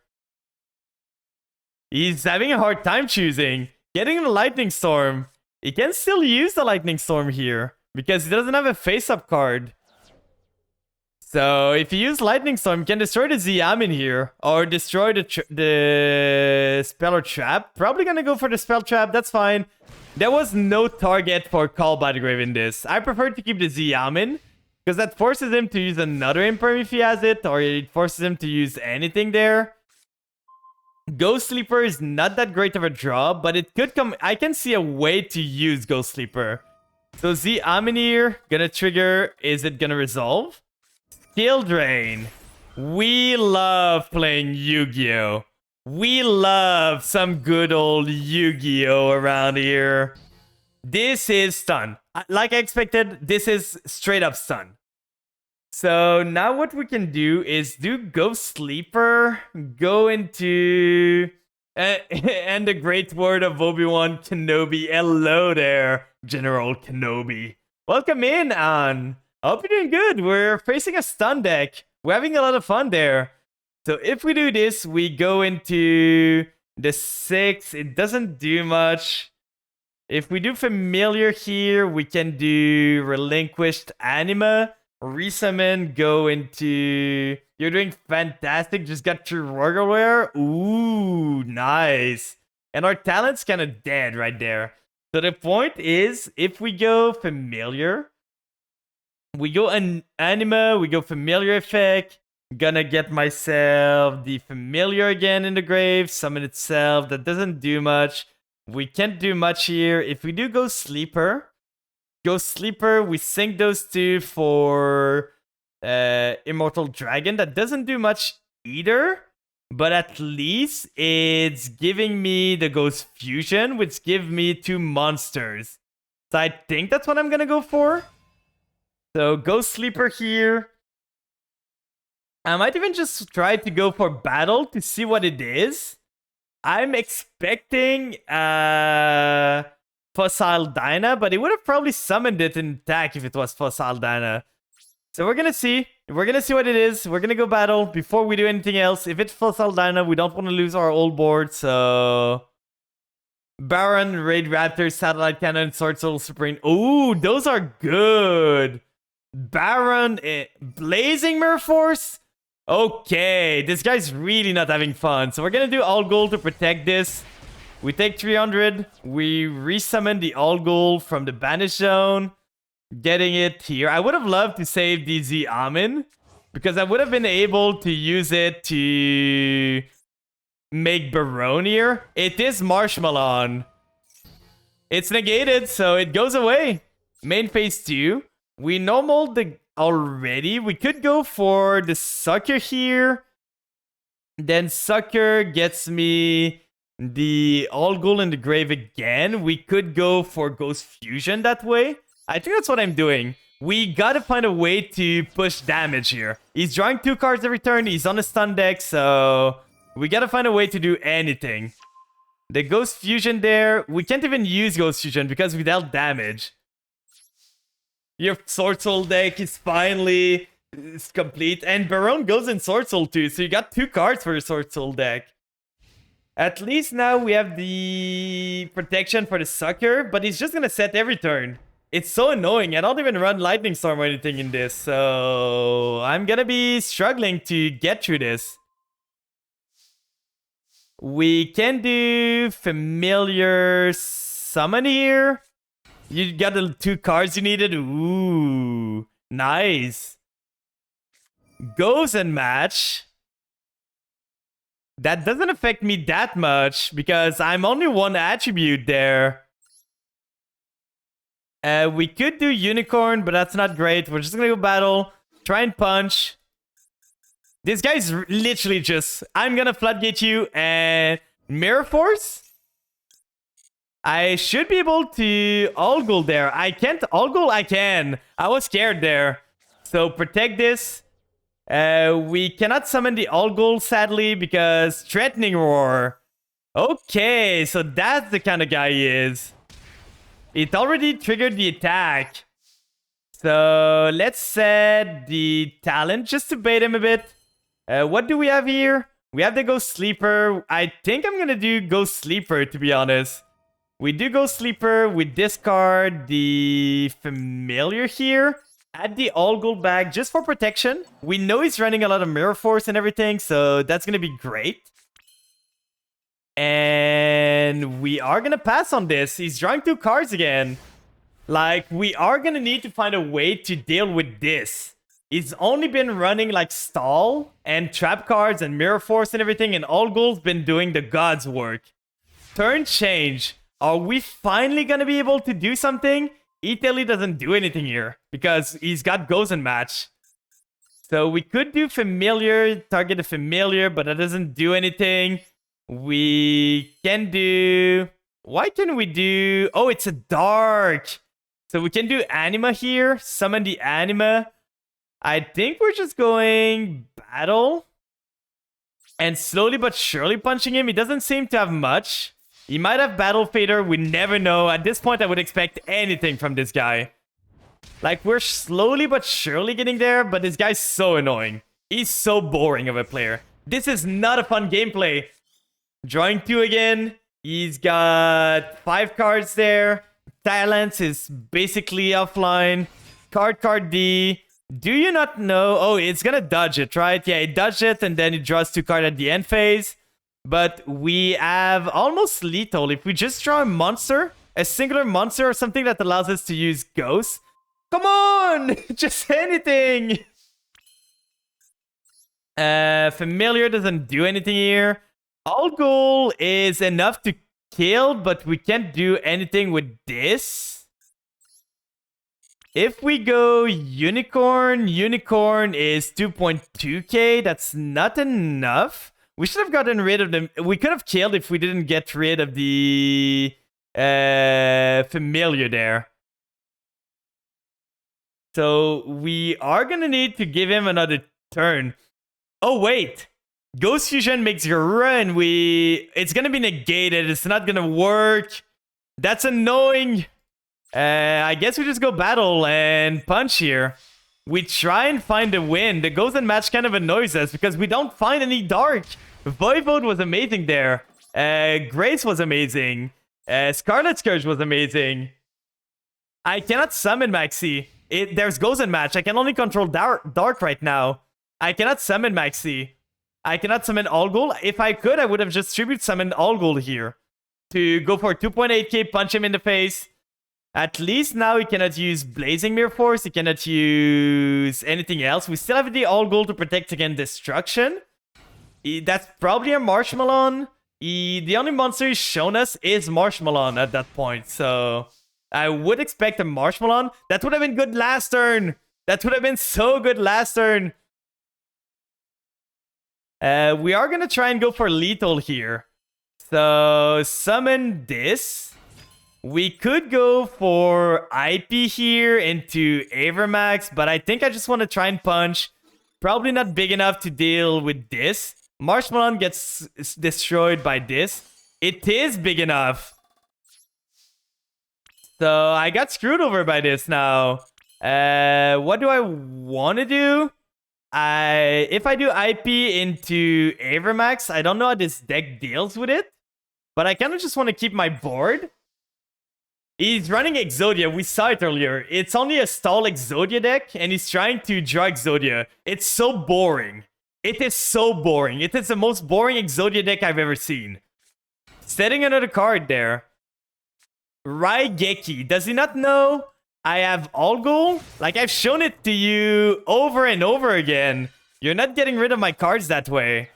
He's having a hard time choosing. Getting the Lightning Storm. He can still use the Lightning Storm here because he doesn't have a face-up card. So if you use Lightning Storm, you can destroy the Xiamen here or destroy the Spell or Trap. Probably gonna go for the Spell Trap. That's fine. There was no target for Call by the Grave in this. I prefer to keep the Xiamen because that forces him to use another Imperm if he has it, or it forces him to use anything there. Ghost Sleeper is not that great of a draw, but it could come. I can see a way to use Ghost Sleeper. So Xiamen here, gonna trigger. Is it gonna resolve? Skill Drain. We love playing Yu-Gi-Oh! We love some good old Yu-Gi-Oh! Around here. This is stun. Like I expected, this is straight up stun. So now what we can do is do Ghost Sleeper, go into... and the great word of Obi-Wan Kenobi. Hello there, General Kenobi. Welcome in, An. I hope you're doing good. We're facing a stun deck. We're having a lot of fun there. So if we do this, we go into the 6. It doesn't do much. If we do Familiar here, we can do Relinquished Anima. Resummon, go into... You're doing fantastic. Just got through Rogerware. Ooh, nice. And our talent's kind of dead right there. So the point is, if we go Familiar, we go Anima, we go Familiar effect. Gonna get myself the Familiar again in the grave. Summon itself. That doesn't do much. We can't do much here. If we do go Sleeper... Ghost Sleeper, we sync those 2 for Immortal Dragon. That doesn't do much either, but at least it's giving me the Ghost Fusion, which give me 2 monsters. So I think that's what I'm gonna go for. So Ghost Sleeper here. I might even just try to go for Battle to see what it is. I'm expecting... Fossil Dyna, but he would have probably summoned it in attack if it was Fossil Dyna. So we're gonna see. We're gonna see what it is. We're gonna go battle before we do anything else. If it's full Saldana, we don't want to lose our old board, so... Baron, Raid Raptor, Satellite Cannon, Sword Soul Supreme. Ooh, those are good. Baron, Blazing Mirror Force? Okay, this guy's really not having fun. So we're gonna do all gold to protect this. We take 300. We resummon the all gold from the Banish Zone. Getting it here. I would have loved to save the Z Amin, because I would have been able to use it to make Baronier. It is Marshmallow. It's negated, so it goes away. Main phase 2. We normal the already. We could go for the Sucker here. Then Sucker gets me the all gold in the grave again. We could go for Ghost Fusion that way. I think that's what I'm doing. We gotta find a way to push damage here. He's drawing 2 cards every turn. He's on a stun deck, so we gotta find a way to do anything. The Ghost Fusion there. We can't even use Ghost Fusion because we dealt damage. Your Sword Soul deck is finally complete. And Baron goes in Sword Soul too, so you got 2 cards for your Sword Soul deck. At least now we have the protection for the Sucker, but he's just gonna set every turn. It's so annoying. I don't even run Lightning Storm or anything in this, so I'm gonna be struggling to get through this. We can do Familiar Summon here. You got the 2 cards you needed. Ooh, nice. Goes and match. That doesn't affect me that much because I'm only 1 attribute there. We could do Unicorn, but that's not great. We're just gonna go battle. Try and punch. This guy's literally just... I'm gonna Floodgate you and... Mirror Force? I should be able to all gold there. I can't all gold. I can. I was scared there. So protect this. We cannot summon the all gold, sadly, because Threatening Roar. Okay, so that's the kind of guy he is. It already triggered the attack. So let's set the talent just to bait him a bit. What do we have here? We have the Ghost Sleeper. I think I'm gonna do Ghost Sleeper, to be honest. We do Ghost Sleeper. We discard the Familiar here. Add the all gold bag just for protection. We know he's running a lot of Mirror Force and everything, so that's gonna be great. And we are gonna pass on this. He's drawing 2 cards again. Like, we are gonna need to find a way to deal with this. He's only been running like Stall and Trap cards and Mirror Force and everything, and all gold's been doing the God's work. Turn change. Are we finally gonna be able to do something? Italy doesn't do anything here because he's got Ghost and Match. So we could do Familiar, target a Familiar, but that doesn't do anything. We can do... Why can we do... Oh, it's a Dark. So we can do Anima here. Summon the Anima. I think we're just going battle. And slowly but surely punching him. He doesn't seem to have much. He might have Battle Fader. We never know. At this point, I would expect anything from this guy. Like, we're slowly but surely getting there, but this guy's so annoying. He's so boring of a player. This is not a fun gameplay. Drawing 2 again. He's got 5 cards there. Talents is basically offline. Card D. Do you not know? Oh, it's gonna dodge it, right? Yeah, it dodged it, and then it draws 2 cards at the end phase. But we have almost lethal. If we just draw a monster, a singular monster or something that allows us to use Ghost. Come on! Just anything! Familiar doesn't do anything here. All goal is enough to kill, but we can't do anything with this. If we go Unicorn, Unicorn is 2.2k. That's not enough. We should have gotten rid of them. We could have killed if we didn't get rid of the Familiar there. So we are going to need to give him another turn. Oh, wait. Ghost Fusion makes your run. It's going to be negated. It's not going to work. That's annoying. I guess we just go battle and punch here. we try and find a win. The Gozen match kind of annoys us because we don't find any Dark. Voivode was amazing there. Grace was amazing. Scarlet Scourge was amazing. I cannot summon Maxi. There's Gozen match. I can only control Dark right now. I cannot summon Maxi. I cannot summon Algol. If I could, I would have just tribute summoned Algol here to go for 2.8k, punch him in the face. At least now he cannot use Blazing Mirror Force. He cannot use anything else. We still have the Algol to protect against destruction. That's probably a Marshmallow. The only monster he's shown us is Marshmallow at that point. So I would expect a Marshmallow. That would have been good last turn. That would have been so good last turn. We are going to try and go for lethal here. So summon this. We could go for IP here into Avermax, but I think I just want to try and punch. Probably not big enough to deal with this. Marshmallow gets destroyed by this. It is big enough. So I got screwed over by this now. What do I want to do? If I do IP into Avermax, I don't know how this deck deals with it. But I kind of just want to keep my board. He's running Exodia. We saw it earlier. It's only a stall Exodia deck, and he's trying to draw Exodia. It's so boring. It is so boring. It is the most boring Exodia deck I've ever seen. Setting another card there. Raigeki. Does he not know I have Algol? Like, I've shown it to you over and over again. You're not getting rid of my cards that way.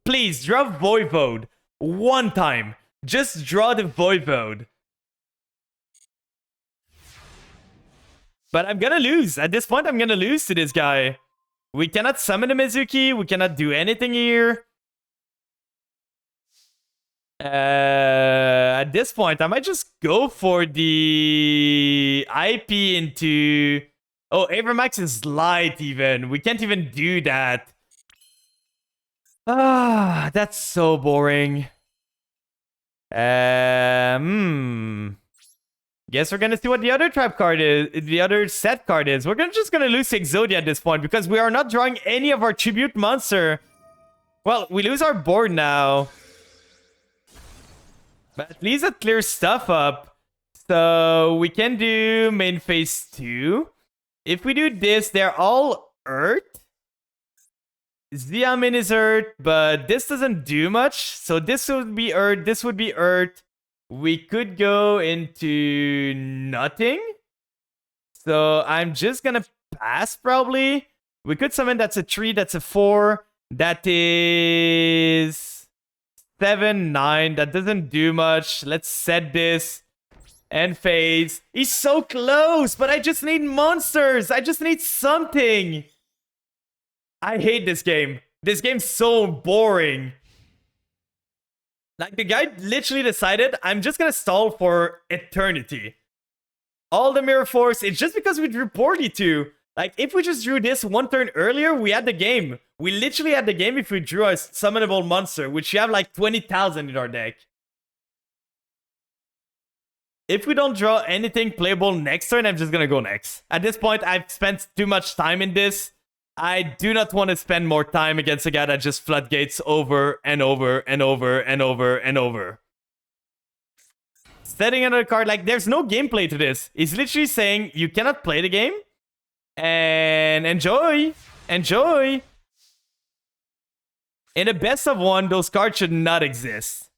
Please, draw Voivode. One time. Just draw the Voivode. But I'm gonna lose. At this point, I'm gonna lose to this guy. We cannot summon a Mizuki. We cannot do anything here. At this point, I might just go for the IP into... Oh, Avermax is light even. We can't even do that. Ah, that's so boring. Guess we're gonna see what the other trap card is, the other set card is. We're just gonna lose Exodia at this point because we are not drawing any of our tribute monster. Well, we lose our board now. But at least it clears stuff up. So we can do main phase 2. If we do this, they're all Earth. Xiamin is Earth, but this doesn't do much. So this would be Earth, this would be Earth. We could go into nothing. So I'm just gonna pass probably. We could summon that's a 3, that's a 4. That is 7, 9. That doesn't do much. Let's set this. And phase. He's so close, but I just need monsters. I just need something. I hate this game. This game's so boring. Like, the guy literally decided, I'm just gonna stall for eternity. All the Mirror Force, it's just because we drew poorly too. Like, if we just drew this one turn earlier, we had the game. We literally had the game if we drew a summonable monster, which you have like 20,000 in our deck. If we don't draw anything playable next turn, I'm just gonna go next. At this point, I've spent too much time in this. I do not want to spend more time against a guy that just floodgates over and over and over and over and over. Setting another card, like, there's no gameplay to this. He's literally saying, you cannot play the game. And enjoy. Enjoy. In a best of 1, those cards should not exist.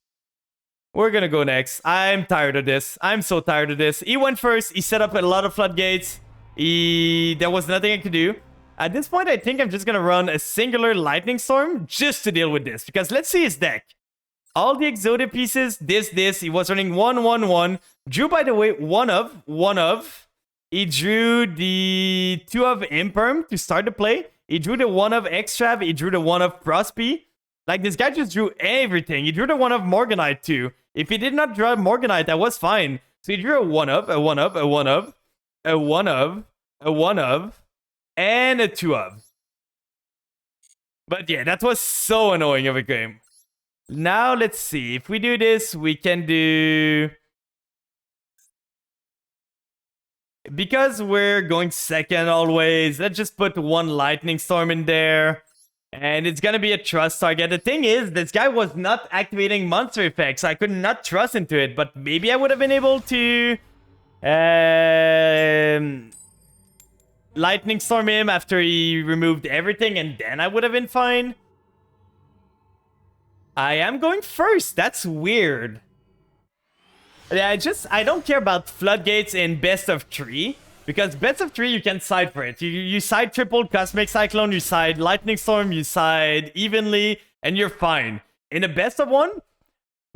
We're gonna go next. I'm tired of this. I'm so tired of this. He went first. He set up a lot of floodgates. There was nothing I could do. At this point, I think I'm just gonna run a singular Lightning Storm just to deal with this. Because let's see his deck. All the Exodia pieces, this. He was running 1/1/1. Drew, by the way, one of. He drew the 2 of Imperm to start the play. He drew the 1 of Extrav. He drew the 1 of Prospi. Like, this guy just drew everything. He drew the 1 of Morganite too. If he did not draw Morganite, that was fine. So he drew a 1 of, a 1 of, a 1 of, a 1 of, a 1 of, and a 2 of. But yeah, that was so annoying of a game. Now, let's see. If we do this, we can do... because we're going second always, let's just put one Lightning Storm in there. And it's gonna be a trust target. The thing is, this guy was not activating monster effects. I could not trust into it, but maybe I would have been able to Lightning Storm him after he removed everything, and then I would have been fine. I am going first. That's weird. Yeah, I don't care about Floodgates in best of 3. Because best of 3, you can side for it. You side triple Cosmic Cyclone, you side Lightning Storm, you side evenly, and you're fine. In a best of 1,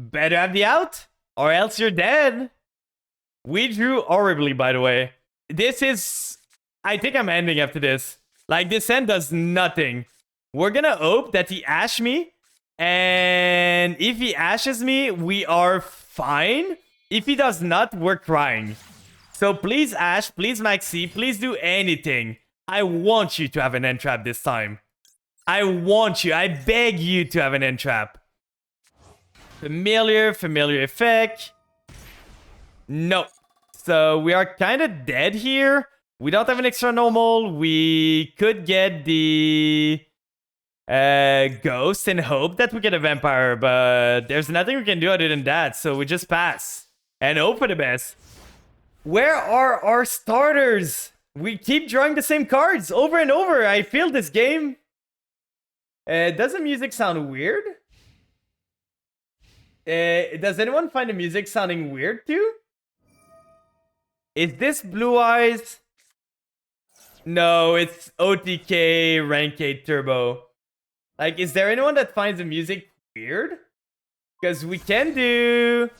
better have the out, or else you're dead. We drew horribly, by the way. This is... I think I'm ending after this. Like, this end does nothing. We're gonna hope that he ash me, and if he ashes me, we are fine. If he does not, we're crying. So please, Ash, please, Maxi, please do anything. I want you to have an end trap this time. I want you, I beg you to have an end trap. Familiar effect. No. So we are kind of dead here. We don't have an extra normal. We could get the ghost and hope that we get a vampire, but there's nothing we can do other than that. So we just pass and hope for the best. Where are our starters? We keep drawing the same cards over and over. I feel this game. Does the music sound weird? Does anyone find the music sounding weird too? Is this Blue Eyes? No, it's OTK Rank 8 Turbo. Like, is there anyone that finds the music weird? Because we can do...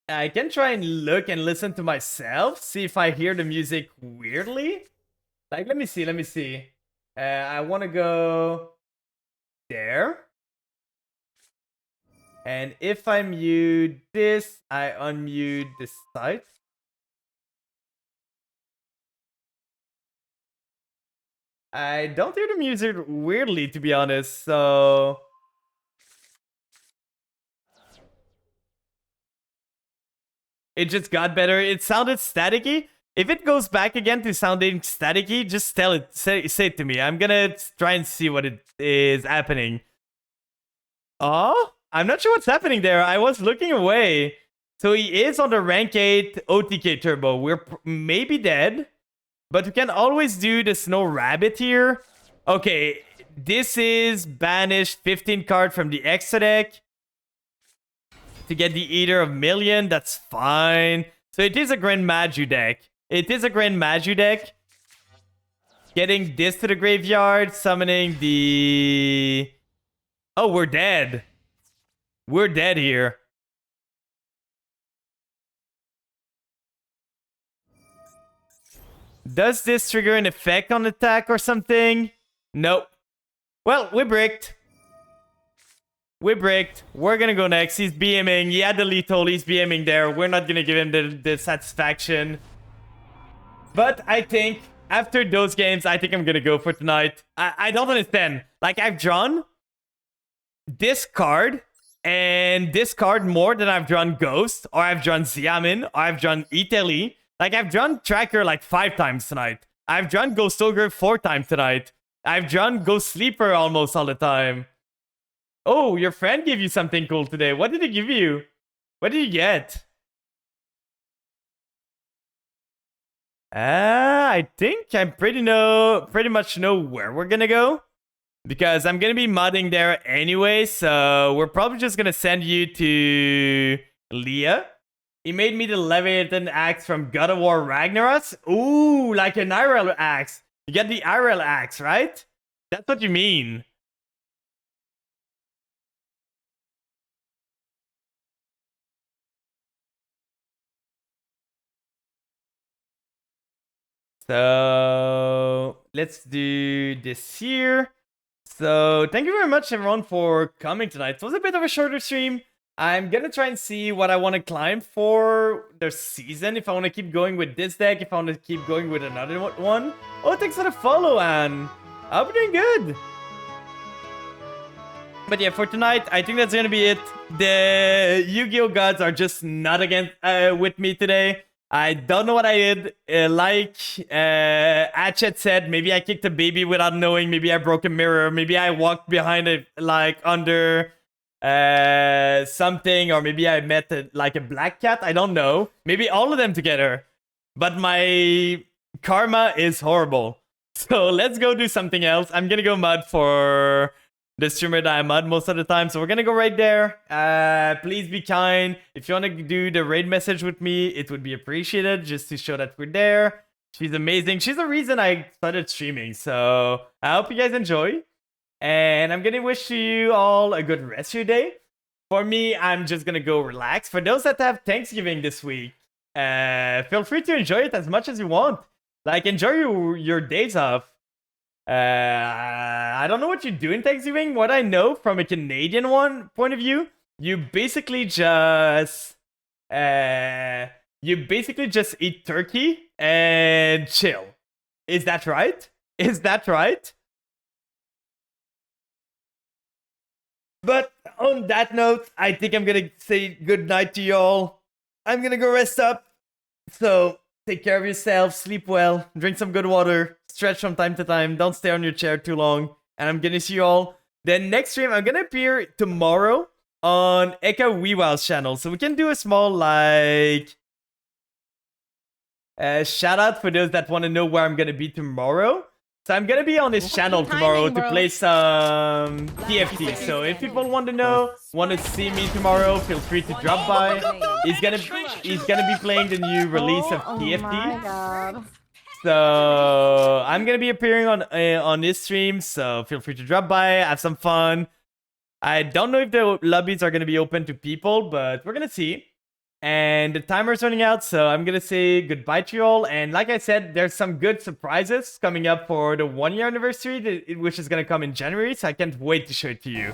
I can try and look and listen to myself, see if I hear the music weirdly. Like, let me see. I want to go there. And if I mute this, I unmute this site. I don't hear the music weirdly, to be honest, so... It just got better. It sounded staticky. If it goes back again to sounding staticky, just tell it. Say it to me. I'm gonna try and see what it is happening. Oh? I'm not sure what's happening there. I was looking away. So he is on the rank 8 OTK Turbo. We're maybe dead. But we can always do the Snow Rabbit here. Okay. This is banished 15 card from the extra deck. To get the Eater of Million, that's fine. So it is a Grand Maju deck. Getting this to the graveyard, summoning the... Oh, we're dead. We're dead here. Does this trigger an effect on attack or something? Nope. Well, we bricked. We're gonna go next. He's BMing. He had the lethal. He's BMing there. We're not gonna give him the satisfaction. But I think after those games, I think I'm gonna go for tonight. I don't understand. Like, I've drawn this card and this card more than I've drawn Ghost, or I've drawn Xiamen, or I've drawn Italy. Like, I've drawn Tracker like 5 times tonight. I've drawn Ghost Ogre 4 times tonight. I've drawn Ghost Sleeper almost all the time. Oh, your friend gave you something cool today. What did he give you? What did you get? I think I pretty much know where we're gonna go. Because I'm gonna be modding there anyway, so we're probably just gonna send you to Leah. He made me the Leviathan axe from God of War Ragnarok. Ooh, like an IRL axe. You get the IRL axe, right? That's what you mean. So let's do this here. So thank you very much everyone for coming tonight. It was a bit of a shorter stream. I'm gonna try and see what I want to climb for the season. If I want to keep going with this deck, if I want to keep going with another one. Oh, thanks for the follow, Anne. I hope you're doing good. But yeah, for tonight, I think that's gonna be it. The Yu-Gi-Oh gods are just not against with me today. I don't know what I did. Like Hatchet said, maybe I kicked a baby without knowing. Maybe I broke a mirror. Maybe I walked behind it, like under something, or maybe I met like a black cat. I don't know. Maybe all of them together. But my karma is horrible. So let's go do something else. I'm gonna go mud for the streamer that I mud most of the time. So we're gonna go right there. Please be kind. If you want to do the raid message with me, it would be appreciated just to show that we're there. She's amazing. She's the reason I started streaming. So I hope you guys enjoy. And I'm gonna wish you all a good rest of your day. For me, I'm just gonna go relax. For those that have Thanksgiving this week, feel free to enjoy it as much as you want. Like, enjoy your days off. I don't know what you do in Thanksgiving. What I know from a Canadian point of view, you basically just eat turkey and chill. Is that right? Is that right? But on that note, I think I'm gonna say good night to y'all. I'm gonna go rest up. So take care of yourself, sleep well, drink some good water, stretch from time to time, don't stay on your chair too long. And I'm gonna see you all. Then next stream, I'm gonna appear tomorrow on Eka Weewow's channel. So we can do a small, like, shout out for those that want to know where I'm gonna be tomorrow. So I'm gonna be on his channel tomorrow to play some TFT. So if people want to know, want to see me tomorrow, feel free to drop by. He's gonna be playing the new release of TFT. Oh my god. So I'm gonna be appearing on his stream. So feel free to drop by, have some fun. I don't know if the lobbies are gonna be open to people, but we're gonna see. And the timer's running out, so I'm gonna say goodbye to you all. And like I said, there's some good surprises coming up for the 1-year anniversary, which is gonna come in January, so I can't wait to show it to you.